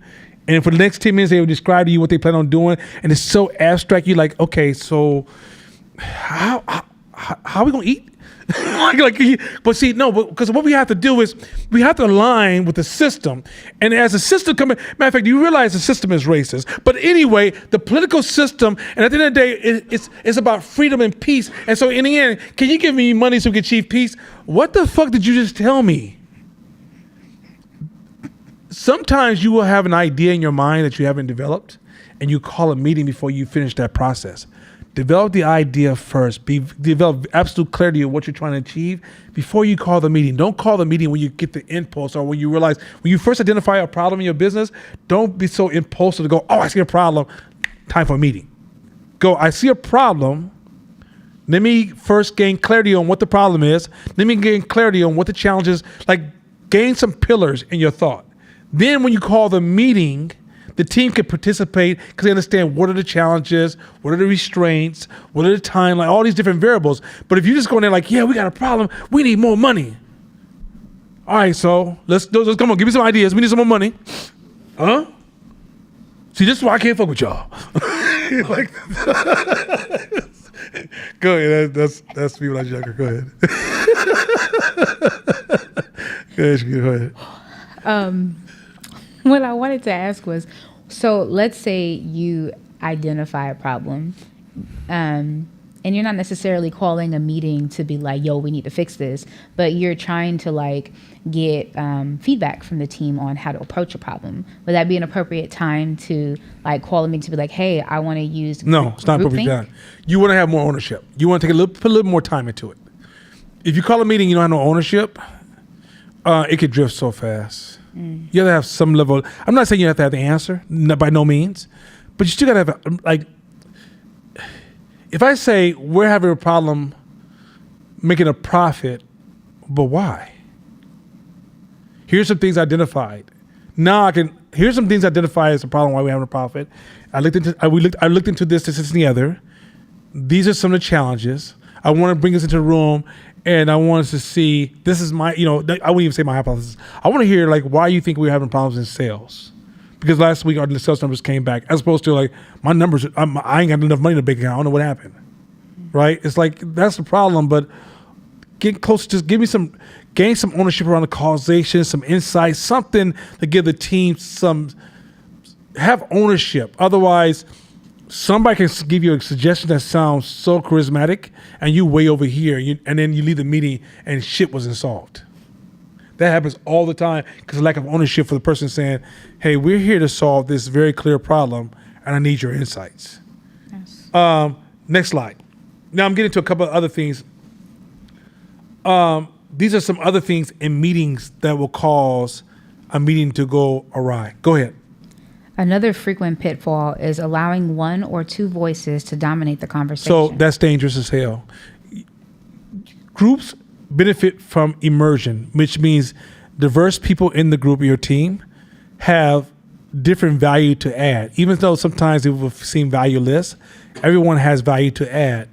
And for the next 10 minutes, they will describe to you what they plan on doing, and it's so abstract, you're like, okay, so how are we gonna eat? But see, no, because what we have to do is we have to align with the system. And as the system comes, matter of fact, you realize the system is racist. But anyway, the political system, and at the end of the day, it's about freedom and peace. And so in the end, can you give me money so we can achieve peace? What the fuck did you just tell me? Sometimes you will have an idea in your mind that you haven't developed, and you call a meeting before you finish that process. Develop the idea first. Develop absolute clarity of what you're trying to achieve before you call the meeting. Don't call the meeting when you get the impulse or when you realize, when you first identify a problem in your business, don't be so impulsive to go, oh, I see a problem, time for a meeting. Go, I see a problem. Let me first gain clarity on what the problem is. Let me gain clarity on what the challenge is. Like, gain some pillars in your thought. Then when you call the meeting, The team can participate because they understand what are the challenges, what are the restraints, what are the timeline, all these different variables. But if you just go in there like, yeah, we got a problem, we need more money. All right, so let's come on, give me some ideas. We need some more money. Huh? See, this is why I can't fuck with y'all. Like, go ahead. That's me when I was younger. Go ahead. Go ahead. What I wanted to ask was, so let's say you identify a problem, and you're not necessarily calling a meeting to be like, yo, we need to fix this, but you're trying to like get feedback from the team on how to approach a problem. Would that be an appropriate time to like call a meeting to be like, hey, I want to use No, it's not appropriate time. You want to have more ownership. You want to put a little more time into it. If you call a meeting, you don't have no ownership, it could drift so fast. You have to have some level. I'm not saying you have to have the answer, by no means, but you still got to have like. If I say we're having a problem making a profit, but why? Here's some things identified. Now here's some things identified as a problem why we're having a profit. I looked into this, and the other. These are some of the challenges. I want to bring us into the room, and I want us to see, this is my, I wouldn't even say my hypothesis. I want to hear like why you think we're having problems in sales. Because last week our sales numbers came back, as opposed to like my numbers, I ain't got enough money in the bank account. I don't know what happened, right? It's like that's the problem. But get close, just gain some ownership around the causation, some insight, something to give the team have ownership. Otherwise, somebody can give you a suggestion that sounds so charismatic, and you way over here, and then you leave the meeting and shit wasn't solved. That happens all the time because of lack of ownership for the person saying, hey, we're here to solve this very clear problem, and I need your insights. Yes. Next slide. Now I'm getting to a couple of other things. These are some other things in meetings that will cause a meeting to go awry. Go ahead. Another frequent pitfall is allowing one or two voices to dominate the conversation. So that's dangerous as hell. Groups benefit from immersion, which means diverse people in the group or your team have different value to add. Even though sometimes it will seem valueless, everyone has value to add.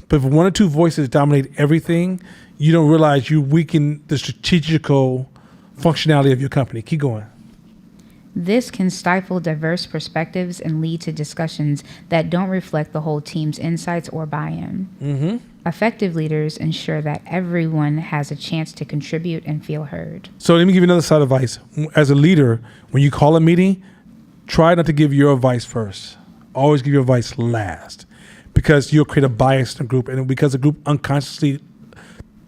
But if one or two voices dominate everything, you don't realize you weaken the strategical functionality of your company. Keep going. This can stifle diverse perspectives and lead to discussions that don't reflect the whole team's insights or buy-in. Mm-hmm. Effective leaders ensure that everyone has a chance to contribute and feel heard. So let me give you another side of advice. As a leader, when you call a meeting, try not to give your advice first. Always give your advice last, because you'll create a bias in the group, and because the group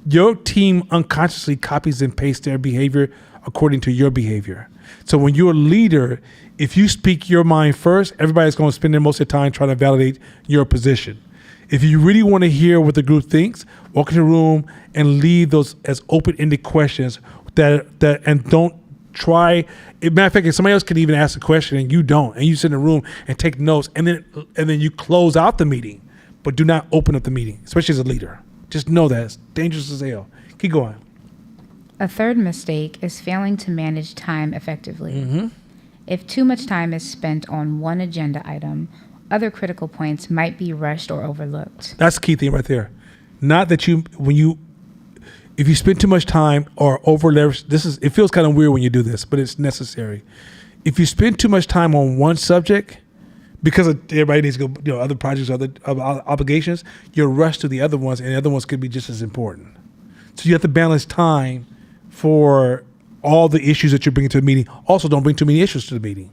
your team unconsciously copies and pastes their behavior according to your behavior. So when you're a leader, if you speak your mind first, everybody's going to spend most of their time trying to validate your position. If you really want to hear what the group thinks, walk in the room and leave those as open-ended questions and don't try. Matter of fact, if somebody else can even ask a question and you don't, and you sit in the room and take notes, and then you close out the meeting, but do not open up the meeting, especially as a leader. Just know that it's dangerous as hell. Keep going. A third mistake is failing to manage time effectively. Mm-hmm. If too much time is spent on one agenda item, other critical points might be rushed or overlooked. That's the key thing right there. Not that if you spend too much time or over-leverage, it feels kind of weird when you do this, but it's necessary. If you spend too much time on one subject, because everybody needs to go, other projects, other obligations, you're rushed to the other ones, and the other ones could be just as important. So you have to balance time for all the issues that you're bringing to the meeting. Also, don't bring too many issues to the meeting.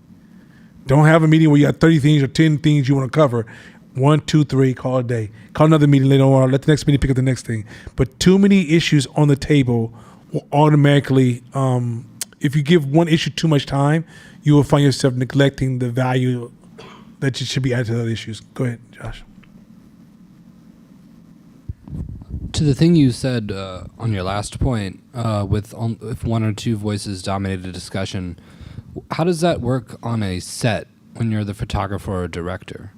Don't have a meeting where you got 30 things or 10 things you want to cover. 1, 2, 3, call it a day. Call another meeting later on. Let the next meeting pick up the next thing. But too many issues on the table will automatically, if you give one issue too much time, you will find yourself neglecting the value that you should be added to the other issues. Go ahead, Josh. To the thing you said on your last point, if one or two voices dominate a discussion, how does that work on a set when you're the photographer or director?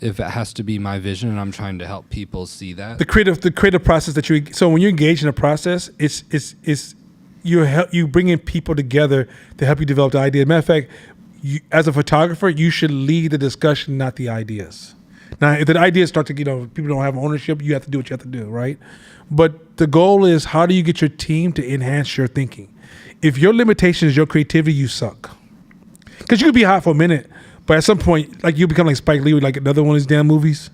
If it has to be my vision and I'm trying to help people see that? The creative process so when you're engaged in a process, you bring in people together to help you develop the idea. Matter of fact, as a photographer, you should lead the discussion, not the ideas. Now, if the ideas start to, people don't have ownership, you have to do what you have to do, right? But the goal is, how do you get your team to enhance your thinking? If your limitation is your creativity, you suck. Because you could be hot for a minute, but at some point, like, you become like Spike Lee with like another one of his damn movies,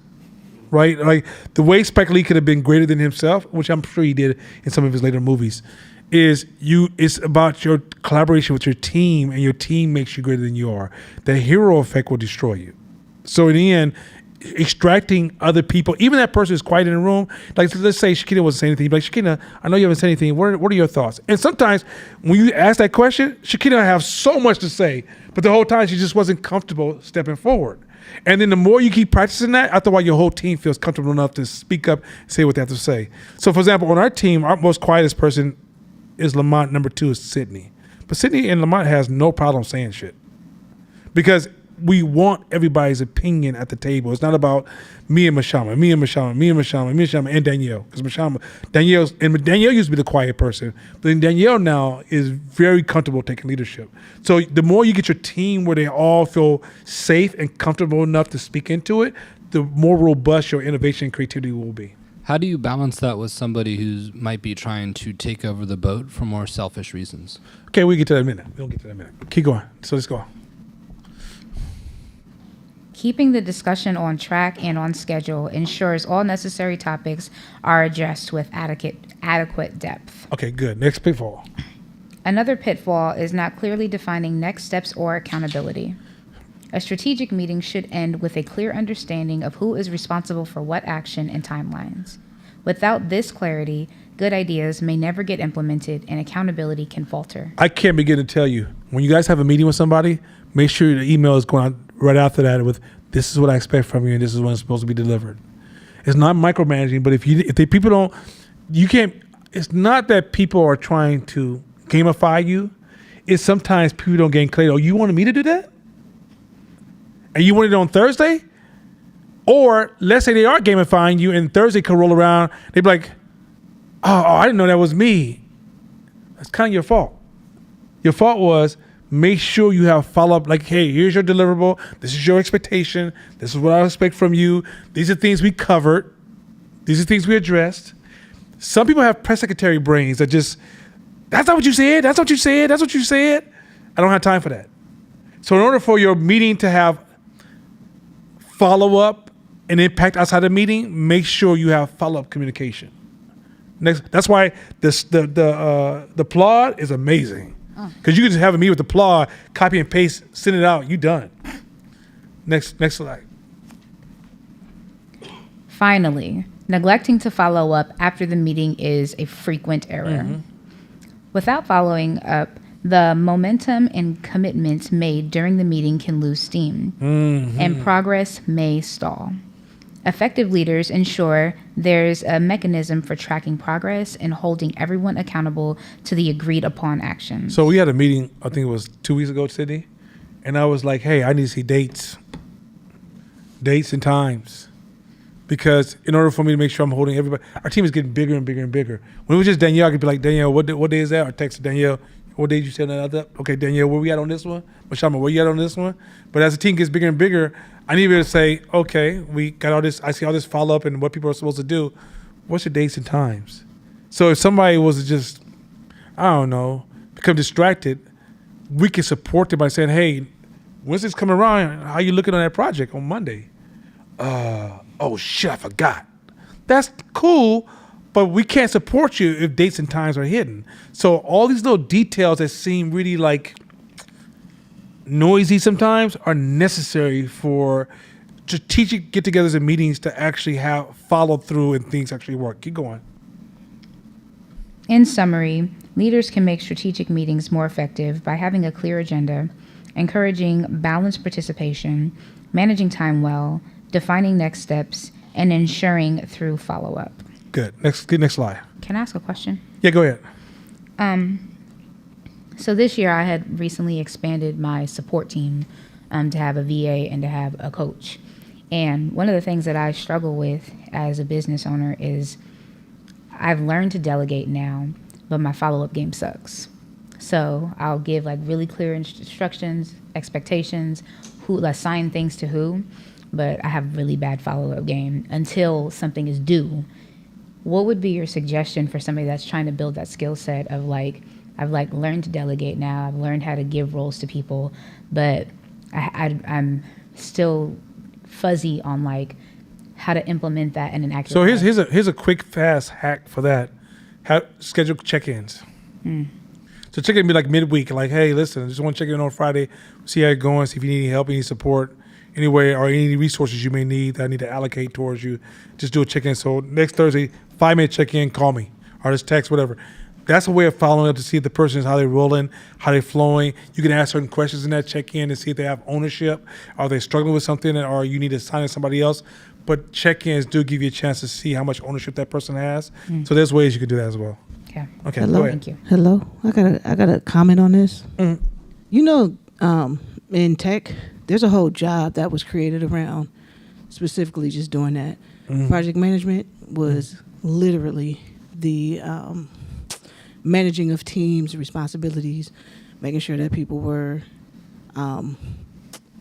right? Like, the way Spike Lee could have been greater than himself, which I'm sure he did in some of his later movies, it's about your collaboration with your team, and your team makes you greater than you are. The hero effect will destroy you. So in the end, extracting other people, even that person who's quiet in the room, like, let's say Shakina wasn't saying anything, like, Shakina, I know you haven't said anything. What are your thoughts? And sometimes when you ask that question, Shakina have so much to say, but the whole time she just wasn't comfortable stepping forward. And then the more you keep practicing that, after a while, your whole team feels comfortable enough to speak up and say what they have to say. So, for example, on our team, our most quietest person is Lamont. Number 2 is Sydney. But Sydney and Lamont has no problem saying shit, because we want everybody's opinion at the table. It's not about me and Mashama, and Danielle. Because Danielle used to be the quiet person, but then Danielle now is very comfortable taking leadership. So the more you get your team where they all feel safe and comfortable enough to speak into it, the more robust your innovation and creativity will be. How do you balance that with somebody who might be trying to take over the boat for more selfish reasons? Okay, we'll get to that in a minute. We'll get to that in a minute. Keep going. So let's go. Keeping the discussion on track and on schedule ensures all necessary topics are addressed with adequate depth. Okay, good. Next pitfall. Another pitfall is not clearly defining next steps or accountability. A strategic meeting should end with a clear understanding of who is responsible for what action and timelines. Without this clarity, good ideas may never get implemented and accountability can falter. I can't begin to tell you, when you guys have a meeting with somebody, make sure the email is going out right after that with, this is what I expect from you and this is when it's supposed to be delivered. It's not micromanaging, but it's not that people are trying to gamify you. It's sometimes people don't gain clarity. Oh, you wanted me to do that? And you wanted it on Thursday? Or let's say they are gamifying you and Thursday could roll around. They'd be like, oh, I didn't know that was me. That's kind of your fault. Your fault was, make sure you have follow-up, like, hey, here's your deliverable. This is your expectation. This is what I expect from you. These are things we covered. These are things we addressed. Some people have press secretary brains that just, that's not what you said. That's what you said. That's what you said. I don't have time for that. So in order for your meeting to have follow-up and impact outside the meeting, make sure you have follow-up communication. Next, that's why the plot is amazing. Because you can just have a meeting with the plot, copy and paste, send it out, you done. Next slide. Finally, neglecting to follow up after the meeting is a frequent error. Mm-hmm. Without following up, the momentum and commitments made during the meeting can lose steam, and progress may stall. Effective leaders ensure there's a mechanism for tracking progress and holding everyone accountable to the agreed upon actions. So we had a meeting, I think it was 2 weeks ago, Sydney, and I was like, hey, I need to see dates and times. Because in order for me to make sure I'm holding everybody, our team is getting bigger and bigger and bigger. When it was just Danielle, I could be like, Danielle, what day is that? Or text Danielle, what day did you say that? Okay, Danielle, where we at on this one? Mashama, where you at on this one? But as the team gets bigger and bigger, I need to be able to say, okay, we got all this, I see all this follow-up and what people are supposed to do. What's your dates and times? So if somebody was just, I don't know, become distracted, we can support them by saying, hey, when's this coming around? How you looking on that project on Monday? Oh shit, I forgot. That's cool, but we can't support you if dates and times are hidden. So all these little details that seem really like noisy sometimes are necessary for strategic get-togethers and meetings to actually have follow through and things actually work. Keep going. In summary, leaders can make strategic meetings more effective by having a clear agenda, encouraging balanced participation, managing time well, defining next steps, and ensuring through follow-up. Good. Next slide. Can I ask a question? Yeah, go ahead. So this year I had recently expanded my support team to have a VA and to have a coach. And one of the things that I struggle with as a business owner is I've learned to delegate now, but my follow-up game sucks. So I'll give like really clear instructions, expectations, who assign things to who, but I have really bad follow-up game until something is due. What would be your suggestion for somebody that's trying to build that skill set of like, I've like learned to delegate now, I've learned how to give roles to people, but I'm still fuzzy on like how to implement that in an accurate So way. here's a quick fast hack for that. Schedule check-ins. So check-in be like midweek, like, hey, listen, I just want to check in on Friday, see how it's going, see if you need any help, any support, anyway, or any resources you may need that I need to allocate towards you. Just do a check-in. So next Thursday, 5-minute check-in, call me, or just text, whatever. That's a way of following up to see if the person is how they're rolling, how they're flowing. You can ask certain questions in that check-in to see if they have ownership. Are they struggling with something, or you need to assign to somebody else? But check-ins do give you a chance to see how much ownership that person has. So there's ways you can do that as well. Okay, Hello? go ahead. Thank you. Hello, I got a comment on this. You know, in tech, there's a whole job that was created around specifically just doing that. Project management was literally the managing of teams, responsibilities, making sure that people were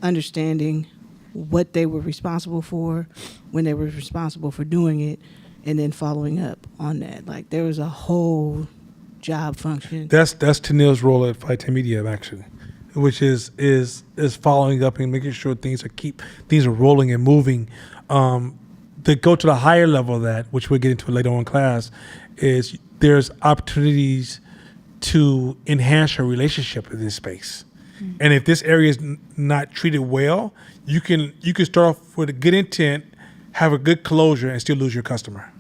understanding what they were responsible for, when they were responsible for doing it, and then following up on that. Like there was a whole job function. That's Tennille's role at Flight 10 Media, actually, which is following up and making sure things are rolling and moving. To go to the higher level of that, which we'll get into later on in class, is there's opportunities to enhance your relationship in this space. And if this area is not treated well, you can start off with a good intent, have a good closure, and still lose your customer.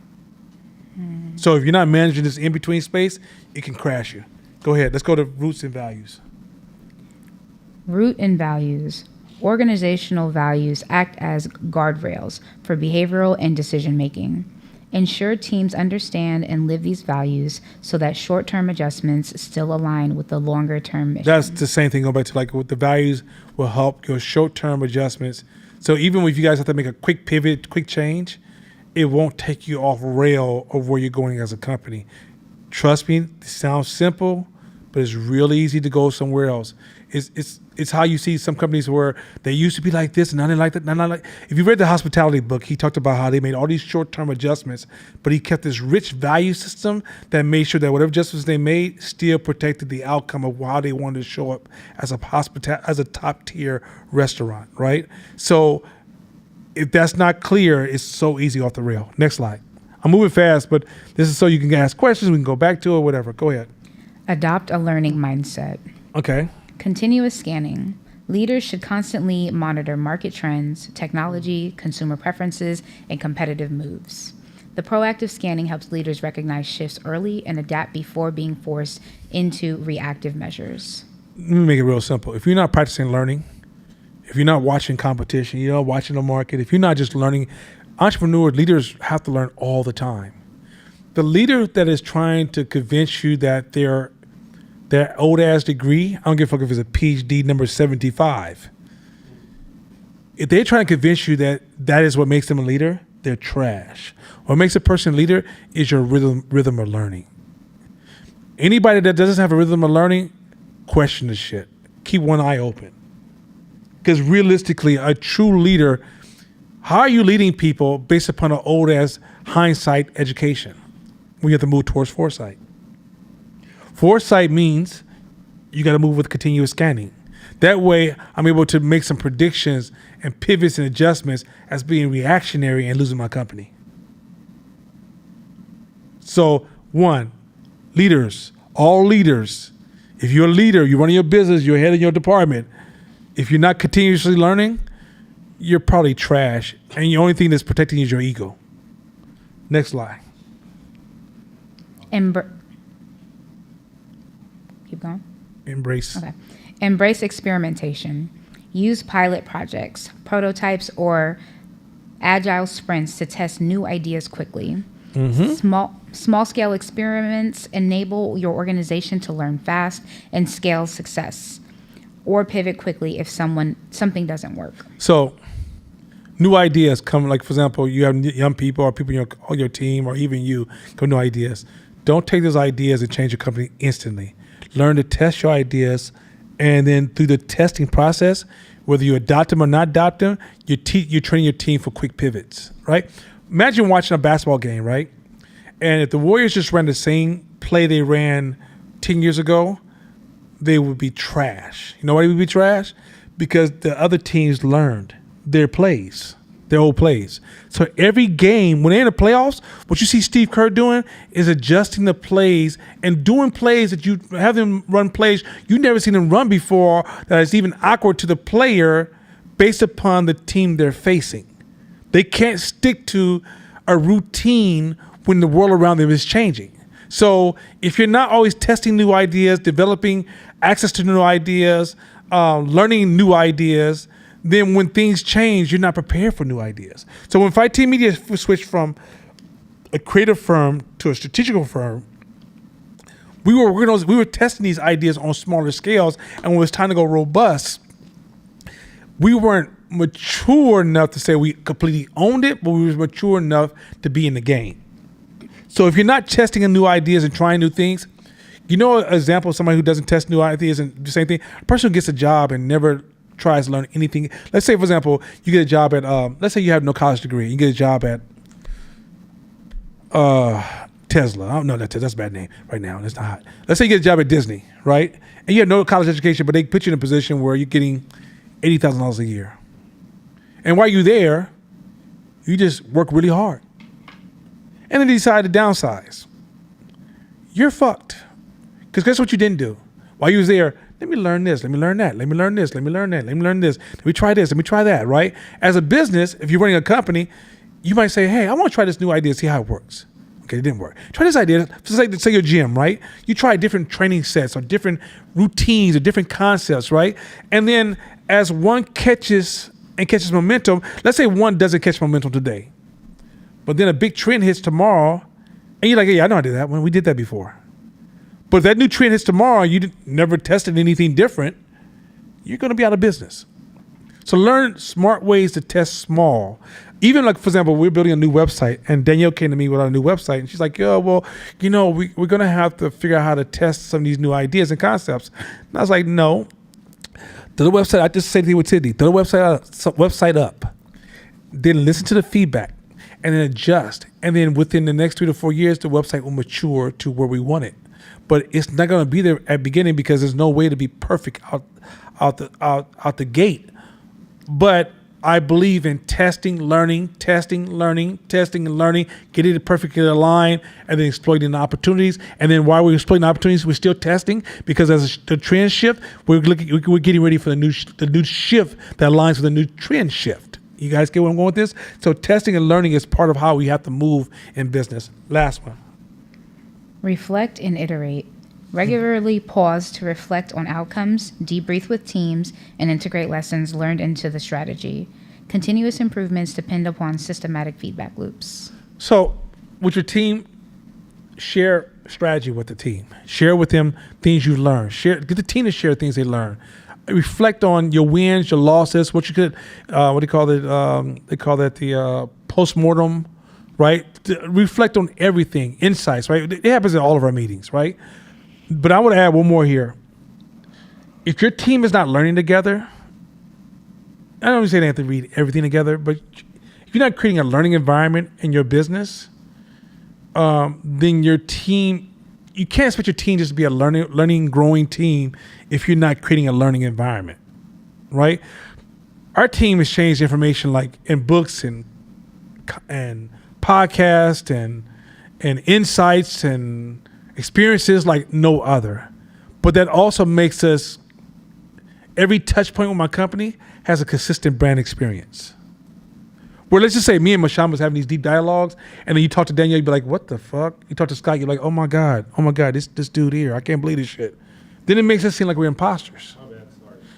So if you're not managing this in-between space, it can crash you. Go ahead. Let's go to roots and values. Root and values. Organizational values act as guardrails for behavioral and decision making. Ensure teams understand and live these values so that short-term adjustments still align with the longer-term mission. That's the same thing. Go back to like what the values will help your short-term adjustments. So even if you guys have to make a quick pivot, quick change, it won't take you off rail of where you're going as a company. Trust me, it sounds simple, but it's really easy to go somewhere else. It's how you see some companies where they used to be like this and now they're like that. Now like. If you read the hospitality book, he talked about how they made all these short-term adjustments, but he kept this rich value system that made sure that whatever adjustments they made still protected the outcome of how they wanted to show up as a top-tier restaurant, right? So if that's not clear, it's so easy off the rail. Next slide. I'm moving fast, but this is so you can ask questions. We can go back to it, whatever. Go ahead. Adopt a learning mindset. Okay. Continuous scanning. Leaders should constantly monitor market trends, technology, consumer preferences, and competitive moves. The proactive scanning helps leaders recognize shifts early and adapt before being forced into reactive measures. Let me make it real simple. If you're not practicing learning, if you're not watching competition, you're not watching the market, if you're not just learning, entrepreneurs, leaders have to learn all the time. The leader that is trying to convince you that their old ass degree, I don't give a fuck if it's a PhD number 75. If they're trying to convince you that that is what makes them a leader, they're trash. What makes a person a leader is your rhythm of learning. Anybody that doesn't have a rhythm of learning, question the shit. Keep one eye open. Because realistically, a true leader, how are you leading people based upon an old ass hindsight education? We have to move towards foresight. Foresight means you got to move with continuous scanning. That way, I'm able to make some predictions and pivots and adjustments as being reactionary and losing my company. So, one, leaders, all leaders, if you're a leader, you're running your business, you're head of your department, if you're not continuously learning, you're probably trash. And the only thing that's protecting you is your ego. Next slide. Keep going. Embrace. Okay. Embrace experimentation. Use pilot projects, prototypes, or agile sprints to test new ideas quickly. Small scale experiments enable your organization to learn fast and scale success, or pivot quickly if something doesn't work. So, new ideas come, like for example, you have young people or people on your team or even you come new ideas. Don't take those ideas and change your company instantly. learn to test your ideas, and then through the testing process, whether you adopt them or not adopt them, you're training your team for quick pivots, right? Imagine watching a basketball game, right? And if the Warriors just ran the same play they ran 10 years ago, they would be trash. You know why they would be trash? Because the other teams learned their plays, their old plays. So every game, when they're in the playoffs, what you see Steve Kerr doing is adjusting the plays and doing plays that you have them run plays you've never seen them run before that is even awkward to the player based upon the team they're facing. They can't stick to a routine when the world around them is changing. So if you're not always testing new ideas, developing access to new ideas, learning new ideas, then when things change, you're not prepared for new ideas. So when Fight Team Media switched from a creative firm to a strategical firm, we were testing these ideas on smaller scales, and when it was time to go robust, we weren't mature enough to say we completely owned it, but we were mature enough to be in the game. So if you're not testing new ideas and trying new things, you know an example of somebody who doesn't test new ideas and do the same thing? A person who gets a job and never tries to learn anything. Let's say, for example, you get a job at, let's say you have no college degree. You get a job at Tesla. I don't know, that's a bad name right now. That's not hot. Let's say you get a job at Disney, right? And you have no college education, but they put you in a position where you're getting $80,000 a year. And while you're there, you just work really hard. And then they decide to downsize. You're fucked. Because guess what you didn't do? While you was there, let me learn this, let me learn that, let me learn this, let me learn that, let me learn this, let me try this, let me try that, right? As a business, if you're running a company, you might say, hey, I want to try this new idea, see how it works. Okay, it didn't work. Try this idea, say your gym, right? You try different training sets or different routines or different concepts, right? And then as one catches momentum, let's say one doesn't catch momentum today, but then a big trend hits tomorrow, and you're like, hey, I know I did that one. We did that before. But if that new trend hits tomorrow, you never tested anything different, you're going to be out of business. So learn smart ways to test small. Even like, for example, we're building a new website, and Danielle came to me with our new website, and she's like, yo, well, you know, we're going to have to figure out how to test some of these new ideas and concepts. And I was like, no. Throw the website, I just say the thing with Sydney, throw the website up, then listen to the feedback, and then adjust. And then within the next 3 to 4 years, the website will mature to where we want it. But it's not going to be there at the beginning because there's no way to be perfect out the gate. But I believe in testing, learning, getting it perfectly aligned, and then exploiting the opportunities. And then while we're exploiting opportunities, we're still testing because as the trend shift, we're getting ready for the new shift that aligns with the new trend shift. You guys get where I'm going with this? So testing and learning is part of how we have to move in business. Last one. Reflect and iterate. Regularly pause to reflect on outcomes, debrief with teams, and integrate lessons learned into the strategy. Continuous improvements depend upon systematic feedback loops. So with your team, share strategy with the team. Share with them things you learned. Get the team to share things they learn. Reflect on your wins, your losses, what you could, what do you call it? They call that the postmortem, right? Reflect on everything, insights, right? It happens in all of our meetings, right? But I would add one more here. If your team is not learning together, I don't say they have to read everything together, but if you're not creating a learning environment in your business, then your team, you can't expect your team just to be a learning, growing team if you're not creating a learning environment, right? Our team exchanges information like in books and podcasts and insights and experiences like no other. But that also makes us, every touch point with my company has a consistent brand experience. Where let's just say me and Masham was having these deep dialogues, and then you talk to Danielle, you'd be like, what the fuck? You talk to Scott, you're like, oh my God, this dude here, I can't believe this shit. Then it makes us seem like we're imposters. My bad,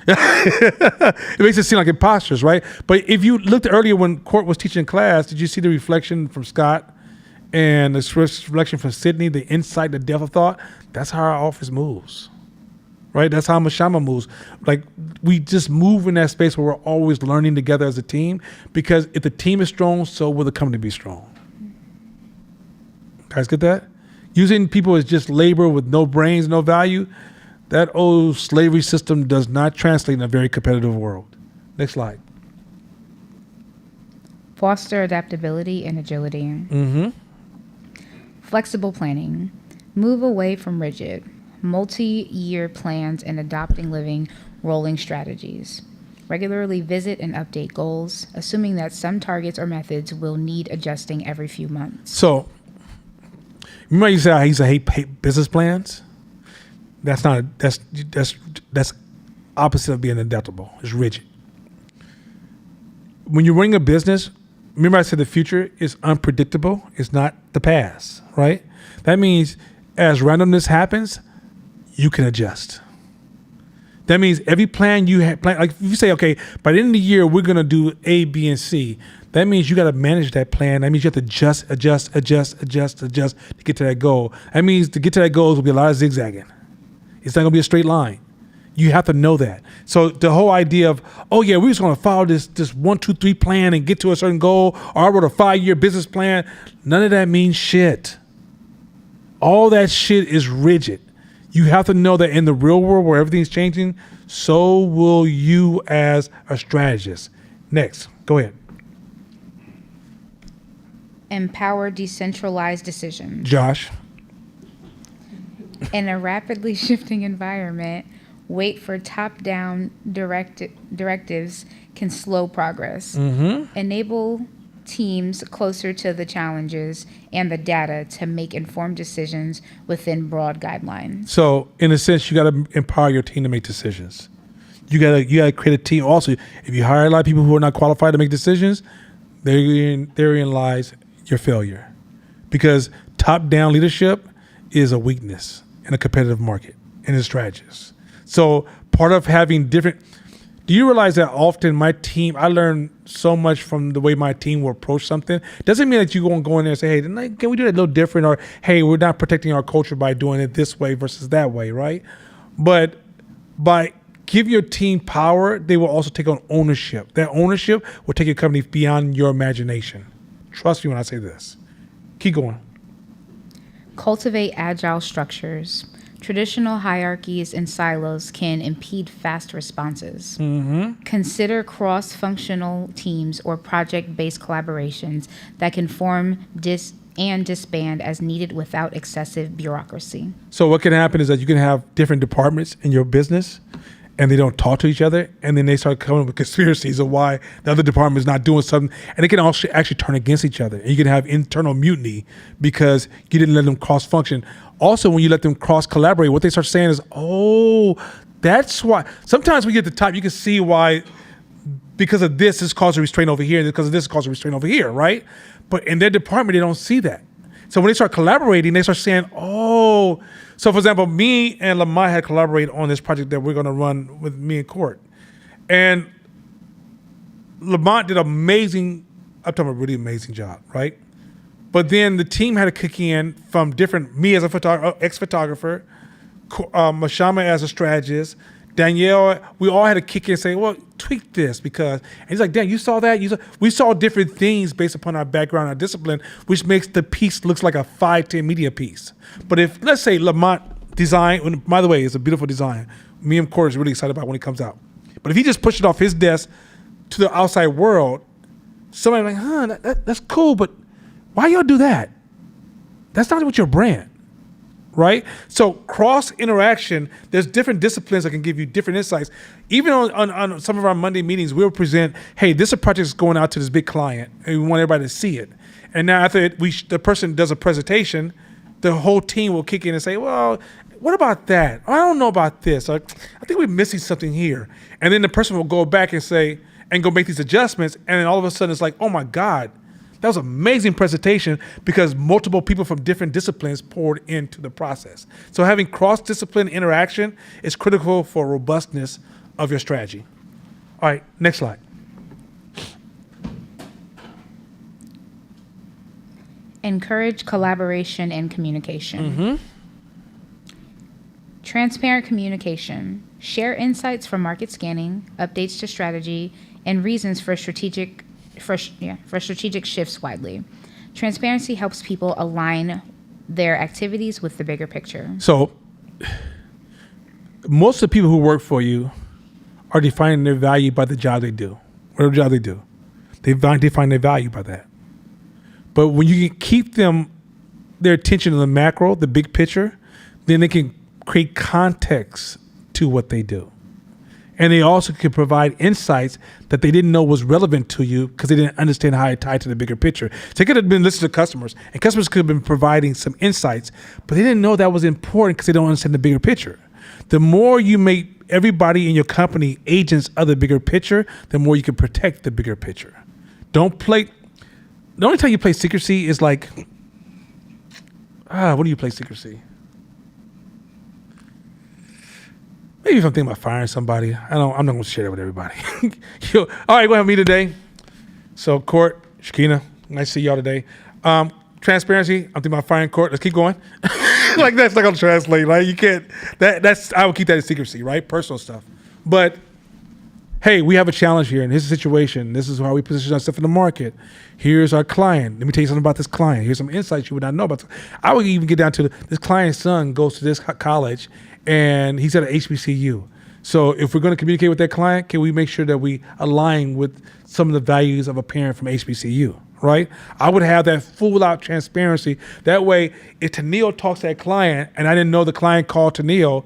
sorry. It makes us seem like imposters, right? But if you looked earlier when Court was teaching class, did you see the reflection from Scott and the reflection from Sydney, the insight, the depth of thought? That's how our office moves, right? That's how Mashama moves. Like, we just move in that space where we're always learning together as a team, because if the team is strong, so will the company be strong. Guys get that? Using people as just labor with no brains, no value, That old slavery system does not translate in a very competitive world. Next slide. Foster adaptability and agility. Mm-hmm. Flexible planning. Move away from rigid, multi-year plans and adopting living rolling strategies. Regularly visit and update goals, assuming that some targets or methods will need adjusting every few months. So, remember you said I used to hate business plans? That's opposite of being adaptable. It's rigid. When you're running a business, remember I said the future is unpredictable. It's not the past, right? That means as randomness happens, you can adjust. That means every plan you have, like if you say, okay, by the end of the year, we're going to do A, B, and C. That means you got to manage that plan. That means you have to adjust to get to that goal. That means to get to that goal, will be a lot of zigzagging. It's not going to be a straight line. You have to know that. So the whole idea of, oh yeah, we're just going to follow this 1, 2, 3 plan and get to a certain goal, or I wrote a 5-year business plan. None of that means shit. All that shit is rigid. You have to know that in the real world where everything's changing, so will you as a strategist. Next, go ahead. Empower decentralized decisions. Josh. In a rapidly shifting environment, wait for top-down directives can slow progress. Mm-hmm. Enable teams closer to the challenges and the data to make informed decisions within broad guidelines. So, in a sense, you got to empower your team to make decisions. You got to create a team. Also, if you hire a lot of people who are not qualified to make decisions, therein lies your failure, because top-down leadership is a weakness in a competitive market and in strategists. So, part of having different. Do you realize that often my team, I learn so much from the way my team will approach something. Doesn't mean that you won't go in there and say, hey, can we do that a little different? Or, hey, we're not protecting our culture by doing it this way versus that way, right? But by give your team power, they will also take on ownership. That ownership will take your company beyond your imagination. Trust me when I say this. Keep going. Cultivate agile structures. Traditional hierarchies and silos can impede fast responses. Mm-hmm. Consider cross-functional teams or project-based collaborations that can form and disband as needed without excessive bureaucracy. So what can happen is that you can have different departments in your business and they don't talk to each other, and then they start coming up with conspiracies of why the other department is not doing something, and they can also actually turn against each other. And you can have internal mutiny because you didn't let them cross-function. Also, when you let them cross-collaborate, what they start saying is, oh, that's why. Sometimes when you get to the top, you can see why, because of this caused a restraint over here, and because of this caused a restraint over here, right? But in their department, they don't see that. So when they start collaborating, they start saying, oh. So for example, me and Lamont had collaborated on this project that we're going to run with me and Court. And Lamont did I'm talking a really amazing job, right? But then the team had to kick in from different, me as a ex-photographer, Mashama as a strategist, Danielle, we all had to kick in and say, well, tweak this because, and he's like, Dan, you saw that? We saw different things based upon our background, our discipline, which makes the piece looks like a 5-10 media piece. But if, let's say Lamont design, by the way, it's a beautiful design. Me and Corey is really excited about when it comes out. But if he just pushed it off his desk to the outside world, somebody like, that's cool, but why y'all do that? That's not what your brand. Right? So cross interaction, there's different disciplines that can give you different insights. Even on some of our Monday meetings, we'll present, hey, this is a project that's going out to this big client, and we want everybody to see it. And now after the person does a presentation, the whole team will kick in and say, well, what about that? I don't know about this. I think we're missing something here. And then the person will go back and say, and go make these adjustments, and then all of a sudden it's like, oh my God, that was an amazing presentation because multiple people from different disciplines poured into the process. So having cross-discipline interaction is critical for robustness of your strategy. All right, next slide. Encourage collaboration and communication. Mm-hmm. Transparent communication. Share insights from market scanning, updates to strategy, and reasons for strategic shifts widely. Transparency helps people align their activities with the bigger picture. So most of the people who work for you are defining their value by the job they do, whatever job they do. They define their value by that. But when you can keep their attention to the macro, the big picture, then they can create context to what they do. And they also can provide insights that they didn't know was relevant to you because they didn't understand how it tied to the bigger picture. So they could have been listening to customers, and customers could have been providing some insights, but they didn't know that was important because they don't understand the bigger picture. The more you make everybody in your company agents of the bigger picture, the more you can protect the bigger picture. Don't play. The only time you play secrecy is like, when do you play secrecy? Maybe if I'm thinking about firing somebody, I'm not going to share that with everybody. All right, we'll have me today. So, Court, Shakina, nice to see y'all today. Transparency, I'm thinking about firing Court. Let's keep going. Like that's not going to translate, right? You can't. I will keep that in secrecy, right? Personal stuff. But hey, we have a challenge here, and here's a situation. This is how we position ourselves in the market. Here's our client. Let me tell you something about this client. Here's some insights you would not know about. I would even get down to this client's son goes to this college, and he's at an HBCU. So if we're going to communicate with that client, can we make sure that we align with some of the values of a parent from HBCU, right? I would have that full-out transparency. That way, if Tennille talks to that client, and I didn't know the client called Tennille,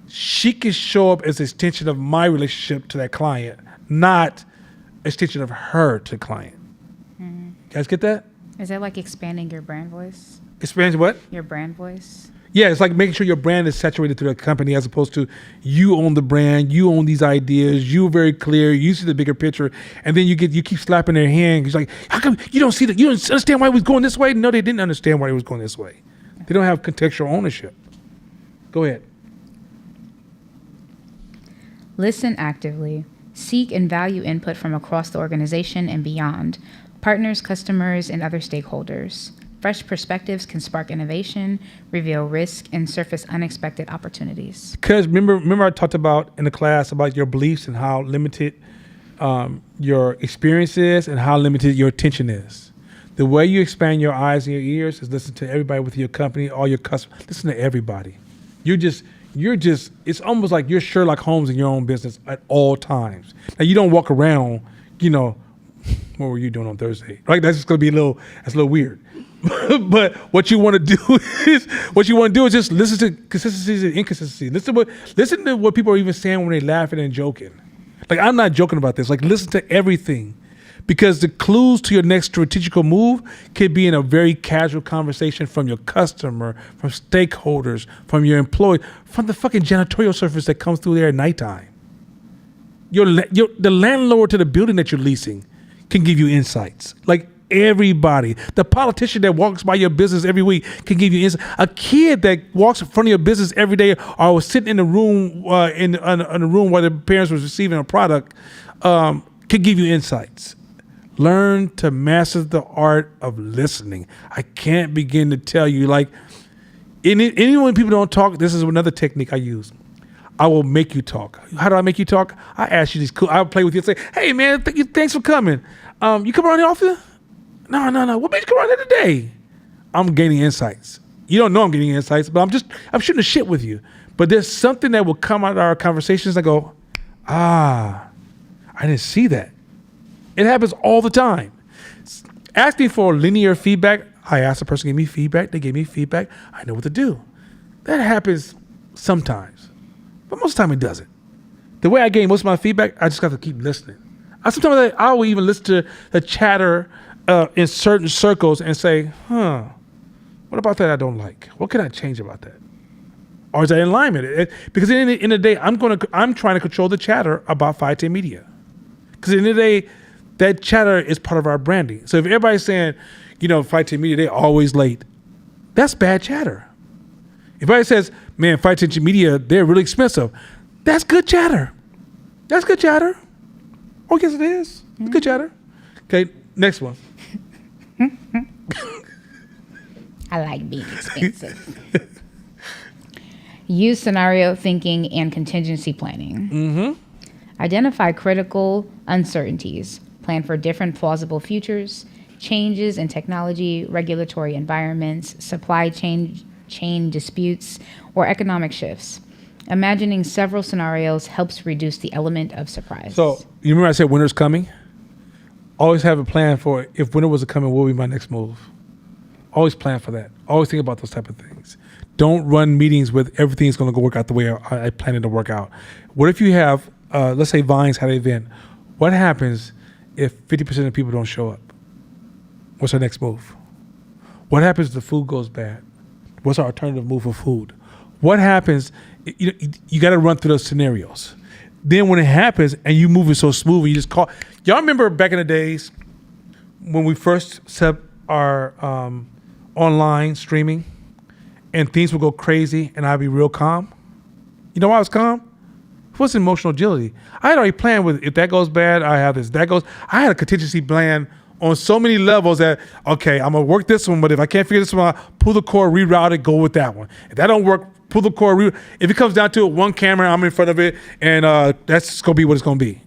she can show up as an extension of my relationship to that client, not an extension of her to the client. Mm-hmm. You guys get that? Is that like expanding your brand voice? Expanding what? Your brand voice? Yeah, it's like making sure your brand is saturated through the company as opposed to you own the brand, you own these ideas, you're very clear, you see the bigger picture, and then you keep slapping their hand. It's like, how come you don't see that? You don't understand why it was going this way? No, they didn't understand why it was going this way. They don't have contextual ownership. Go ahead. Listen actively. Seek and value input from across the organization and beyond. Partners, customers, and other stakeholders. Fresh perspectives can spark innovation, reveal risk, and surface unexpected opportunities. Because remember I talked about in the class about your beliefs and how limited your experience is and how limited your attention is. The way you expand your eyes and your ears is listen to everybody with your company, all your customers. Listen to everybody. You're just, it's almost like you're Sherlock Holmes in your own business at all times. Now, you don't walk around, what were you doing on Thursday? Right? That's just going to be a little weird. But what you want to do is just listen to consistencies and inconsistencies. Listen to what people are even saying when they're laughing and joking. Like, I'm not joking about this. Like, listen to everything. Because the clues to your next strategical move could be in a very casual conversation from your customer, from stakeholders, from your employee, from the fucking janitorial service that comes through there at nighttime. The landlord to the building that you're leasing can give you insights. Like, everybody. The politician that walks by your business every week can give you insight. A kid that walks in front of your business every day or was sitting in the room in a room while the parents was receiving a product can give you insights. Learn to master the art of listening. I can't begin to tell you, like, even when people don't talk, this is another technique I use. I will make you talk. How do I make you talk? I ask you these cool, I'll play with you and say, hey man, thanks for coming. You come around here often? No. What made you come around here today? I'm gaining insights. You don't know I'm getting insights, but I'm shooting the shit with you. But there's something that will come out of our conversations. I go, I didn't see that. It happens all the time. Asking for linear feedback, I asked the person to give me feedback. They gave me feedback. I know what to do. That happens sometimes, but most of the time it doesn't. The way I gain most of my feedback, I just got to keep listening. Sometimes I will even listen to the chatter in certain circles and say, what about that I don't like? What can I change about that? Or is that in alignment? Because at the end of the day, I'm trying to control the chatter about 510 Media. Because at the end of the day, that chatter is part of our branding. So if everybody's saying, 510 Media, they're always late, that's bad chatter. If everybody says, man, 510 Media, they're really expensive, that's good chatter. That's good chatter. Oh, yes, it is. It's good chatter. Okay, next one. I like being expensive. Use scenario thinking and contingency planning. Mm-hmm. Identify critical uncertainties. Plan for different plausible futures, changes in technology, regulatory environments, supply chain disputes, or economic shifts. Imagining several scenarios helps reduce the element of surprise. So you remember I said winter's coming? Always have a plan for if winter was coming, what would be my next move? Always plan for that. Always think about those type of things. Don't run meetings with everything's going to go work out the way I planned it to work out. What if you have, let's say Vines had an event. What happens if 50% of people don't show up? What's our next move? What happens if the food goes bad? What's our alternative move for food? What happens? You got to run through those scenarios. Then when it happens and you move it so smooth, you just call. Y'all remember back in the days when we first set up our online streaming and things would go crazy and I'd be real calm? You know why I was calm? It wasn't emotional agility. I had already planned with if that goes bad, I have this. That goes. I had a contingency plan on so many levels that, okay, I'm going to work this one, but if I can't figure this one out, pull the cord, reroute it, go with that one. If that don't work, pull the cord. If it comes down to it, one camera, I'm in front of it, and that's going to be what it's going to be.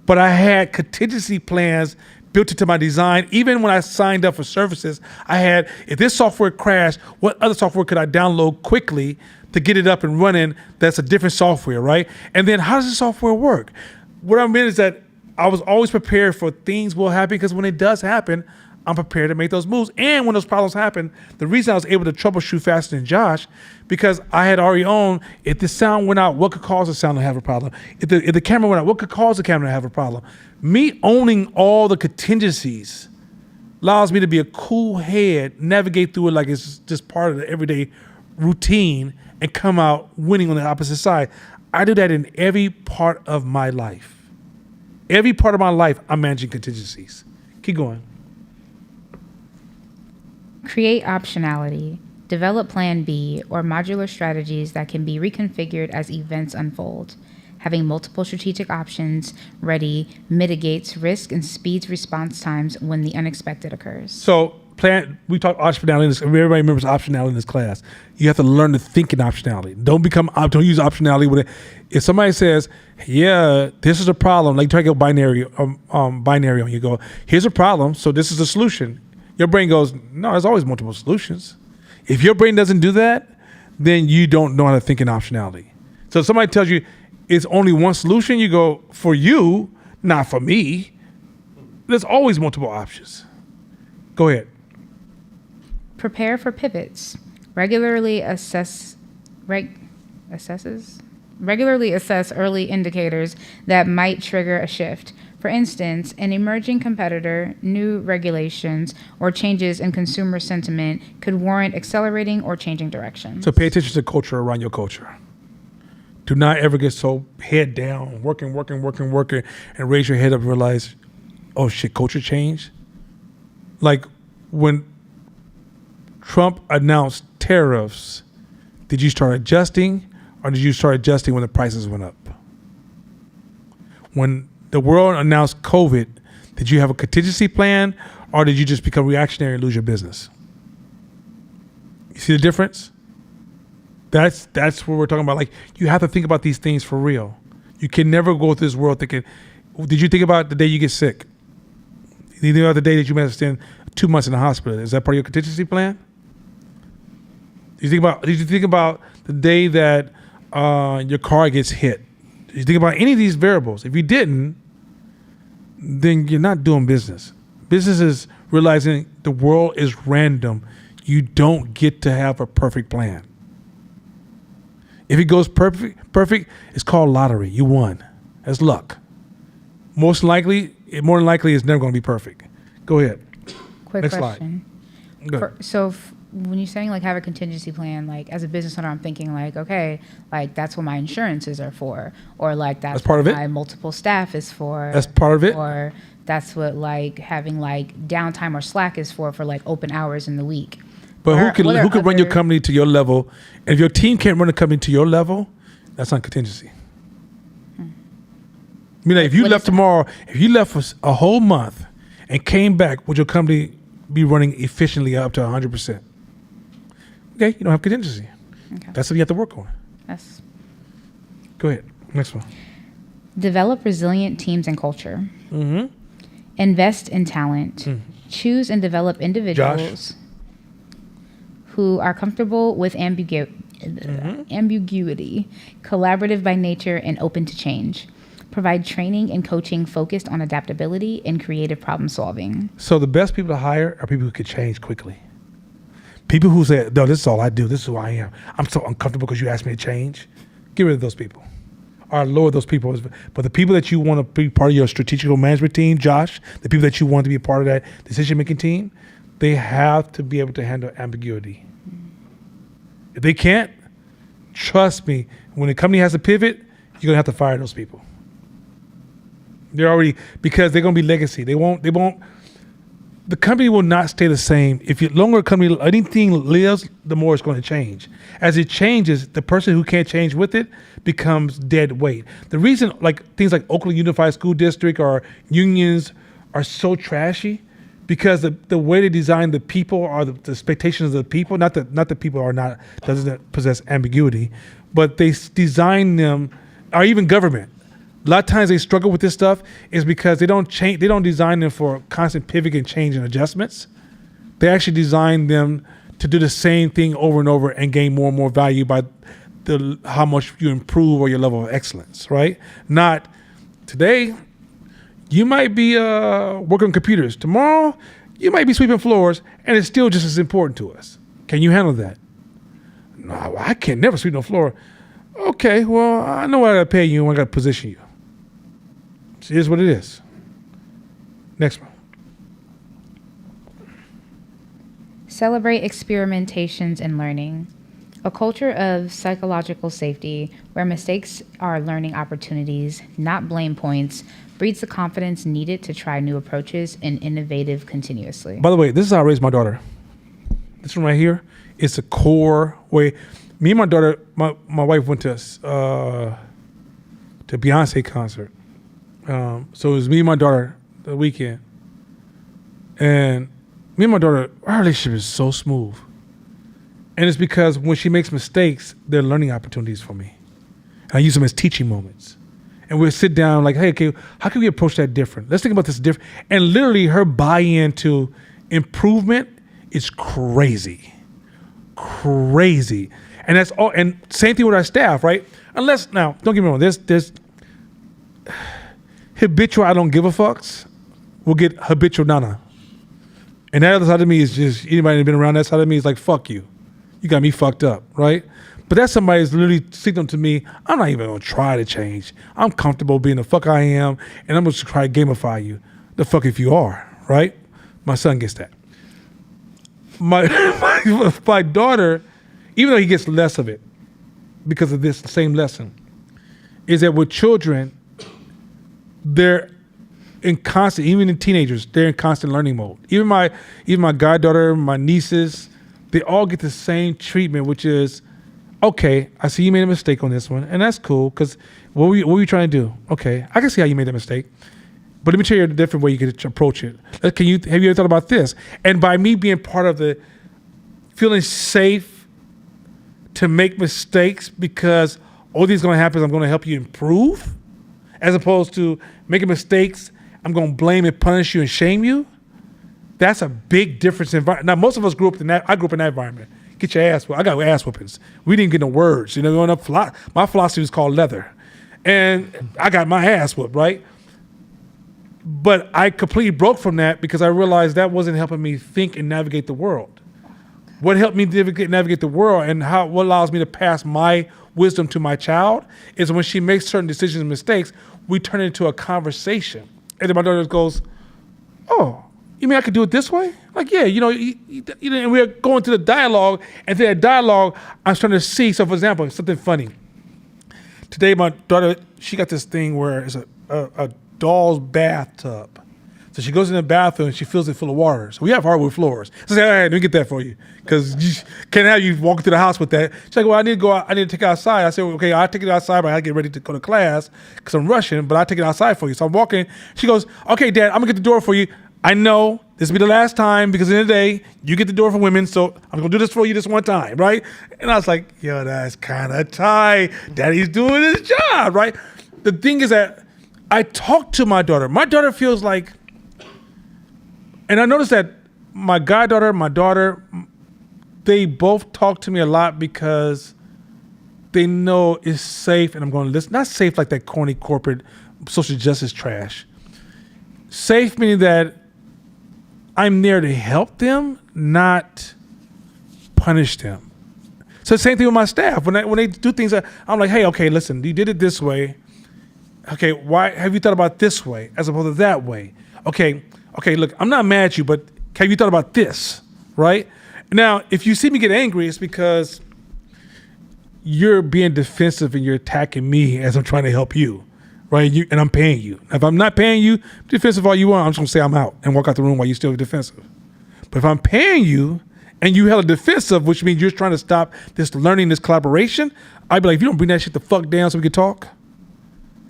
But I had contingency plans built into my design. Even when I signed up for services, I had, if this software crashed, what other software could I download quickly to get it up and running that's a different software, right? And then how does the software work? What I meant is that I was always prepared for things will happen, because when it does happen, I'm prepared to make those moves. And when those problems happen, the reason I was able to troubleshoot faster than Josh, because I had already owned, if the sound went out, what could cause the sound to have a problem? If the camera went out, what could cause the camera to have a problem? Me owning all the contingencies allows me to be a cool head, navigate through it like it's just part of the everyday routine, and come out winning on the opposite side. I do that in every part of my life. Every part of my life, I'm managing contingencies. Keep going. Create optionality. Develop Plan B or modular strategies that can be reconfigured as events unfold. Having multiple strategic options ready mitigates risk and speeds response times when the unexpected occurs. So, we talk optionality in this. Everybody remembers optionality in this class. You have to learn to think in optionality. Don't use optionality with it. If somebody says, "Yeah, this is a problem," like try to go binary on you go, "Here's a problem, so this is the solution." Your brain goes, "No, there's always multiple solutions." If your brain doesn't do that, then you don't know how to think in optionality. So if somebody tells you it's only one solution, you go, "For you, not for me." There's always multiple options. Go ahead. Prepare for pivots. Regularly assess early indicators that might trigger a shift. For instance, an emerging competitor, new regulations, or changes in consumer sentiment could warrant accelerating or changing direction. So pay attention to culture around your culture. Do not ever get so head down, working, and raise your head up and realize, oh shit, culture changed. Like when Trump announced tariffs, did you start adjusting, or did you start adjusting when the prices went up? When the world announced COVID, did you have a contingency plan, or did you just become reactionary and lose your business? You see the difference? That's what we're talking about. Like, you have to think about these things for real. You can never go through this world thinking, did you think about the day you get sick? Did you think about the day that you might have to spend 2 months in the hospital? Is that part of your contingency plan? Did you think about the day that your car gets hit? Did you think about any of these variables? If you didn't, then you're not doing business. Business is realizing the world is random. You don't get to have a perfect plan. If it goes perfect, it's called lottery. You won. That's luck. More than likely, it's never going to be perfect. Go ahead. Quick Next question. Slide. When you're saying like have a contingency plan, like as a business owner, I'm thinking like, okay, like that's what my insurances are for, or like that's part what of it. my multiple staff is for. That's part of it. Or that's what like having like downtime or slack is for like open hours in the week. But who could run your company to your level? And if your team can't run a company to your level, that's not contingency. I mean, like if you left tomorrow, if you left for a whole month and came back, would your company be running efficiently up to 100%? Okay, you don't have contingency. Okay. That's what you have to work on. Yes. Go ahead. Next one. Develop resilient teams and culture. Mm-hmm. Invest in talent. Choose and develop individuals who are comfortable with ambiguity, collaborative by nature and open to change. Provide training and coaching focused on adaptability and creative problem solving. So the best people to hire are people who can change quickly. People who say, no, this is all I do. This is who I am. I'm so uncomfortable because you asked me to change. Get rid of those people. Or lower those people. But the people that you want to be part of your strategical management team, Josh, the people that you want to be a part of that decision-making team, they have to be able to handle ambiguity. If they can't, trust me, when the company has to pivot, you're going to have to fire those people. They're already, because they're going to be legacy. They won't, the company will not stay the same. If the longer a company, anything lives, the more it's going to change. As it changes, the person who can't change with it becomes dead weight. The reason, like things like Oakland Unified School District or unions are so trashy, because the way they design the people are the expectations of the people, not that people are not, doesn't possess ambiguity, but they design them, or even government. A lot of times they struggle with this stuff is because they don't change. They don't design them for constant pivot and change and adjustments. They actually design them to do the same thing over and over and gain more and more value by how much you improve or your level of excellence, right? Not today, you might be working on computers. Tomorrow, you might be sweeping floors, and it's still just as important to us. Can you handle that? No, I can't never sweep no floor. Okay, well, I know I got to pay you and I got to position you. It is what it is. Next one. Celebrate experimentations and learning. A culture of psychological safety where mistakes are learning opportunities, not blame points, breeds the confidence needed to try new approaches and innovative continuously. By the way, this is how I raised my daughter. This one right here is a core way. Me and my daughter, my wife went to Beyonce concert. So it was me and my daughter the weekend. And me and my daughter, our relationship is so smooth. And it's because when she makes mistakes, they're learning opportunities for me. I use them as teaching moments. And we'll sit down like, hey, okay, how can we approach that different? Let's think about this different. And literally her buy-in to improvement is crazy. Crazy. And that's all. And same thing with our staff, right? Unless, now, don't get me wrong, there's habitual I don't give a fucks will get habitual nana. And that other side of me is just, anybody that's been around that side of me is like, fuck you. You got me fucked up, right? But that's somebody that's literally signaling to me, I'm not even gonna try to change. I'm comfortable being the fuck I am, and I'm gonna try to gamify you. The fuck if you are, right? My son gets that. My daughter, even though he gets less of it because of this same lesson, is that with children, they're in constant, even in teenagers, they're in constant learning mode. Even my goddaughter, my nieces, they all get the same treatment, which is, okay, I see you made a mistake on this one, and that's cool, because what were you trying to do? Okay, I can see how you made that mistake, but let me tell you a different way you could approach it. Have you ever thought about this? And by me being part of the feeling safe to make mistakes because all these going to happen is I'm going to help you improve, as opposed to making mistakes, I'm going to blame and punish you and shame you. That's a big difference in environment. Now, most of us grew up in that. I grew up in that environment. Get your ass whooped. I got ass whoopings. We didn't get no words. You know, my philosophy was called leather. And I got my ass whooped, right? But I completely broke from that because I realized that wasn't helping me think and navigate the world. What helped me navigate the world and what allows me to pass my wisdom to my child is when she makes certain decisions and mistakes, we turn it into a conversation. And then my daughter goes, oh, you mean I could do it this way? Like, yeah, and we're going through the dialogue, and through that dialogue, I'm starting to see, so for example, something funny. Today, my daughter, she got this thing where it's a doll's bathtub. So she goes in the bathroom and she fills it full of water. So we have hardwood floors. So I say, all right, let me get that for you. Because you can't have you walking through the house with that. She's like, well, I need to go out. I need to take it outside. I said, okay, I'll take it outside, but I get ready to go to class because I'm rushing, but I'll take it outside for you. So I'm walking. She goes, okay, Dad, I'm going to get the door for you. I know this will be the last time because in the day, you get the door for women, so I'm going to do this for you this one time, right? And I was like, yo, that's kind of tight. Daddy's doing his job, right? The thing is that I talk to my daughter. My daughter feels like, and I noticed that my goddaughter, my daughter, they both talk to me a lot because they know it's safe, and I'm going to listen. Not safe like that corny corporate social justice trash. Safe meaning that I'm there to help them, not punish them. So the same thing with my staff. When they do things, I'm like, hey, okay, listen, you did it this way. Okay, why have you thought about this way as opposed to that way? Okay, look, I'm not mad at you, but have you thought about this, right? Now, if you see me get angry, it's because you're being defensive and you're attacking me as I'm trying to help you, right? And I'm paying you. If I'm not paying you, defensive all you want, I'm just gonna say I'm out and walk out the room while you're still defensive. But if I'm paying you and you hella defensive, which means you're trying to stop this learning, this collaboration, I'd be like, if you don't bring that shit the fuck down so we can talk.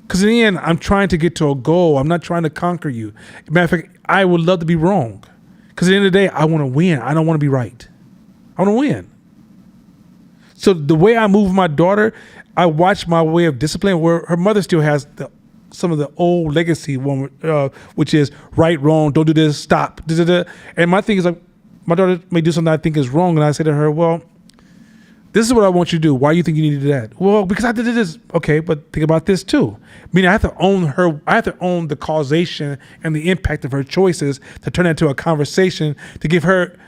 Because in the end, I'm trying to get to a goal. I'm not trying to conquer you. Matter of fact, I would love to be wrong. Because at the end of the day, I want to win. I don't want to be right. I want to win. So the way I move my daughter, I watch my way of discipline where her mother still has some of the old legacy, which is right, wrong, don't do this, stop. And my thing is like, my daughter may do something I think is wrong. And I say to her, well, this is what I want you to do. Why do you think you need to do that? Well, because I did this. Okay, but think about this too. Meaning I have to own her. I have to own the causation and the impact of her choices to turn that into a conversation to give her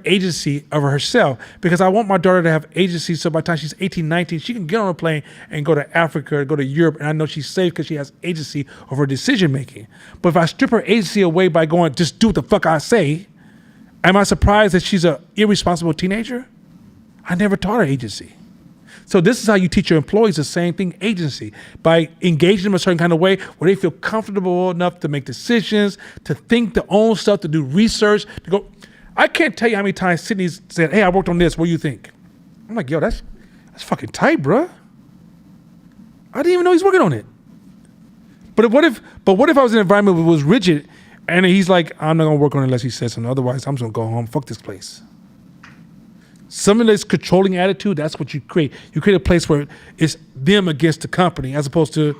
agency over herself. Because I want my daughter to have agency so by the time she's 18, 19, she can get on a plane and go to Africa or go to Europe. And I know she's safe because she has agency over her decision making. But if I strip her agency away by going, just do what the fuck I say, am I surprised that she's an irresponsible teenager? I never taught her agency. So this is how you teach your employees the same thing, agency, by engaging them a certain kind of way where they feel comfortable enough to make decisions, to think their own stuff, to do research, to go. I can't tell you how many times Sydney's said, hey, I worked on this, what do you think? I'm like, yo, that's fucking tight, bruh. I didn't even know he's working on it. But what if I was in an environment that was rigid and he's like, I'm not gonna work on it unless he says something, otherwise I'm just gonna go home, fuck this place. Some of this controlling attitude, that's what you create. You create a place where it's them against the company as opposed to,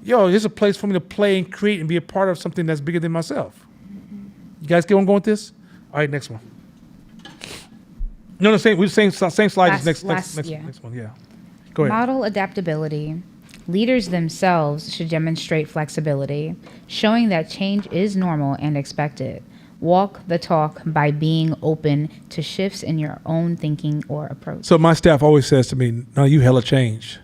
yo, here's a place for me to play and create and be a part of something that's bigger than myself. You guys get where I'm going with this? All right, next one. No, same slide. Next one, yeah. Go ahead. Model adaptability. Leaders themselves should demonstrate flexibility, showing that change is normal and expected. Walk the talk by being open to shifts in your own thinking or approach. So my staff always says to me, no, you hella change.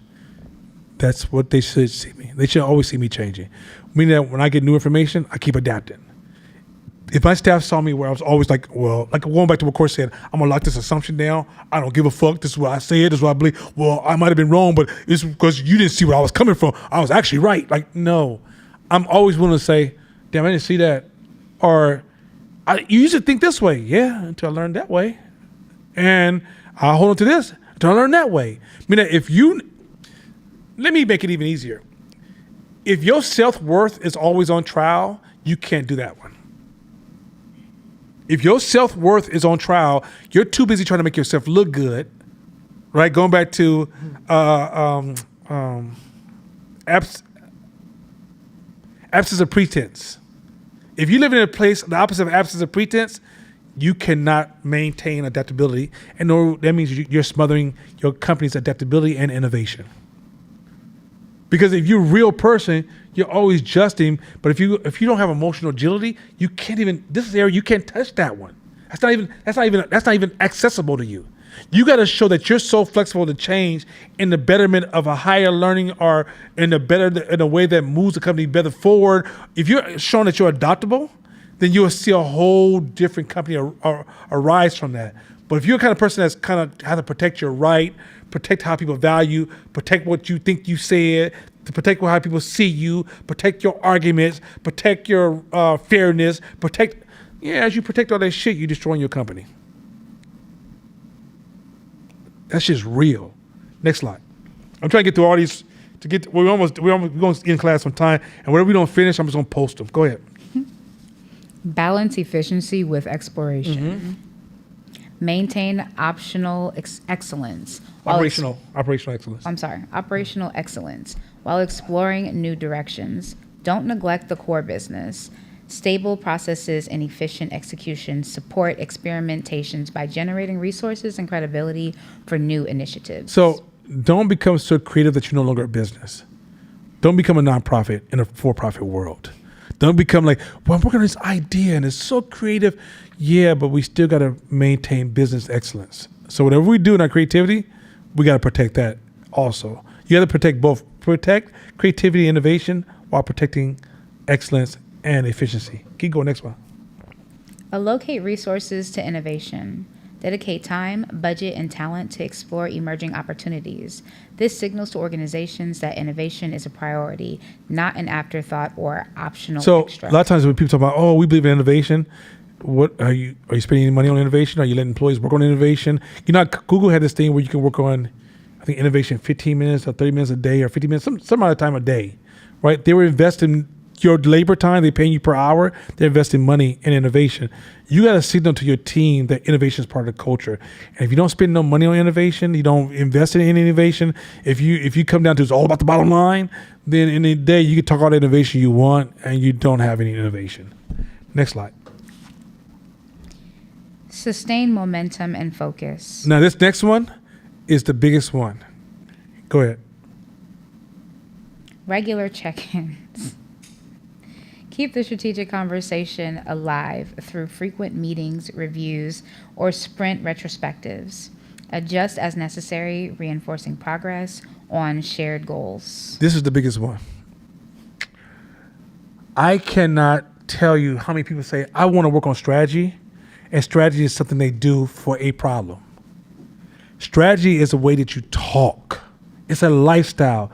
That's what they should see me. They should always see me changing. Meaning that when I get new information, I keep adapting. If my staff saw me where I was always like, well, like going back to what Court said, I'm gonna lock this assumption down. I don't give a fuck. This is what I said. This is what I believe. Well, I might have been wrong, but it's because you didn't see where I was coming from. I was actually right. Like, no. I'm always willing to say, damn, I didn't see that. Or, you used to think this way. Yeah, until I learned that way. And I'll hold on to this until I learn that way. I mean, let me make it even easier. If your self-worth is always on trial, you can't do that one. If your self-worth is on trial, you're too busy trying to make yourself look good, right? Going back to absence of pretense. If you live in a place, the opposite of absence of pretense, you cannot maintain adaptability. And that means you're smothering your company's adaptability and innovation. Because if you're a real person, you're always adjusting. But if you don't have emotional agility, you can't even, this area, you can't touch that one. That's not even accessible to you. You got to show that you're so flexible to change in the betterment of a higher learning or in a way that moves the company better forward. If you're showing that you're adaptable, then you'll see a whole different company arise from that. But if you're the kind of person that's kind of how to protect your right, protect how people value, protect what you think you said, to protect how people see you, protect your arguments, protect your fairness, as you protect all that shit, you're destroying your company. That's just real. Next slide. I'm trying to get through all these we're almost going in class on time, and whatever we don't finish, I'm just gonna post them. Go ahead. Balance efficiency with exploration. Mm-hmm. Maintain optional excellence. Operational excellence. Operational excellence while exploring new directions. Don't neglect the core business. Stable processes and efficient execution support experimentations by generating resources and credibility for new initiatives. So don't become so creative that you're no longer a business. Don't become a nonprofit in a for-profit world. Don't become like, well, I'm working on this idea and it's so creative. Yeah, but we still got to maintain business excellence. So whatever we do in our creativity, we got to protect that also. You got to protect both. Protect creativity and innovation while protecting excellence and efficiency. Keep going, next one. Allocate resources to innovation. Dedicate time, budget, and talent to explore emerging opportunities. This signals to organizations that innovation is a priority, not an afterthought or optional So extra. a lot of times when people talk about, oh, we believe in innovation, what are you spending any money on innovation? Are you letting employees work on innovation? You know, Google had this thing where you can work on, I think, innovation 15 minutes or 30 minutes a day or 50 minutes, some amount of time a day, right? They were investing your labor time, they're paying you per hour, they're investing money in innovation. You got to signal to your team that innovation is part of the culture. And if you don't spend no money on innovation, you don't invest in innovation, if you come down to it's all about the bottom line, then in the day you can talk all the innovation you want and you don't have any innovation. Next slide. Sustain momentum and focus. Now this next one is the biggest one. Go ahead. Regular check-ins. Keep the strategic conversation alive through frequent meetings, reviews, or sprint retrospectives. Adjust as necessary, reinforcing progress on shared goals. This is the biggest one. I cannot tell you how many people say, I want to work on strategy, and strategy is something they do for a problem. Strategy is a way that you talk. It's a lifestyle.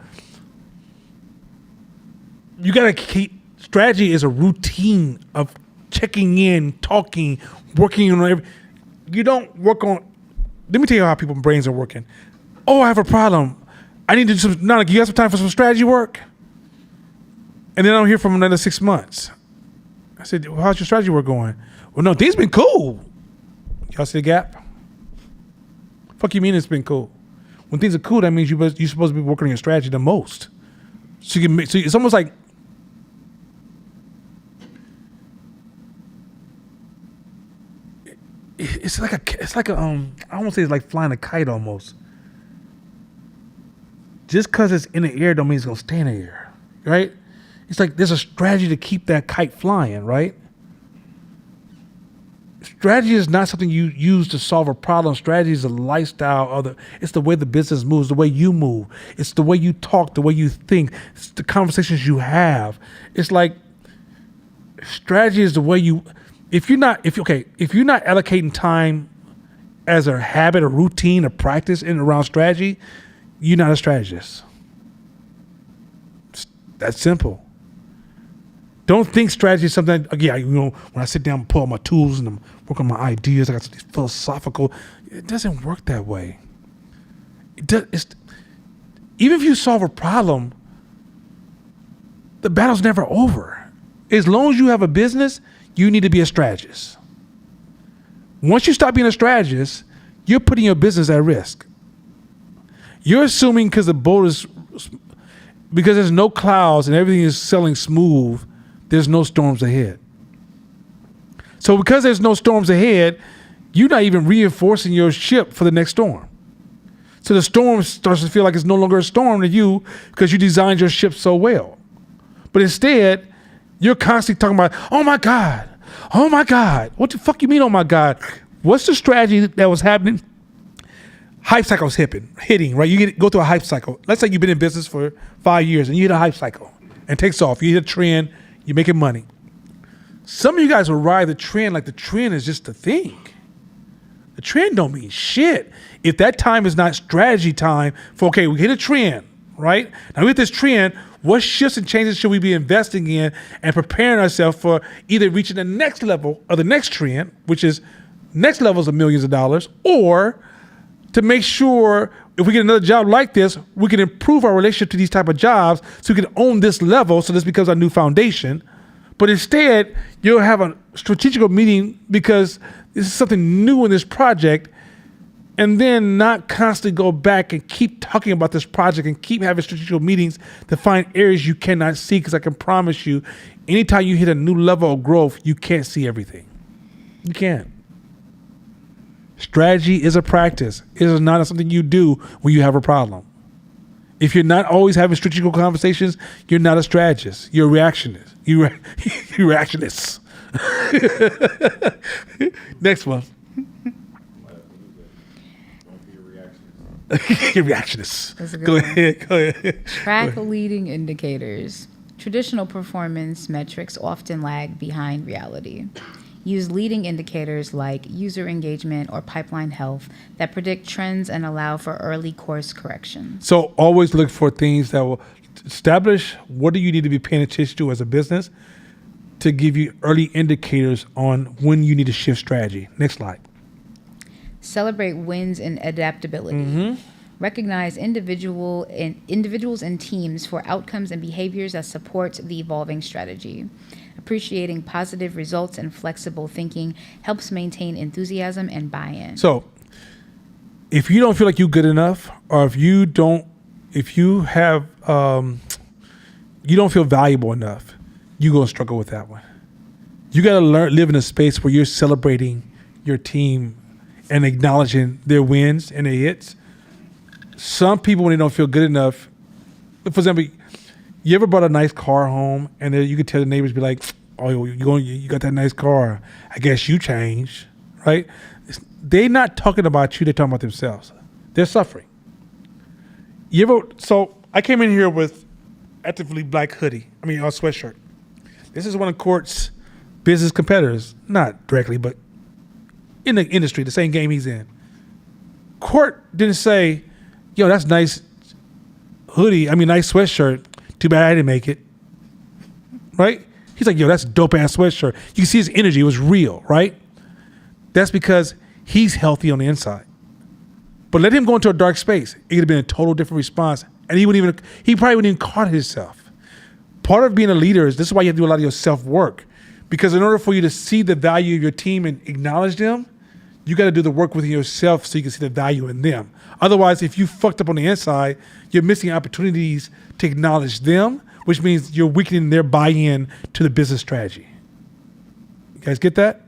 You got to keep, strategy is a routine of checking in, talking, working on everything. You don't work on, let me tell you how people's brains are working. Oh, I have a problem. I need to do some, Nana, you got some time for some strategy work? And then I don't hear from another 6 months. I said, well, how's your strategy work going? Well, no, things been cool. Y'all see the gap? Fuck you mean it's been cool? When things are cool, that means you're supposed to be working on your strategy the most. So it's almost like, it's like a I won't say it's like flying a kite almost. Just because it's in the air don't mean it's gonna stay in the air, right? It's like there's a strategy to keep that kite flying, right? Strategy is not something you use to solve a problem. Strategy is a lifestyle it's the way the business moves, the way you move. It's the way you talk, the way you think. It's the conversations you have. It's like strategy is the way you, if you're not allocating time as a habit, a routine, a practice in around strategy, you're not a strategist. It's that simple. Don't think strategy is something, when I sit down and pull out my tools and I'm working on my ideas, I got these philosophical, it doesn't work that way. Even if you solve a problem, the battle's never over. As long as you have a business, you need to be a strategist. Once you stop being a strategist, you're putting your business at risk. You're assuming because because there's no clouds and everything is sailing smooth, there's no storms ahead. So because there's no storms ahead, you're not even reinforcing your ship for the next storm. So the storm starts to feel like it's no longer a storm to you because you designed your ship so well. But instead, you're constantly talking about, oh my God, what the fuck you mean, oh my God? What's the strategy that was happening? Hype cycle's hitting, right? You go through a hype cycle. Let's say you've been in business for 5 years and you hit a hype cycle and it takes off. You hit a trend, you're making money. Some of you guys will ride the trend like the trend is just a thing. The trend don't mean shit. If that time is not strategy time for, okay, we hit a trend, right? Now we hit this trend, what shifts and changes should we be investing in and preparing ourselves for either reaching the next level or the next trend, which is next levels of millions of dollars, or to make sure if we get another job like this, we can improve our relationship to these type of jobs so we can own this level so this becomes our new foundation. But instead, you'll have a strategical meeting because this is something new in this project and then not constantly go back and keep talking about this project and keep having strategic meetings to find areas you cannot see. Because I can promise you, anytime you hit a new level of growth, you can't see everything. You can't. Strategy is a practice. It is not something you do when you have a problem. If you're not always having strategic conversations, you're not a strategist. You're a reactionist. You're reactionist. Next one. You're reactionist. That's a good Go one. ahead. Go ahead. Track leading indicators. Traditional performance metrics often lag behind reality. Use leading indicators like user engagement or pipeline health that predict trends and allow for early course corrections. So always look for things that will establish what do you need to be paying attention to as a business to give you early indicators on when you need to shift strategy. Next slide. Celebrate wins and adaptability. Recognize individuals and teams for outcomes and behaviors that support the evolving strategy. Appreciating positive results and flexible thinking helps maintain enthusiasm and buy-in. So if you don't feel like you're good enough, or if you don't feel valuable enough, you're going to struggle with that one. You got to live in a space where you're celebrating your team and acknowledging their wins and their hits. Some people, when they don't feel good enough, for example, you ever brought a nice car home and then you could tell the neighbors, be like, oh, you got that nice car. I guess you changed, right? They're not talking about you. They're talking about themselves. They're suffering. So I came in here with actively black hoodie. A sweatshirt. This is one of Court's business competitors. Not directly, but in the industry, the same game he's in. Court didn't say, yo, that's nice hoodie. Nice sweatshirt. Too bad I didn't make it. Right? He's like, yo, that's a dope ass sweatshirt. You can see his energy. It was real, right? That's because he's healthy on the inside. But let him go into a dark space. It could have been a total different response. And he probably wouldn't even caught himself. Part of being a leader is this is why you have to do a lot of your self-work. Because in order for you to see the value of your team and acknowledge them, you got to do the work within yourself so you can see the value in them. Otherwise, if you fucked up on the inside, you're missing opportunities to acknowledge them, which means you're weakening their buy-in to the business strategy. You guys get that?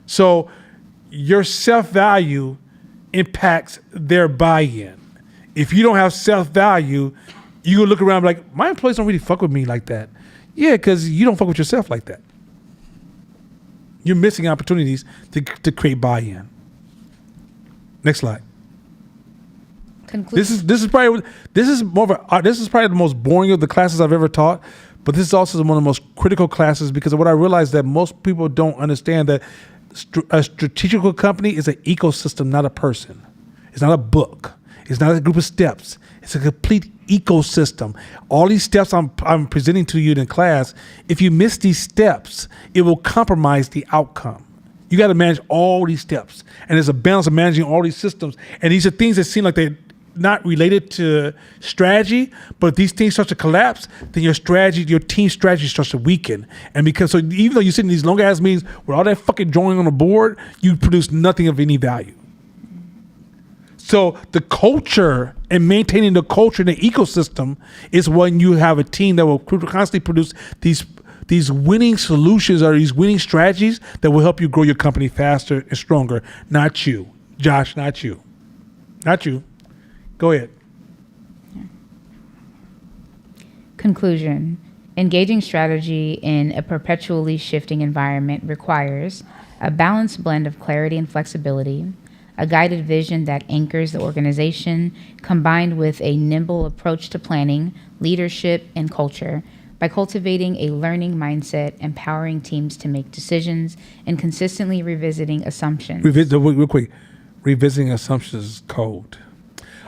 So your self-value impacts their buy-in. If you don't have self-value, you look around and be like, my employees don't really fuck with me like that. Yeah, because you don't fuck with yourself like that. You're missing opportunities to create buy-in. Next slide. This is probably the most boring of the classes I've ever taught, but this is also one of the most critical classes because of what I realized that most people don't understand that a strategical company is an ecosystem, not a person. It's not a book. It's not a group of steps. It's a complete ecosystem. All these steps I'm presenting to you in class, if you miss these steps, it will compromise the outcome. You got to manage all these steps. And there's a balance of managing all these systems. And these are things that seem like they're not related to strategy, but if these things start to collapse, then your team strategy starts to weaken. And so even though you sit in these long ass meetings with all that fucking drawing on the board, you produce nothing of any value. So the culture and maintaining the culture in the ecosystem is when you have a team that will constantly produce these winning solutions or these winning strategies that will help you grow your company faster and stronger. Not you, Josh, not you. Not you. Go ahead. Conclusion. Engaging strategy in a perpetually shifting environment requires a balanced blend of clarity and flexibility, a guided vision that anchors the organization, combined with a nimble approach to planning, leadership, and culture, by cultivating a learning mindset, empowering teams to make decisions, and consistently revisiting assumptions. Real quick. Revisiting assumptions is cold.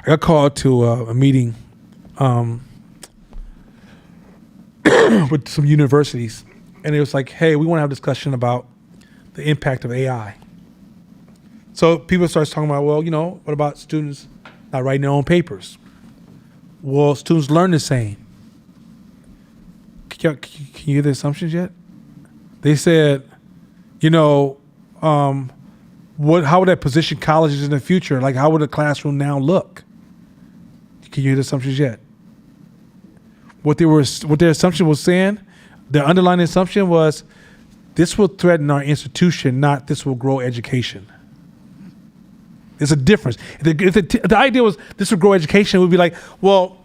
I got called to a meeting with some universities, and it was like, hey, we want to have a discussion about the impact of AI. So people start talking about, well, what about students not writing their own papers? Well, students learn the same. Can you hear the assumptions yet? They said, how would that position colleges in the future? Like, how would a classroom now look? Can you hear the assumptions yet? What their assumption was saying, the underlying assumption was, this will threaten our institution, not this will grow education. There's a difference. If the idea was this will grow education, it would be like, well,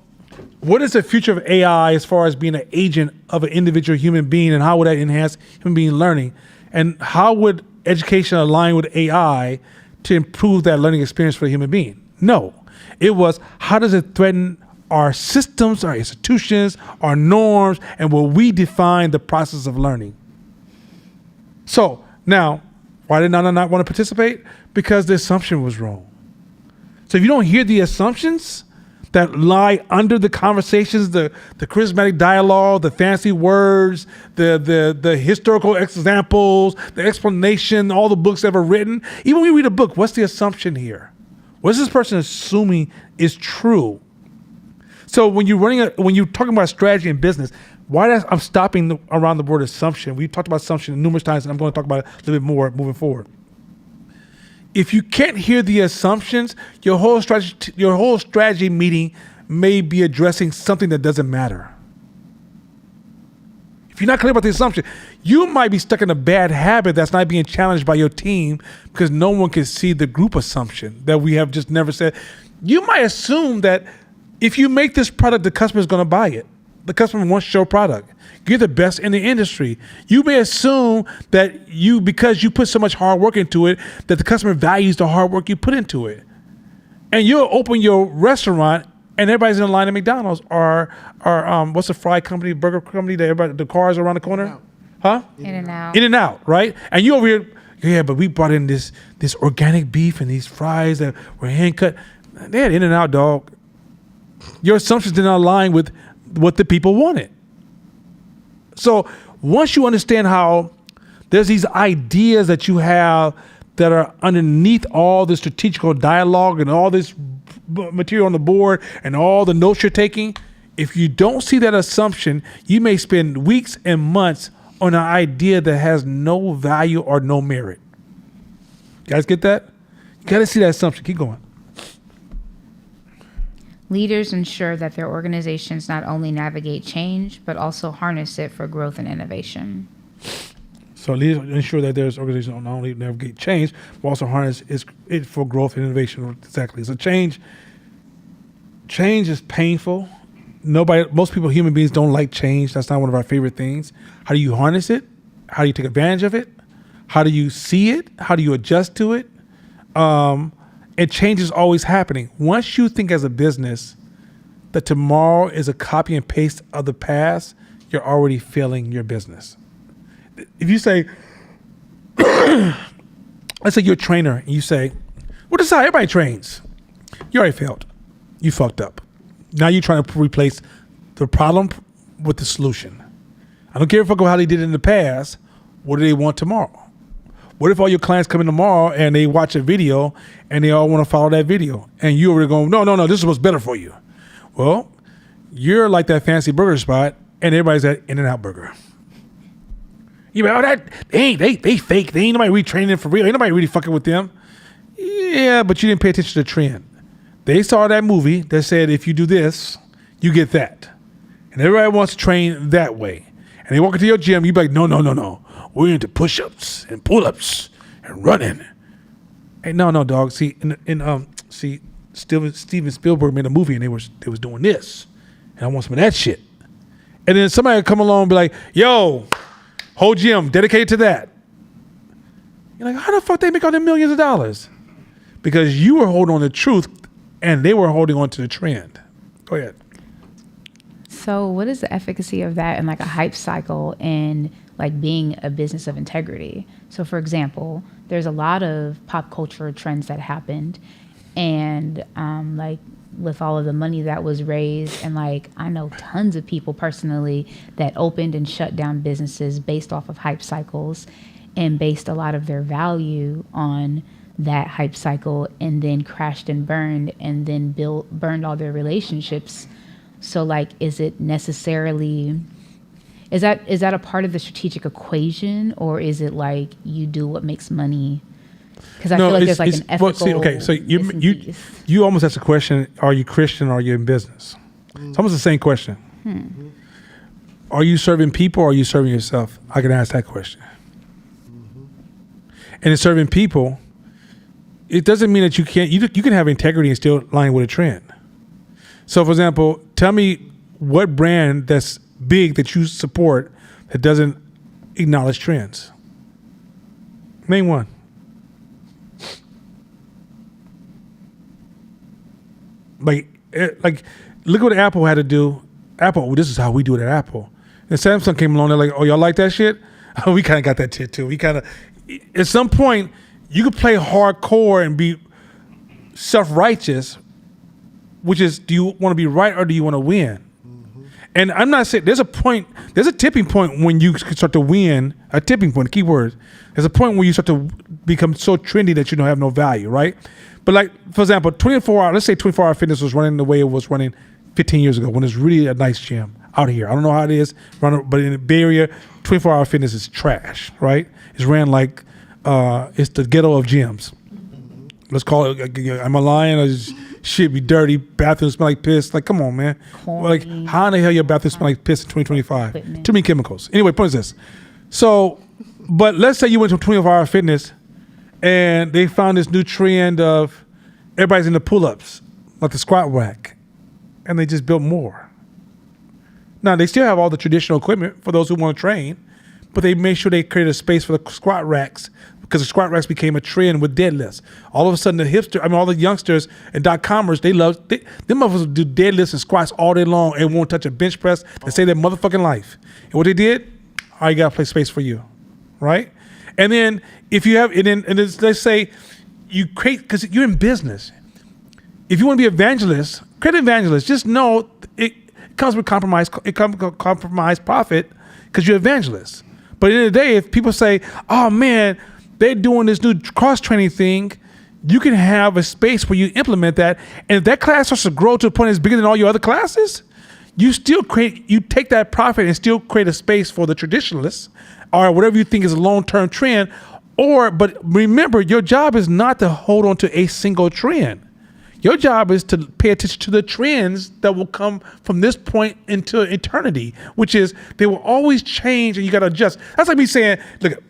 what is the future of AI as far as being an agent of an individual human being, and how would that enhance human being learning? And how would education align with AI to improve that learning experience for the human being? No. It was, how does it threaten our systems, our institutions, our norms, and will we define the process of learning? So now, why did Nana not want to participate? Because the assumption was wrong. So if you don't hear the assumptions that lie under the conversations, the charismatic dialogue, the fancy words, the historical examples, the explanation, all the books ever written, even when you read a book, what's the assumption here? What is this person assuming is true? So when you're talking about strategy in business, I'm stopping around the word assumption. We've talked about assumption numerous times, and I'm going to talk about it a little bit more moving forward. If you can't hear the assumptions, your whole strategy meeting may be addressing something that doesn't matter. If you're not clear about the assumption, you might be stuck in a bad habit that's not being challenged by your team because no one can see the group assumption that we have just never said. You might assume that if you make this product, the customer is going to buy it. The customer wants your product. You're the best in the industry. You may assume that because you put so much hard work into it, that the customer values the hard work you put into it. And you'll open your restaurant and everybody's in line at McDonald's or what's the fry company, burger company that the cars around the corner? Huh? In-N-Out. In-N-Out, right? And you over here, yeah, but we brought in this organic beef and these fries that were hand cut. They had In-N-Out, dog. Your assumptions did not align with what the people wanted. So once you understand how there's these ideas that you have that are underneath all the strategical dialogue and all this material on the board and all the notes you're taking, if you don't see that assumption, you may spend weeks and months on an idea that has no value or no merit. You guys get that? You got to see that assumption. Keep going. Leaders ensure that their organizations not only navigate change, but also harness it for growth and innovation. So leaders ensure that there's organizations not only navigate change, but also harness it for growth and innovation. Exactly. So change is painful. Most people, human beings, don't like change. That's not one of our favorite things. How do you harness it? How do you take advantage of it? How do you see it? How do you adjust to it? And change is always happening. Once you think as a business that tomorrow is a copy and paste of the past, you're already failing your business. If you say, let's say you're a trainer and you say, well, this is how everybody trains. You already failed. You fucked up. Now you're trying to replace the problem with the solution. I don't care if how they did it in the past. What do they want tomorrow? What if all your clients come in tomorrow and they watch a video and they all want to follow that video? And you already going, no, this is what's better for you. Well, you're like that fancy burger spot and everybody's at In-N-Out Burger. You're like, they fake. They ain't nobody retraining them for real. Ain't nobody really fucking with them. Yeah, but you didn't pay attention to the trend. They saw that movie that said, if you do this, you get that. And everybody wants to train that way. And they walk into your gym, you be like, no. We're into push-ups and pull-ups and running. Hey, no, dog. See, Steven Spielberg made a movie and they was doing this. And I want some of that shit. And then somebody would come along and be like, yo, whole gym dedicated to that. You're like, how the fuck they make all them millions of dollars? Because you were holding on to the truth and they were holding on to the trend. Go ahead. So what is the efficacy of that in like a hype cycle and like being a business of integrity? So for example, there's a lot of pop culture trends that happened and like with all of the money that was raised and like I know tons of people personally that opened and shut down businesses based off of hype cycles and based a lot of their value on that hype cycle and then crashed and burned and then burned all their relationships. So like, is it necessarily, is that a part of the strategic equation or is it like you do what makes money? Because I feel like there's like it's- an ethical. well, see, okay, so this. you almost asked the question: are you Christian? Or are you in business? It's almost the same question. Are you serving people? Or are you serving yourself? I can ask that question. And in serving people, it doesn't mean that you can't. You can have integrity and still align with a trend. So, for example, tell me what brand that's big that you support that doesn't acknowledge trends. Name one. Like, look what Apple had to do. Apple, this is how we do it at Apple. And Samsung came along, they're like, oh, y'all like that shit? Oh, we kind of got that shit too. We kind of, at some point, you could play hardcore and be self-righteous, which is, do you want to be right or do you want to win? And I'm not saying, there's a tipping point when you start to win, a tipping point, key word. There's a point where you start to become so trendy that you don't have no value, right? But like, for example, 24-hour, let's say 24-hour fitness was running the way it was running 15 years ago when it's really a nice gym out here. I don't know how it is, but in the Bay Area, 24-hour fitness is trash, right? It's ran like, it's the ghetto of gyms. Let's call it, am I lying? Or shit be dirty, bathrooms smell like piss. Like, come on, man. Like, how in the hell your bathroom smell like piss in 2025? Too many chemicals. Anyway, point is this. So, but let's say you went to 24-hour fitness and they found this new trend of everybody's into pull-ups, like the squat rack, and they just built more. Now, they still have all the traditional equipment for those who want to train, but they made sure they created a space for the squat racks because the squat racks became a trend with deadlifts. All of a sudden, all the youngsters and .comers, them motherfuckers do deadlifts and squats all day long and won't touch a bench press and save their motherfucking life. And what they did, I got to play space for you, right? And then if you have, let's say you create, because you're in business. If you want to be evangelist, create evangelist. Just know it comes with compromise. It comes with compromised profit because you're evangelist. But at the end of the day, if people say, "Oh man, they're doing this new cross training thing," you can have a space where you implement that. And if that class starts to grow to a point that's bigger than all your other classes, you take that profit and still create a space for the traditionalists or whatever you think is a long-term trend. But remember, your job is not to hold on to a single trend. Your job is to pay attention to the trends that will come from this point into eternity, which is they will always change and you got to adjust. That's like me saying, look,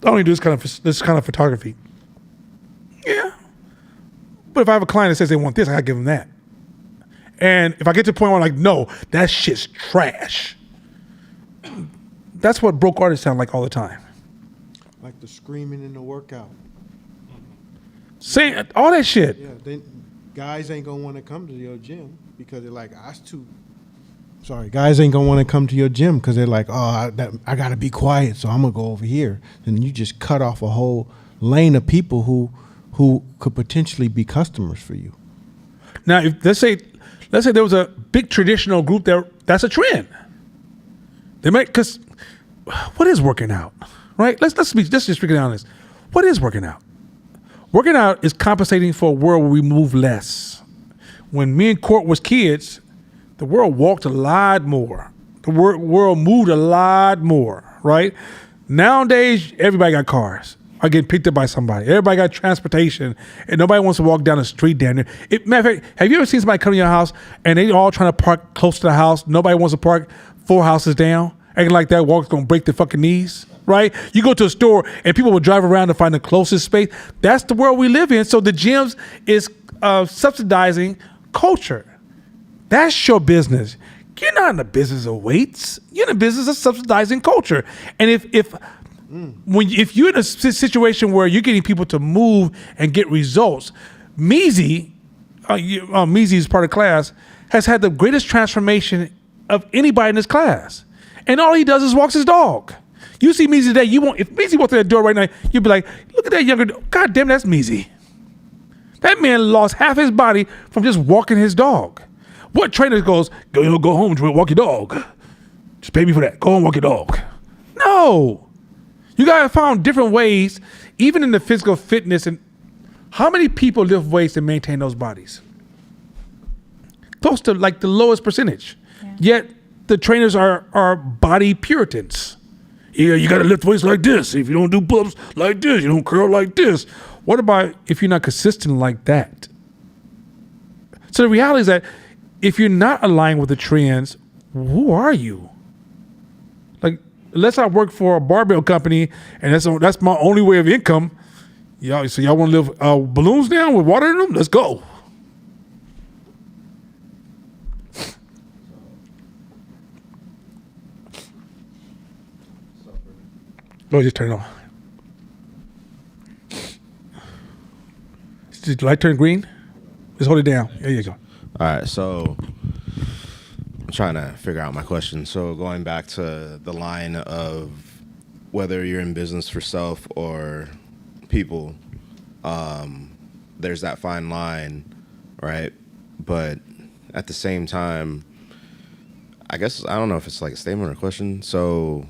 I only do this kind of photography. Yeah. But if I have a client that says they want this, I got to give them that. And if I get to the point where I'm like, no, that shit's trash. That's what broke artists sound like all the time. Like the screaming in the workout. Saying all that shit. Yeah, guys ain't gonna want to come to your gym because they're like, guys ain't gonna want to come to your gym because they're like, oh, I gotta be quiet, so I'm gonna go over here. And you just cut off a whole lane of people who could potentially be customers for you. Now, if let's say there was a big traditional group that's a trend. They might, because what is working out, right? Let's just figure out this. What is working out? Working out is compensating for a world where we move less. When me and Court was kids, the world walked a lot more. The world moved a lot more, right? Nowadays, everybody got cars. Are getting picked up by somebody. Everybody got transportation, and nobody wants to walk down the street down there. Matter of fact, have you ever seen somebody come to your house and they all trying to park close to the house? Nobody wants to park 4 houses down, acting like that walk's gonna break their fucking knees, right? You go to a store and people will drive around to find the closest space. That's the world we live in. So the gyms is subsidizing culture. That's your business. You're not in the business of weights. You're in the business of subsidizing culture. And if you're in a situation where you're getting people to move and get results, Measy is part of class, has had the greatest transformation of anybody in this class. And all he does is walks his dog. You see Measy today, if Measy walked through that door right now, you'd be like, look at that younger, God damn, that's Measy. That man lost half his body from just walking his dog. What trainer goes, go home and walk your dog? Just pay me for that. Go home and walk your dog. No. You guys found different ways, even in the physical fitness. And how many people lift weights and maintain those bodies? Close to like the lowest percentage. Yeah. Yet the trainers are body Puritans. Yeah, you got to lift weights like this. If you don't do pull-ups like this, you don't curl like this. What about if you're not consistent like that? So the reality is that if you're not aligned with the trends, who are you? Like, unless I work for a barbell company and that's my only way of income, y'all want to live balloons down with water in them? Let's go. Go, just turn it on. Did the light turn green? Just hold it down. There you go. All right, so I'm trying to figure out my question. So going back to the line of whether you're in business for self or people, there's that fine line, right? But at the same time, I guess, I don't know if it's like a statement or a question. So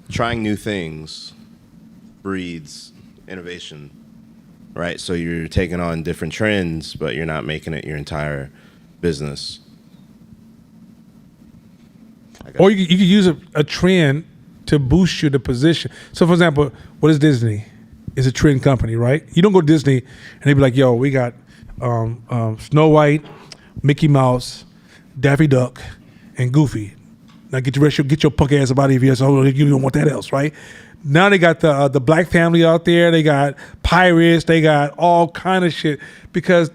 trying new things breeds innovation, right? So you're taking on different trends, but you're not making it your entire business. Or you could use a trend to boost you the position. So, for example, what is Disney? It's a trend company, right? You don't go to Disney and they be like, yo, we got Snow White, Mickey Mouse, Daffy Duck, and Goofy. Now get your punk ass about here. So you don't want that else, right? Now they got the black family out there. They got pirates. They got all kind of shit because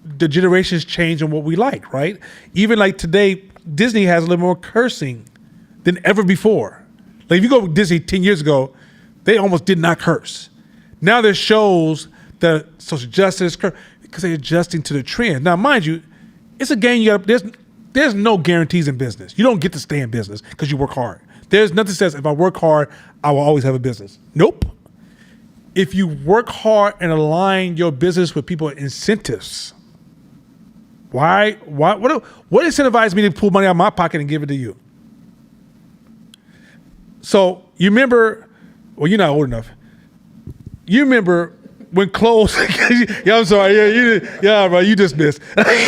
the generations change on what we like, right? Even like today, Disney has a little more cursing than ever before. Like if you go to Disney 10 years ago, they almost did not curse. Now there's shows that social justice because they're adjusting to the trend. Now, mind you, it's a game. There's no guarantees in business. You don't get to stay in business because you work hard. There's nothing that says if I work hard, I will always have a business. Nope. If you work hard and align your business with people's incentives, what incentivized me to pull money out of my pocket and give it to you? So you remember, well, you're not old enough. You remember when clothes, yeah, I'm sorry, yeah, bro, you just missed.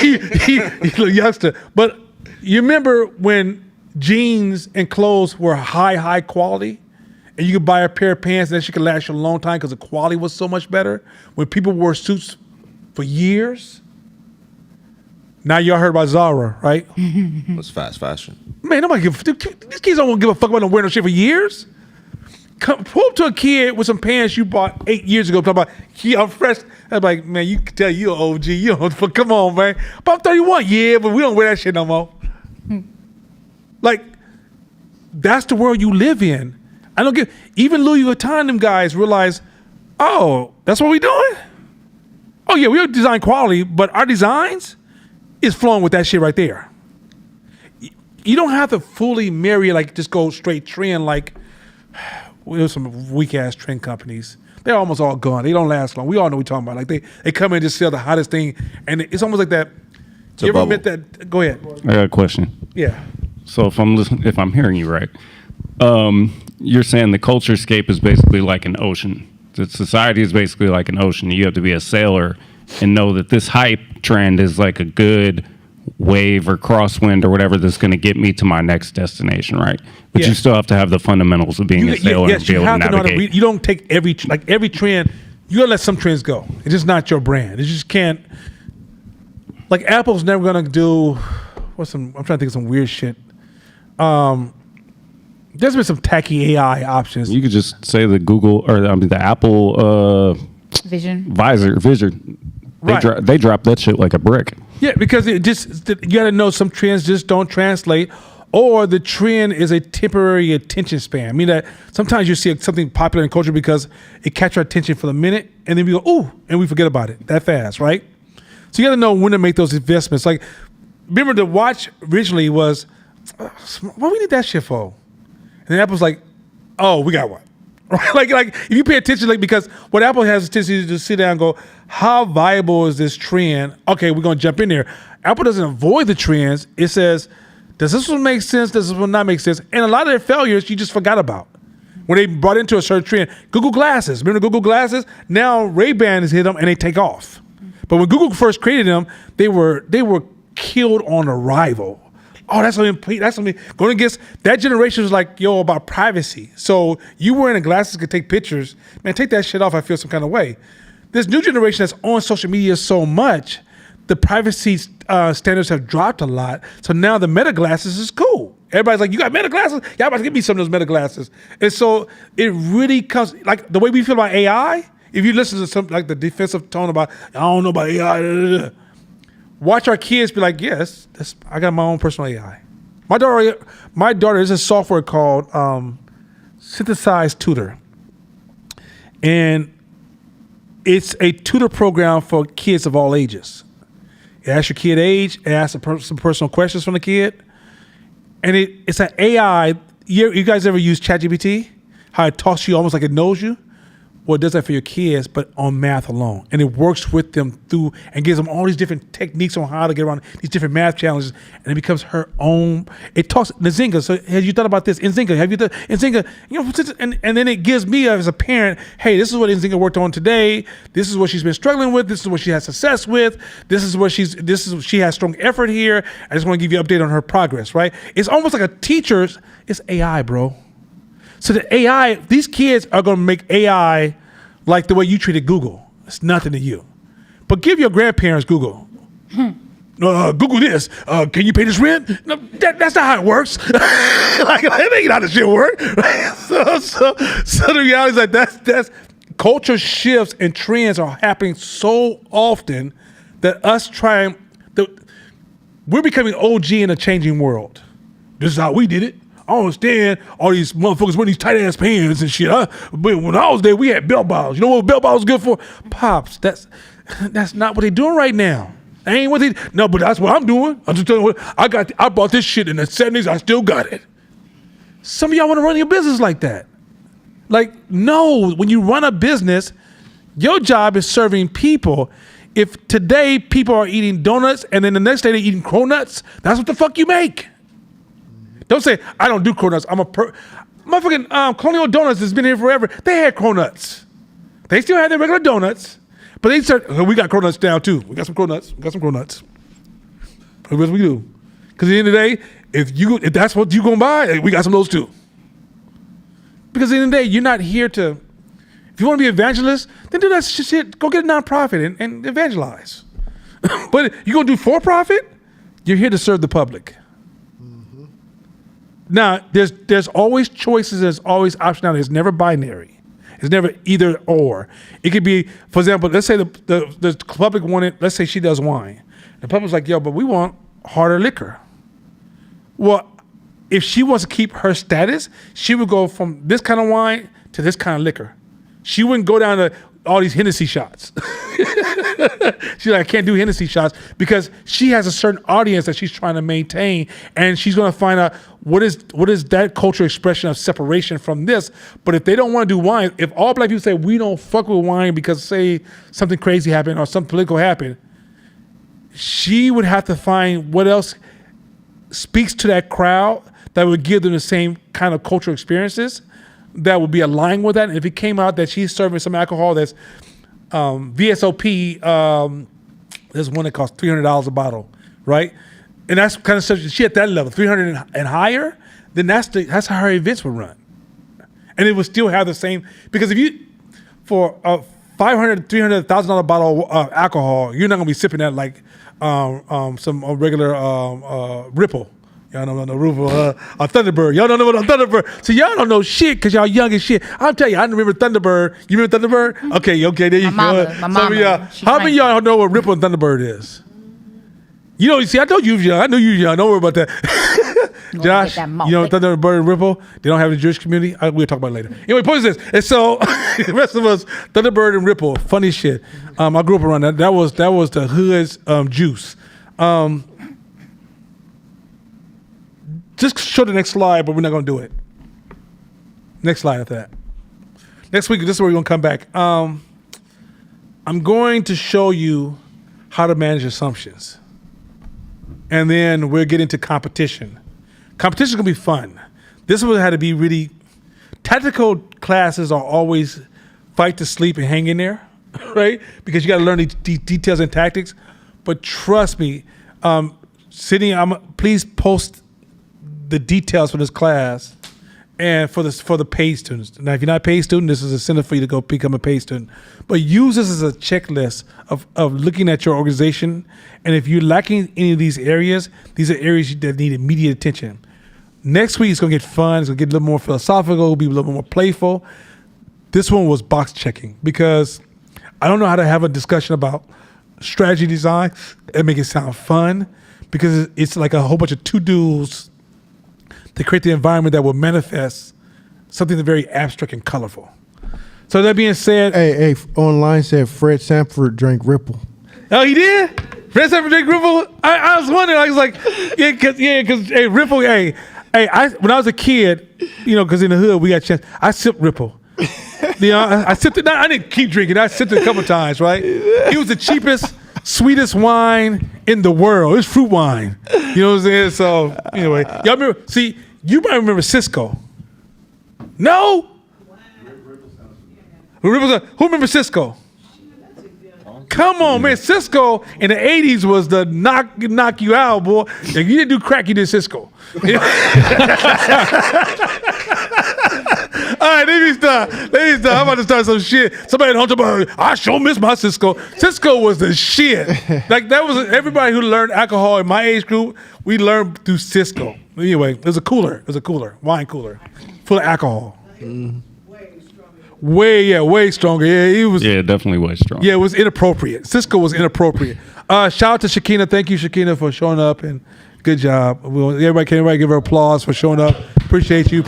you little youngster. But you remember when jeans and clothes were high quality and you could buy a pair of pants and that shit could last you a long time because the quality was so much better? When people wore suits for years? Now y'all heard about Zara, right? It's fast fashion. Man, these kids don't give a fuck about them wearing no shit for years. Pull up to a kid with some pants you bought 8 years ago, talking about, yeah, I'm fresh. I'm like, man, you can tell you an OG. You don't, come on, man. But I'm 31, yeah, but we don't wear that shit no more. Like, that's the world you live in. Even Louis Vuitton, them guys realize, oh, that's what we doing? Oh, yeah, we design quality, but our designs is flowing with that shit right there. You don't have to fully marry, like, just go straight trend, like, there's some weak ass trend companies. They're almost all gone. They don't last long. We all know what we're talking about. Like they come in and just sell the hottest thing, and it's almost like that. You ever met that? Go ahead. I got a question. Yeah. So if I'm hearing you right, you're saying the culture scape is basically like an ocean. The society is basically like an ocean. You have to be a sailor and know that this hype trend is like a good wave or crosswind or whatever that's going to get me to my next destination, right? But you still have to have the fundamentals of being a sailor and be able to navigate. You don't take every trend. You gotta let some trends go. It's just not your brand. It just can't. Like Apple's never gonna do. I'm trying to think of some weird shit. There's been some tacky AI options. You could just say the Google or the Apple Vision. Right. They drop that shit like a brick. Yeah, because you got to know some trends just don't translate, or the trend is a temporary attention span. I mean that sometimes you see something popular in culture because it catches our attention for a minute, and then we go, ooh, and we forget about it that fast, right? So you got to know when to make those investments. Like, remember the watch originally was, what we need that shit for? And then Apple's like, oh, we got one. Right? Like if you pay attention, like because what Apple has a tendency to just sit down and go, how viable is this trend? Okay, we're gonna jump in there. Apple doesn't avoid the trends. It says, does this one make sense? Does this one not make sense? And a lot of their failures you just forgot about. When they brought into a certain trend, Google Glasses. Remember Google Glasses? Now Ray-Ban has hit them and they take off. But when Google first created them, they were killed on arrival. Oh, that's something going against that generation was like, yo, about privacy. So you wearing the glasses could take pictures. Man, take that shit off. I feel some kind of way. This new generation that's on social media so much, the privacy standards have dropped a lot. So now the Meta glasses is cool. Everybody's like, you got Meta glasses? Y'all about to give me some of those Meta glasses. And so it really comes, like the way we feel about AI, if you listen to some like the defensive tone about, I don't know about AI, watch our kids be like, yes, I got my own personal AI. My daughter is a software called Synthesized Tutor. And it's a tutor program for kids of all ages. It asks your kid age, it asks some personal questions from the kid. And it's an AI. You guys ever use ChatGPT? How it talks to you almost like it knows you? Well, it does that for your kids, but on math alone. And it works with them through and gives them all these different techniques on how to get around these different math challenges. And it becomes her own. It talks Nzinga. So have you thought about this? Nzinga, have you thought Nzinga? You know, and then it gives me as a parent, hey, this is what Nzinga worked on today. This is what she's been struggling with. This is what she has success with. This is what she has strong effort here. I just want to give you an update on her progress, right? It's almost like a teacher's. It's AI, bro. So the AI, these kids are going to make AI like the way you treated Google. It's nothing to you. But give your grandparents Google. Google this. Can you pay this rent? No, that's not how it works. like that ain't how this shit work. Right? So the reality is like that's culture shifts and trends are happening so often that we're becoming OG in a changing world. This is how we did it. I don't understand all these motherfuckers wearing these tight ass pants and shit. But when I was there, we had belt bottoms. You know what belt bottoms good for? Pops. That's not what they're doing right now. That ain't what they. No, but that's what I'm doing. I'm just telling you what I bought this shit in the 70s. I still got it. Some of y'all want to run your business like that. Like, no, when you run a business, your job is serving people. If today people are eating donuts and then the next day they're eating cronuts, that's what the fuck you make. Don't say, I don't do cronuts. Motherfucking Colonial Donuts has been here forever. They had cronuts. They still had their regular donuts, but they said, we got cronuts down too. We got some cronuts. That's what we do. Because at the end of the day, if that's what you going to buy, we got some of those too. Because at the end of the day, you're not here to, if you want to be an evangelist, then do that shit. Go get a nonprofit and evangelize. But you going to do for-profit? You're here to serve the public. Now, there's always choices. There's always optionality. It's never binary. It's never either or. It could be, for example, let's say the public wanted, let's say she does wine. The public's like, yo, but we want harder liquor. Well, if she wants to keep her status, she would go from this kind of wine to this kind of liquor. She wouldn't go down to all these Hennessy shots. She's like, I can't do Hennessy shots because she has a certain audience that she's trying to maintain, and she's going to find out what is that cultural expression of separation from this. But if they don't want to do wine, if all black people say we don't fuck with wine because say something crazy happened or something political happened, she would have to find what else speaks to that crowd that would give them the same kind of cultural experiences that would be aligned with that. And if it came out that she's serving some alcohol that's VSOP, there's one that costs $300 a bottle, right? And that's kind of stuff, she at that level, 300 and higher, then that's how her events would run. And it would still have the same, because if you, for a $500, $300,000 bottle of alcohol, you're not gonna be sipping that like some regular Ripple. Y'all don't know Ripple, a Thunderbird. Y'all don't know what a Thunderbird. So y'all don't know shit because y'all young as shit. I'll tell you, I remember Thunderbird. You remember Thunderbird? Okay, there you go. My mama. How many of y'all know what Ripple and Thunderbird is? You know, see, I told you was young. I knew you was young. Don't worry about that. Josh, you know Thunderbird and Ripple? They don't have the Jewish community? We'll talk about it later. Anyway, point is this. And so the rest of us, Thunderbird and Ripple, funny shit. I grew up around that. That was the hood's juice. Just show the next slide, but we're not going to do it. Next slide after that. Next week, this is where we're going to come back. I'm going to show you how to manage assumptions. And then we'll get into competition. Competition is going to be fun. This one had to be really, tactical classes are always fight to sleep and hang in there, right? Because you got to learn these details and tactics. But trust me, please post the details for this class and for the paid students. Now, if you're not a paid student, this is a incentive for you to go become a paid student. But use this as a checklist of looking at your organization. And if you're lacking any of these areas that need immediate attention. Next week, it's going to get fun. It's going to get a little more philosophical, be a little more playful. This one was box checking because I don't know how to have a discussion about strategy design and make it sound fun because it's like a whole bunch of to-dos to create the environment that will manifest something that's very abstract and colorful. So that being said, Hey, online said Fred Sanford drank Ripple. oh, he did? Fred Sanford drank Ripple? I was wondering. I was like, because hey, Ripple. Hey, when I was a kid, because in the hood we got a chance. I sipped Ripple. I sipped it. I didn't keep drinking. I sipped it a couple times. Right? It was the cheapest, sweetest wine in the world. It's fruit wine. You know what I'm saying? So anyway, y'all remember? See, you might remember Cisco. No. Who remembers Cisco? Come on, man. Cisco in the 80s was the knock you out, boy. If you didn't do crack, you did Cisco. All right, let me stop. I'm about to start some shit. Somebody at home, I sure miss my Cisco. Cisco was the shit. Like that was everybody who learned alcohol in my age group. We learned through Cisco. Anyway, it was a cooler, wine cooler, full of alcohol. Way stronger. Yeah, it was. Yeah, definitely way stronger. Yeah, it was inappropriate. Cisco was inappropriate. Shout out to Shakina. Thank you, Shakina, for showing up and good job. Everybody give her applause for showing up. Appreciate you.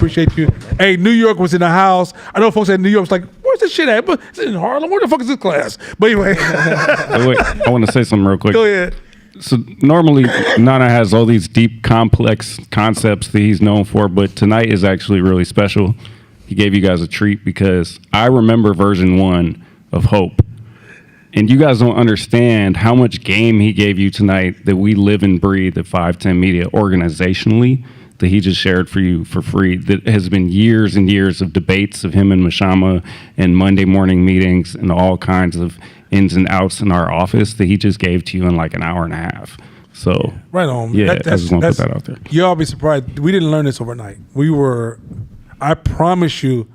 Hey, New York was in the house. I know folks at New York was like, where's this shit at? But it's in Harlem. Where the fuck is this class? But anyway. Wait, I want to say something real quick. Go ahead. So normally Nana has all these deep, complex concepts that he's known for, but tonight is actually really special. He gave you guys a treat because I remember version 1 of Hope. And you guys don't understand how much game he gave you tonight that we live and breathe at 510 Media organizationally that he just shared for you for free. That has been years and years of debates of him and Mashama and Monday morning meetings and all kinds of ins and outs in our office that he just gave to you in like an hour and a half. So right on. Yeah, I just want to put that out there. You'll be surprised. We didn't learn this overnight. I promise you,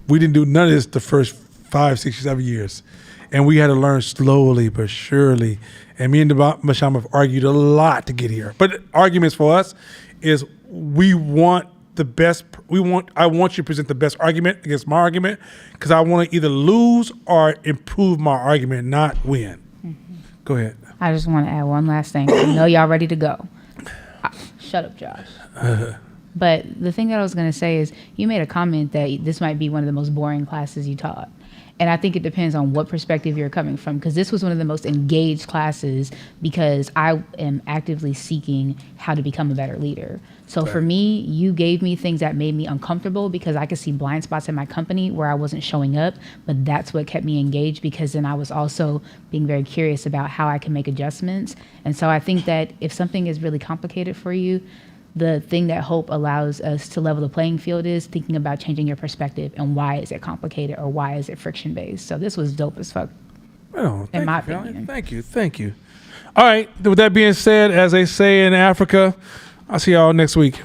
we didn't do none of this the first 5, 6, 7 years. And we had to learn slowly but surely. And me and Mashama have argued a lot to get here. But arguments for us is I want you to present the best argument against my argument because I want to either lose or improve my argument, not win. Mm-hmm. Go ahead. I just want to add one last thing. I know y'all ready to go. Shut up, Josh. But the thing that I was going to say is you made a comment that this might be one of the most boring classes you taught. And I think it depends on what perspective you're coming from, because this was one of the most engaged classes because I am actively seeking how to become a better leader. So for me, you gave me things that made me uncomfortable because I could see blind spots in my company where I wasn't showing up, but that's what kept me engaged because then I was also being very curious about how I can make adjustments. And so I think that if something is really complicated for you, the thing that Hope allows us to level the playing field is thinking about changing your perspective and why is it complicated or why is it friction based. So this was dope as fuck. Well, in my opinion. Thank you. All right. With that being said, as they say in Africa, I'll see y'all next week.